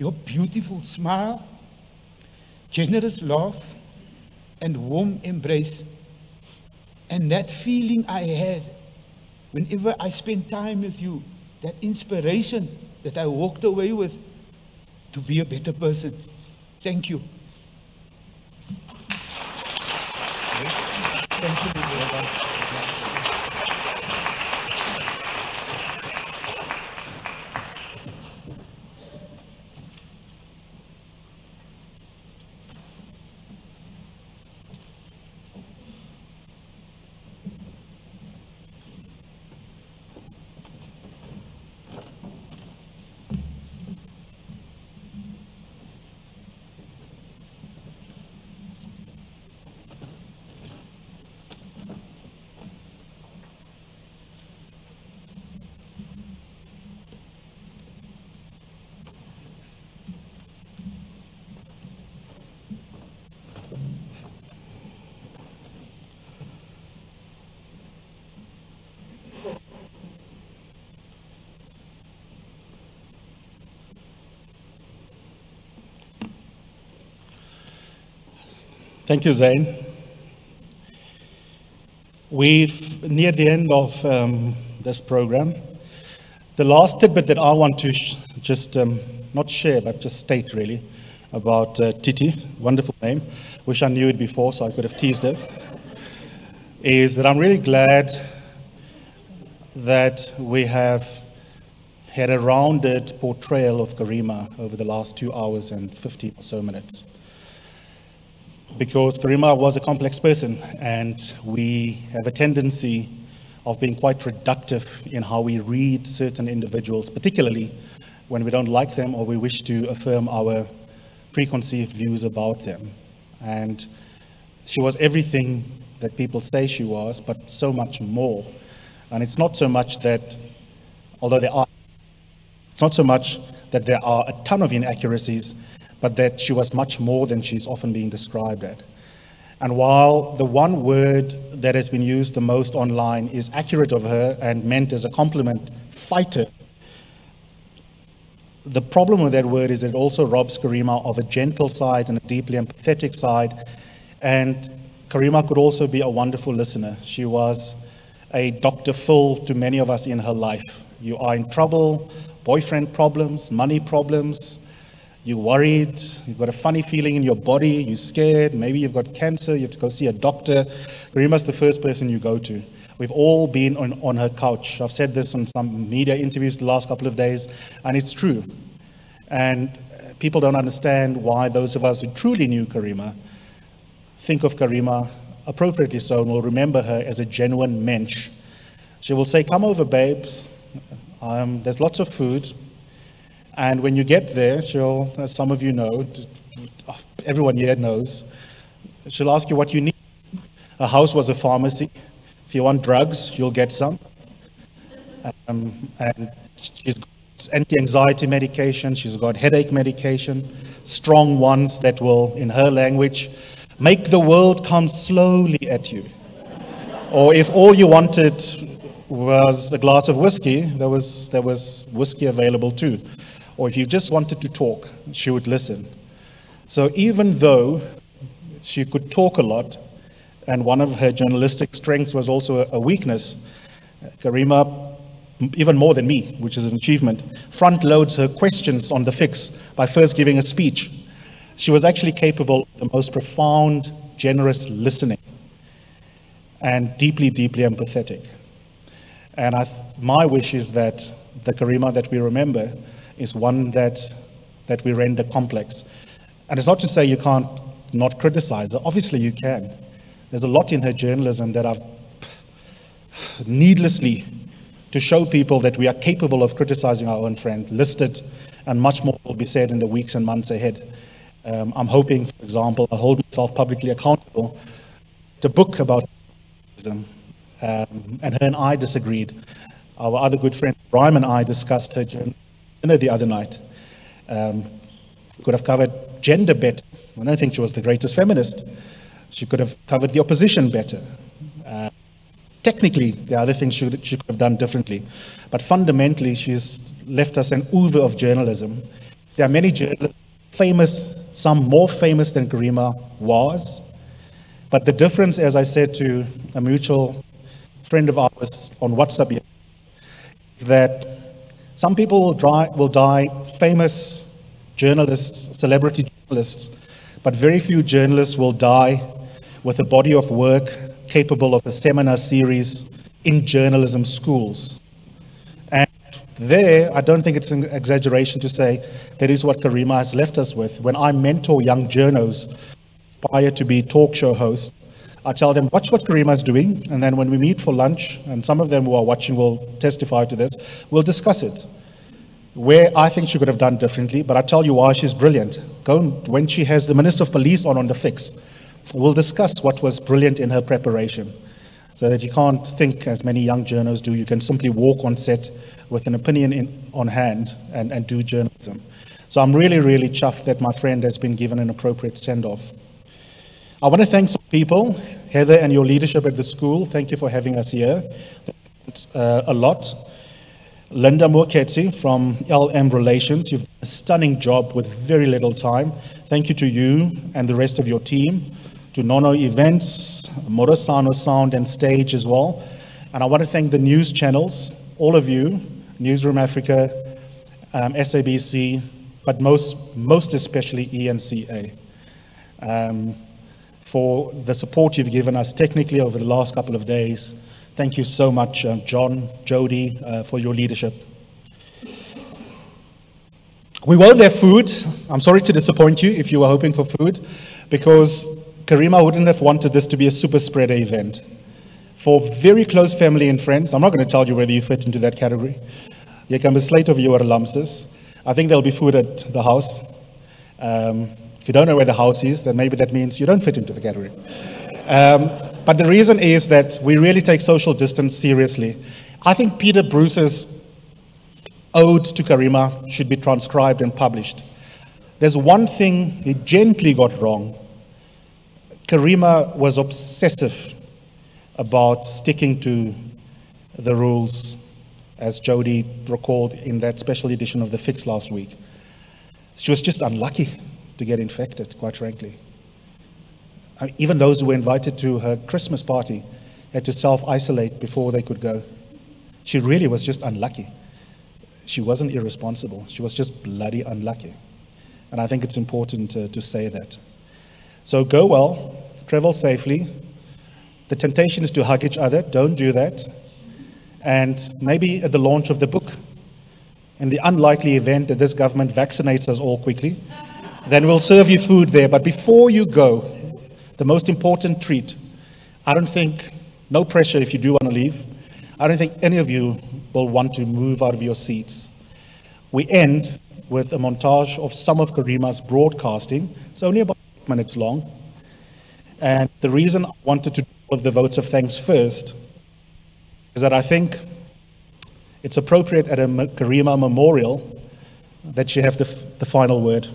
your beautiful smile, generous laugh, and warm embrace, and that feeling I had whenever I spent time with you, that inspiration that I walked away with to be a better person. Thank you. Thank you. Thank you, Zain. We've near the end of this program. The last tidbit that I want to just not share, but just state really, about Titi, wonderful name, wish I knew it before so I could have teased her, is that I'm really glad that we have had a rounded portrayal of Karima over the last 2 hours and 50 or so minutes. Because Karima was a complex person, and we have a tendency of being quite reductive in how we read certain individuals, particularly when we don't like them or we wish to affirm our preconceived views about them. And she was everything that people say she was, but so much more. And it's not so much that, although it's not so much that there are a ton of inaccuracies, but that she was much more than she's often being described as. And while the one word that has been used the most online is accurate of her and meant as a compliment, fighter, the problem with that word is that it also robs Karima of a gentle side and a deeply empathetic side. And Karima could also be a wonderful listener. She was a Dr. Phil to many of us in her life. You are in trouble, boyfriend problems, money problems, you're worried, you've got a funny feeling in your body, you're scared, maybe you've got cancer, you have to go see a doctor. Karima's the first person you go to. We've all been on her couch. I've said this on some media interviews the last couple of days, and it's true. And people don't understand why those of us who truly knew Karima think of Karima appropriately so and will remember her as a genuine mensch. She will say, come over, babes. There's lots of food. And when you get there, she'll, as some of you know, everyone here knows, she'll ask you what you need. Her house was a pharmacy. If you want drugs, you'll get some. And she's got anti-anxiety medication, she's got headache medication, strong ones that will, in her language, make the world come slowly at you. Or if all you wanted was a glass of whiskey, there was whiskey available too. Or if you just wanted to talk, she would listen. So even though she could talk a lot, and one of her journalistic strengths was also a weakness, Karima, even more than me, which is an achievement, front loads her questions on the fix by first giving a speech. She was actually capable of the most profound, generous listening, and deeply, deeply empathetic. And my wish is that the Karima that we remember is one that we render complex. And it's not to say you can't not criticize her. Obviously you can. There's a lot in her journalism that I've needlessly to show people that we are capable of criticizing our own friend, listed, and much more will be said in the weeks and months ahead. I'm hoping, for example, I'll hold myself publicly accountable to book about journalism. And her and I disagreed. Our other good friend, Brian, and I discussed her dinner the other night. Could have covered gender better. I don't think she was the greatest feminist. She could have covered the opposition better. Technically, there are other things she could have done differently. But fundamentally, she's left us an oeuvre of journalism. There are many journalists, famous, some more famous than Karima was. But the difference, as I said to a mutual friend of ours on WhatsApp, is that some people will die famous journalists, celebrity journalists, but very few journalists will die with a body of work capable of a seminar series in journalism schools. And there, I don't think it's an exaggeration to say that is what Karima has left us with. When I mentor young journos, aspire to be talk show hosts, I tell them, watch what Karima is doing, and then when we meet for lunch, and some of them who are watching will testify to this, we'll discuss it. Where I think she could have done differently, but I tell you why she's brilliant. When she has the Minister of Police on the fix, we'll discuss what was brilliant in her preparation, so that you can't think, as many young journos do, you can simply walk on set with an opinion on hand and do journalism. So I'm really, really chuffed that my friend has been given an appropriate send-off. I want to thank some people, Heather and your leadership at the school. Thank you for having us here. A lot. Linda Moketsi from LM Relations, you've done a stunning job with very little time. Thank you to you and the rest of your team, to Nono Events, Morosano Sound and Stage as well. And I want to thank the news channels, all of you, Newsroom Africa, SABC, but most especially ENCA, for the support you've given us technically over the last couple of days. Thank you so much, John, Jody, for your leadership. We won't have food. I'm sorry to disappoint you if you were hoping for food, because Karima wouldn't have wanted this to be a super spreader event. For very close family and friends, I'm not going to tell you whether you fit into that category. You can be slate of your alumsus. I think there'll be food at the house. If you don't know where the house is, then maybe that means you don't fit into the category. But the reason is that we really take social distance seriously. I think Peter Bruce's ode to Karima should be transcribed and published. There's one thing he gently got wrong. Karima was obsessive about sticking to the rules, as Jody recalled in that special edition of The Fix last week. She was just unlucky to get infected, quite frankly. Even those who were invited to her Christmas party had to self-isolate before they could go. She really was just unlucky. She wasn't irresponsible. She was just bloody unlucky. And I think it's important to say that. So go well, travel safely. The temptation is to hug each other. Don't do that. And maybe at the launch of the book, in the unlikely event that this government vaccinates us all quickly, then we'll serve you food there. But before you go, the most important treat, I don't think, no pressure if you do want to leave, I don't think any of you will want to move out of your seats. We end with a montage of some of Karima's broadcasting. It's only about 8 minutes long. And the reason I wanted to do all of the votes of thanks first is that I think it's appropriate at a Karima memorial that she have the final word.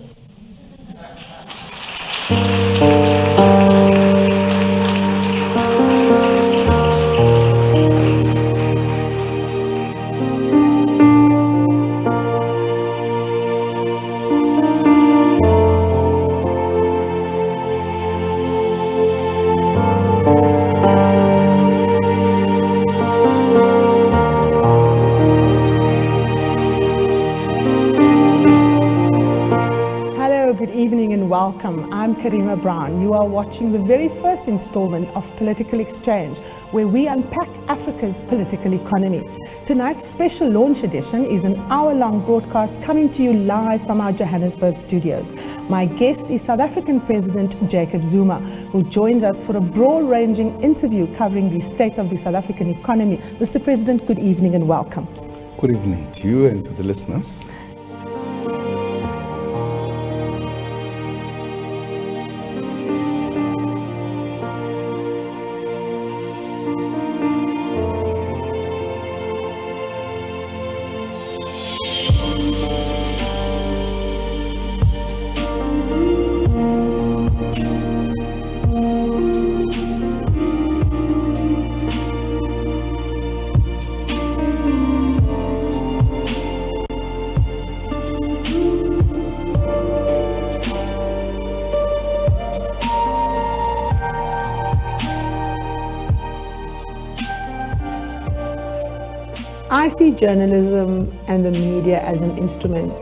Welcome, I'm Karima Brown. You are watching the very first installment of Political Exchange, where we unpack Africa's political economy. Tonight's special launch edition is an hour-long broadcast coming to you live from our Johannesburg studios. My guest is South African President Jacob Zuma, who joins us for a broad-ranging interview covering the state of the South African economy. Mr. President, good evening and welcome. Good evening to you and to the listeners. I see journalism and the media as an instrument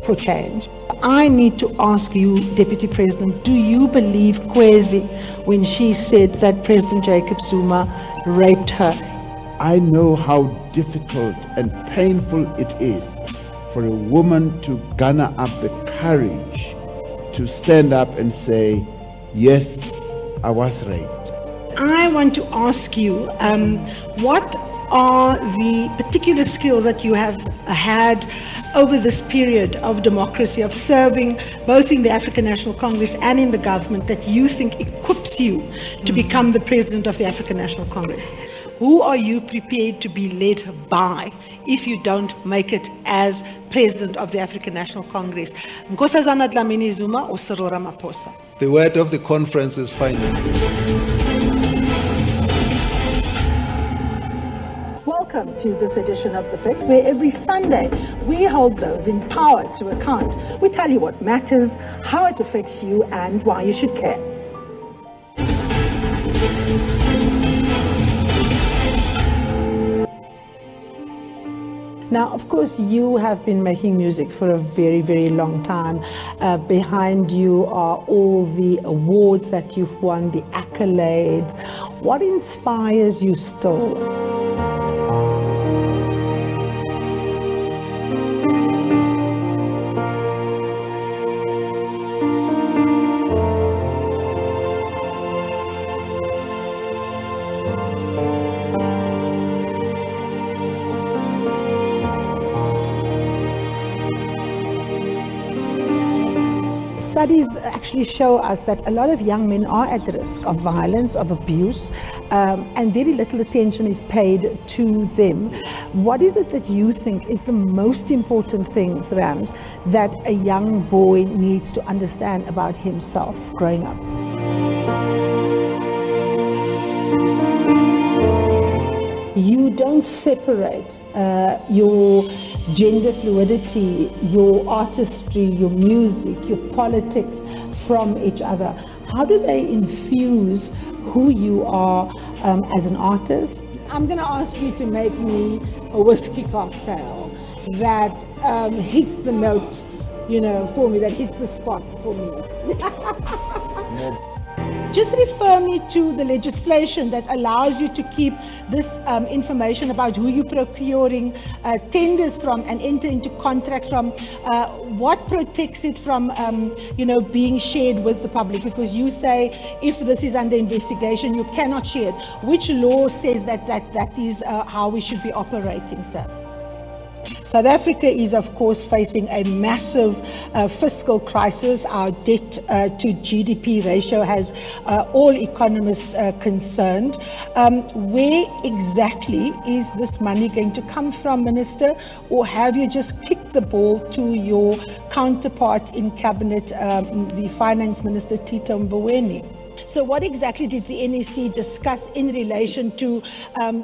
for change. I need to ask you, Deputy President, do you believe Kwezi when she said that President Jacob Zuma raped her? I know how difficult and painful it is for a woman to garner up the courage to stand up and say, yes, I was raped. I want to ask you, what are the particular skills that you have had over this period of democracy, of serving both in the African National Congress and in the government, that you think equips you to become the President of the African National Congress? Who are you prepared to be led by if you don't make it as President of the African National Congress? Nkosazana Dlamini Zuma or Cyril Ramaphosa? The word of the conference is final. Welcome to this edition of The Fix, where every Sunday we hold those in power to account. We tell you what matters, how it affects you, and why you should care. Now, of course, you have been making music for a very, very long time. Behind you are all the awards that you've won, the accolades. What inspires you still? Studies actually show us that a lot of young men are at risk of violence, of abuse, and very little attention is paid to them. What is it that you think is the most important thing, Rams, that a young boy needs to understand about himself growing up? You don't separate your gender fluidity, your artistry, your music, your politics from each other. How do they infuse who you are as an artist? I'm going to ask you to make me a whiskey cocktail that hits the note, you know, for me, that hits the spot for me. Just refer me to the legislation that allows you to keep this information about who you're procuring tenders from and enter into contracts from. What protects it from, you know, being shared with the public? Because you say if this is under investigation, you cannot share it. Which law says that is how we should be operating, sir? South Africa is, of course, facing a massive fiscal crisis. Our debt to GDP ratio has all economists concerned. Where exactly is this money going to come from, Minister? Or have you just kicked the ball to your counterpart in Cabinet, the Finance Minister, Tito Mboweni? So what exactly did the NEC discuss in relation to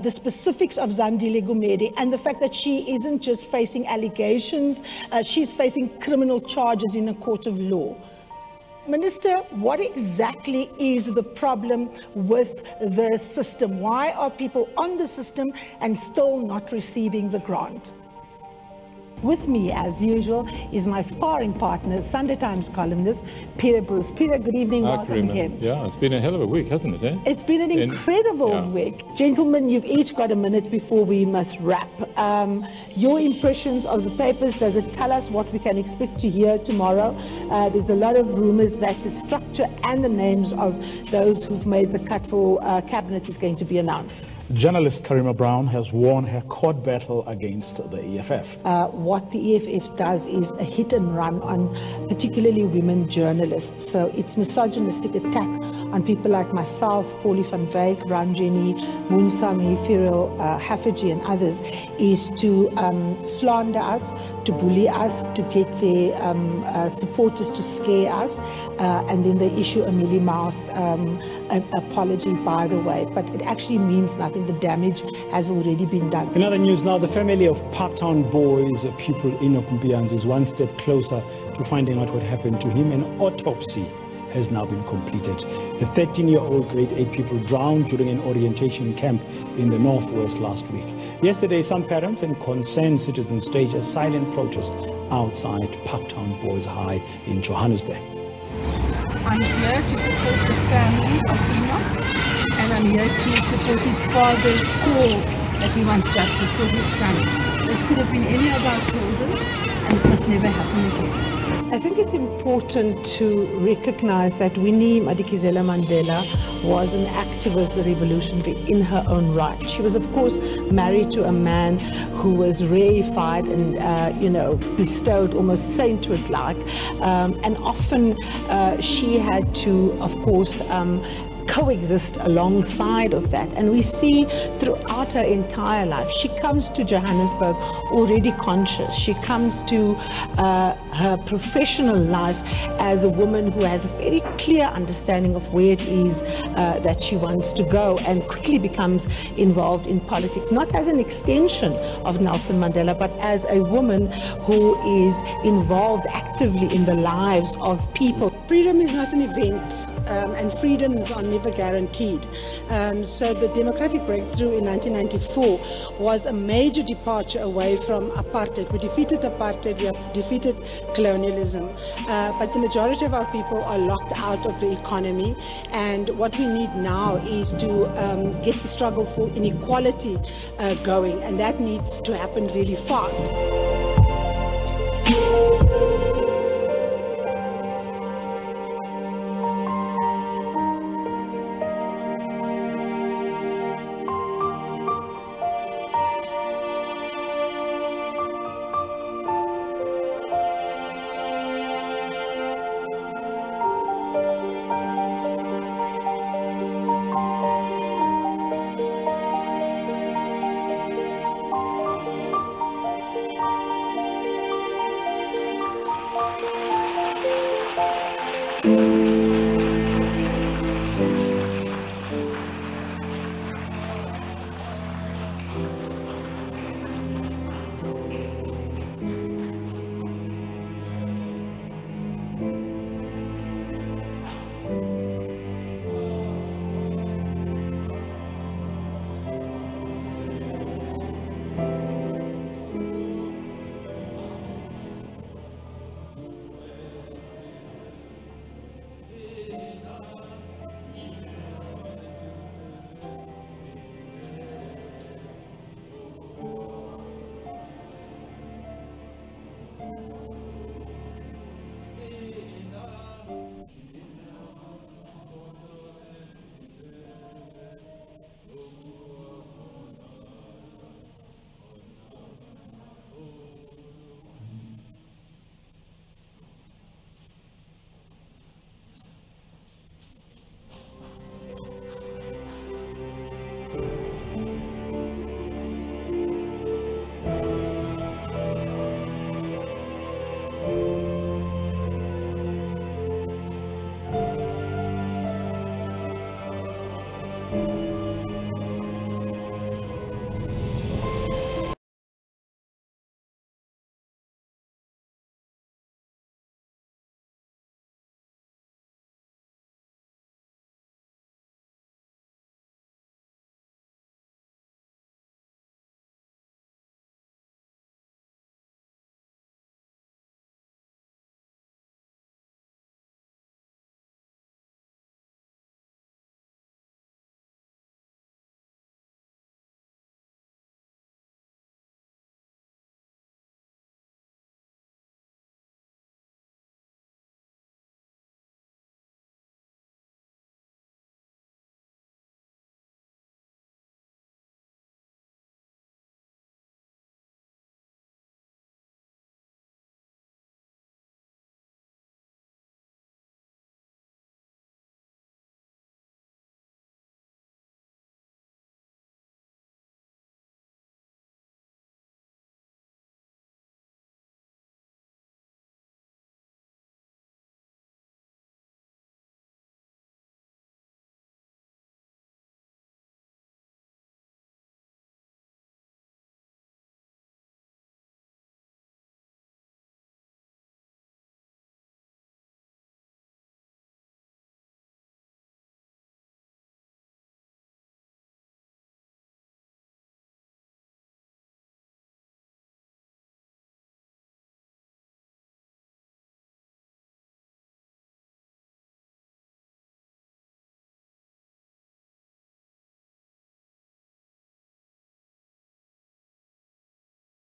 the specifics of Zandile Gumede and the fact that she isn't just facing allegations, she's facing criminal charges in a court of law? Minister, what exactly is the problem with the system? Why are people on the system and still not receiving the grant? With me, as usual, is my sparring partner, Sunday Times columnist, Peter Bruce. Peter, good evening, welcome again. Yeah, it's been a hell of a week, hasn't it? It's been an incredible week. Gentlemen, you've each got a minute before we must wrap. Your impressions of the papers, does it tell us what we can expect to hear tomorrow? There's a lot of rumors that the structure and the names of those who've made the cut for Cabinet is going to be announced. Journalist Karima Brown has won her court battle against the EFF. What the EFF does is a hit and run on particularly women journalists. So it's misogynistic attack on people like myself, Paulie van Wyk, Ranjini, Munsami, Firil, Haffiji and others, is to slander us, to bully us, to get their supporters to scare us, and then they issue a mealy-mouth an apology, by the way. But it actually means nothing. The damage has already been done. In other news now, the family of Parktown boys pupil Enoch Mpianzi is one step closer to finding out what happened to him. An autopsy has now been completed. The 13-year-old grade 8 pupil drowned during an orientation camp in the northwest last week. Yesterday, some parents and concerned citizens staged a silent protest outside Parktown Boys High in Johannesburg. I'm here to support the family of Enoch, and I'm here to support his father's call that he wants justice for his son. This could have been any of our children, and it must never happen again. I think it's important to recognize that Winnie Madikizela Mandela was an activist, a revolutionary in her own right. She was, of course, married to a man who was reified and, you know, bestowed almost sainthood-like. And often she had to, of course, coexist alongside of that. And we see throughout her entire life, she comes to Johannesburg already conscious. She comes to her professional life as a woman who has a very clear understanding of where it is that she wants to go, and quickly becomes involved in politics, not as an extension of Nelson Mandela, but as a woman who is involved actively in the lives of people. Freedom is not an event. and freedoms are never guaranteed. So the democratic breakthrough in 1994 was a major departure away from apartheid. We defeated apartheid, we have defeated colonialism, but the majority of our people are locked out of the economy, and what we need now is to get the struggle for inequality going, and that needs to happen really fast.